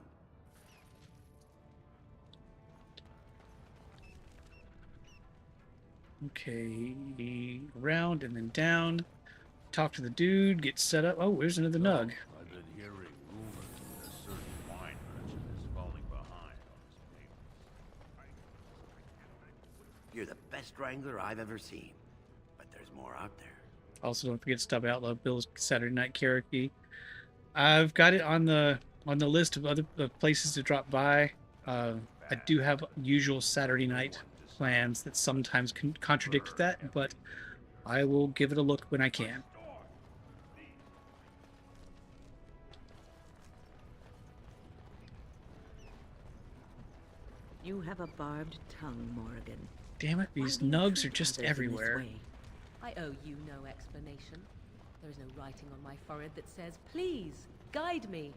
Okay, around and then down. Talk to the dude, get set up. Oh, there's another nug. I've been hearing rumors that a certain wine merchant is falling behind on his payments. You're the best wrangler I've ever seen, but there's more out there. Also, don't forget to stop Outlaw Bill's Saturday Night Karaoke. I've got it on the list of other places to drop by. I do have usual Saturday night plans that sometimes can contradict that, but I will give it a look when I can. You have a barbed tongue, Morrigan. Damn it, these nugs are just everywhere. I owe you no explanation. There is no writing on my forehead that says, please, guide me.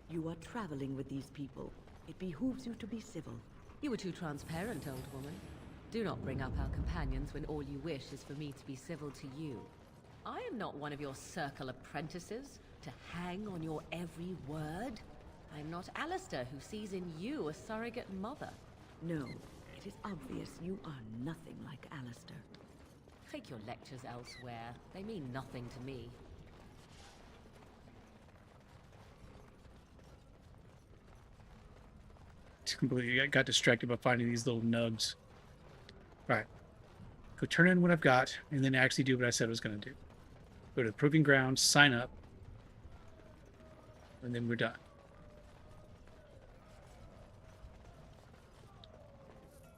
You are traveling with these people. It behooves you to be civil. You were too transparent, old woman. Do not bring up our companions when all you wish is for me to be civil to you. I am not one of your circle apprentices, to hang on your every word. I am not Alistair, who sees in you a surrogate mother. No, it is obvious you are nothing like Alistair. Take your lectures elsewhere. They mean nothing to me. Completely got distracted by finding these little nugs. Right. Go turn in what I've got, and then actually do what I said I was going to do. Go to the proving grounds, sign up, and then we're done.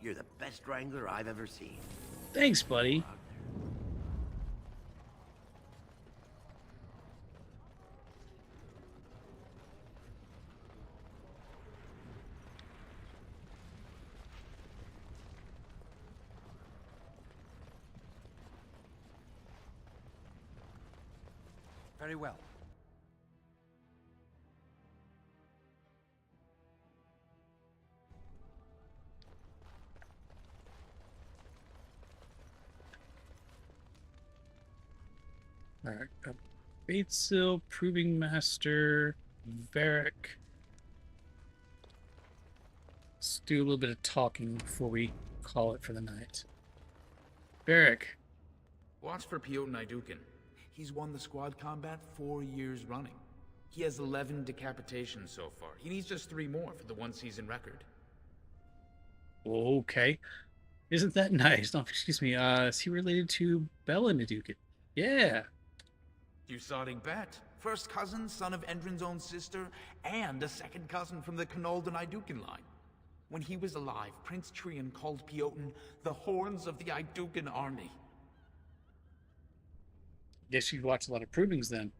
You're the best wrangler I've ever seen. Thanks, buddy. Very well. All right. Batesil, Proving Master, Varric. Let's do a little bit of talking before we call it for the night. Varric. Watch for Piotr Idukin. He's won the squad combat 4 years running. He has 11 decapitations so far. He needs just 3 more for the 1-season record. Okay. Isn't that nice? No, excuse me. Is he related to Bella Nadukin? Yeah. You sodding bet. First cousin, son of Endrin's own sister, and a second cousin from the Canoldan Idukin line. When he was alive, Prince Trian called Piotr the Horns of the Idukin army. Guess you've watched a lot of provings then.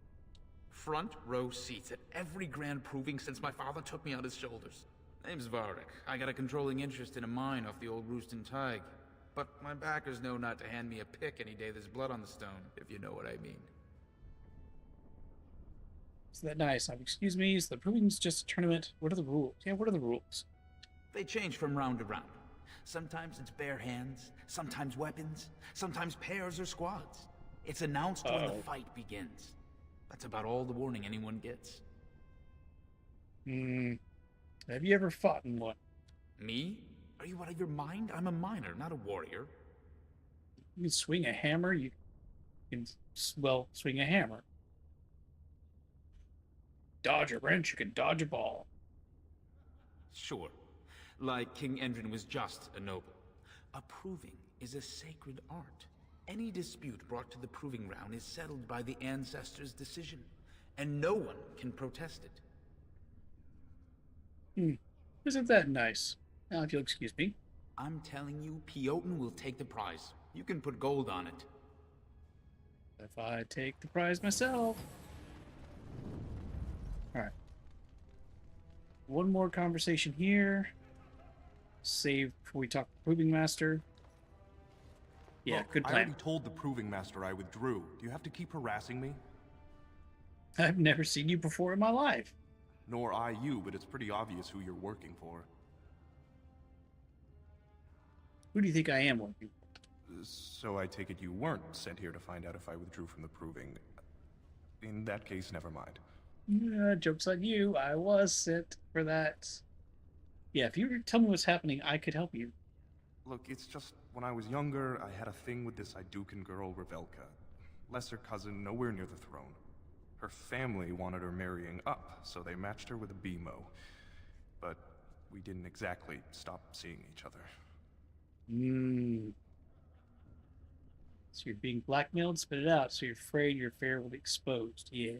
Front row seats at every grand proving since my father took me on his shoulders. Name's Varric. I got a controlling interest in a mine off the old Roostin Tig. But my backers know not to hand me a pick any day there's blood on the stone, if you know what I mean. Isn't that nice? Excuse me, is the proving's just a tournament? What are the rules? Yeah, what are the rules? They change from round to round. Sometimes it's bare hands, sometimes weapons, sometimes pairs or squads. It's announced when the fight begins. That's about all the warning anyone gets. Have you ever fought in one? Me? Are you out of your mind? I'm a miner, not a warrior. You can swing a hammer, you can, well, swing a hammer. Dodge a wrench, you can dodge a ball. Sure. Like King Endrin was just a noble. Approving is a sacred art. Any dispute brought to the proving ground is settled by the ancestors' decision, and no one can protest it. Isn't that nice? Now, if you'll excuse me. I'm telling you, Piotin will take the prize. You can put gold on it. If I take the prize myself. Alright. One more conversation here. Save before we talk to the Proving Master. Yeah, Look, good plan. I already told the Proving Master I withdrew. Do you have to keep harassing me? I've never seen you before in my life. Nor I you, but it's pretty obvious who you're working for. Who do you think I am working for? So I take it you weren't sent here to find out if I withdrew from the Proving. In that case, never mind. Joke's on you. I was sent for that. Yeah, if you were to tell me what's happening, I could help you. Look, it's just, when I was younger, I had a thing with this Idukan girl, Revelka. Lesser cousin, nowhere near the throne. Her family wanted her marrying up, so they matched her with a BMO. But we didn't exactly stop seeing each other. So you're being blackmailed? Spit it out, so you're afraid your affair will be exposed. Yeah.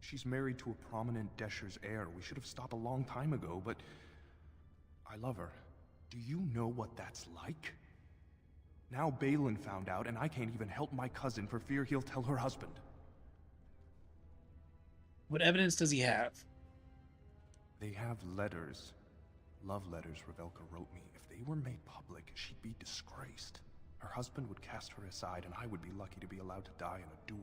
She's married to a prominent Desher's heir. We should have stopped a long time ago, but I love her. Do you know what that's like? Now Balin found out, and I can't even help my cousin for fear he'll tell her husband. What evidence does he have? They have letters. Love letters Revelka wrote me. If they were made public, she'd be disgraced. Her husband would cast her aside, and I would be lucky to be allowed to die in a duel.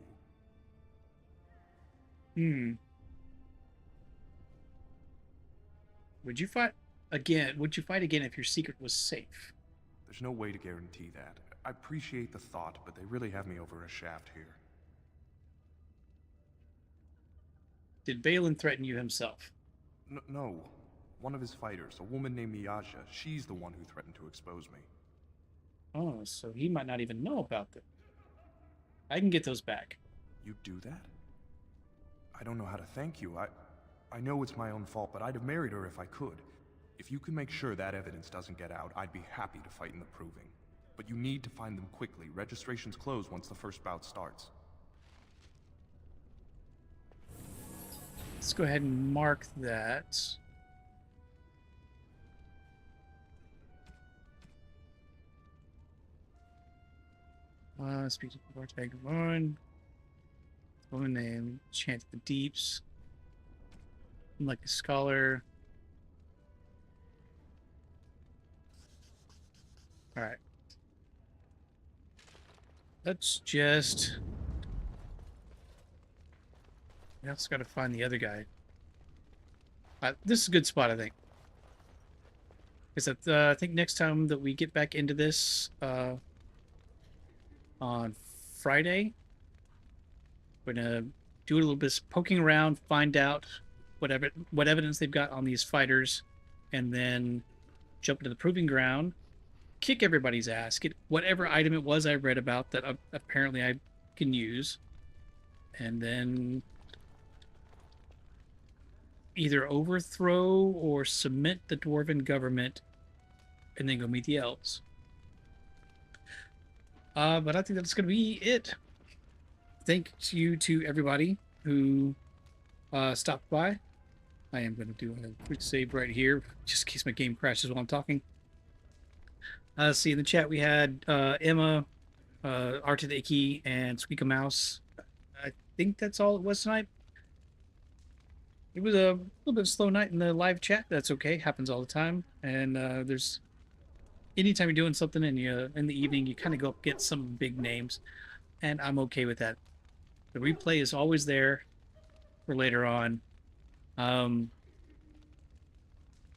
Would you fight again? Would you fight again if your secret was safe? There's no way to guarantee that. I appreciate the thought, but they really have me over a shaft here. Did Balin threaten you himself? No. One of his fighters, a woman named Miyaja, she's the one who threatened to expose me. Oh, so he might not even know about them. I can get those back. You do that? I don't know how to thank you. I know it's my own fault, but I'd have married her if I could. If you can make sure that evidence doesn't get out, I'd be happy to fight in the Proving. But you need to find them quickly. Registrations close once the first bout starts. Let's go ahead and mark that. Speak to the Bartag one. Woman named Chant the Deeps. I'm like a scholar. Alright. Let's just... I also got to find the other guy. This is a good spot, I think. Because I think next time that we get back into this on Friday, we're gonna do a little bit of poking around, find out what evidence they've got on these fighters, and then jump into the proving ground, kick everybody's ass, get whatever item it was I read about that apparently I can use, and then either overthrow or cement the dwarven government, and then go meet the elves. But I think that's going to be it. Thank you to everybody who stopped by. I am going to do a quick save right here, just in case my game crashes while I'm talking. See, in the chat we had Emma, Art to the Icky, and Squeak a Mouse. I think that's all it was tonight. It was a little bit of a slow night in the live chat. That's okay. Happens all the time. And there's... anytime you're doing something and you in the evening, you kind of go up get some big names. And I'm okay with that. The replay is always there for later on. If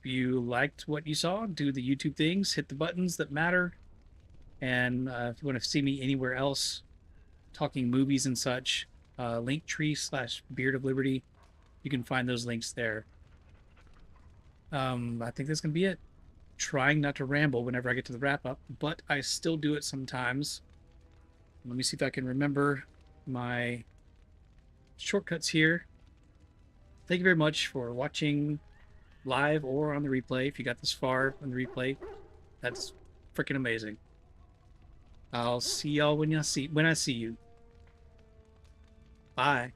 you liked what you saw. Do the YouTube things, hit the buttons that matter. And if you want to see me anywhere else talking movies and such, Linktree/Beard of Liberty, you can find those links there. I think that's going to be it. Trying not to ramble whenever I get to the wrap up, but I still do it sometimes. Let me see if I can remember my shortcuts here. Thank you very much for watching live or on the replay. If you got this far on the replay, that's freaking amazing. I'll see y'all when I see you. Bye.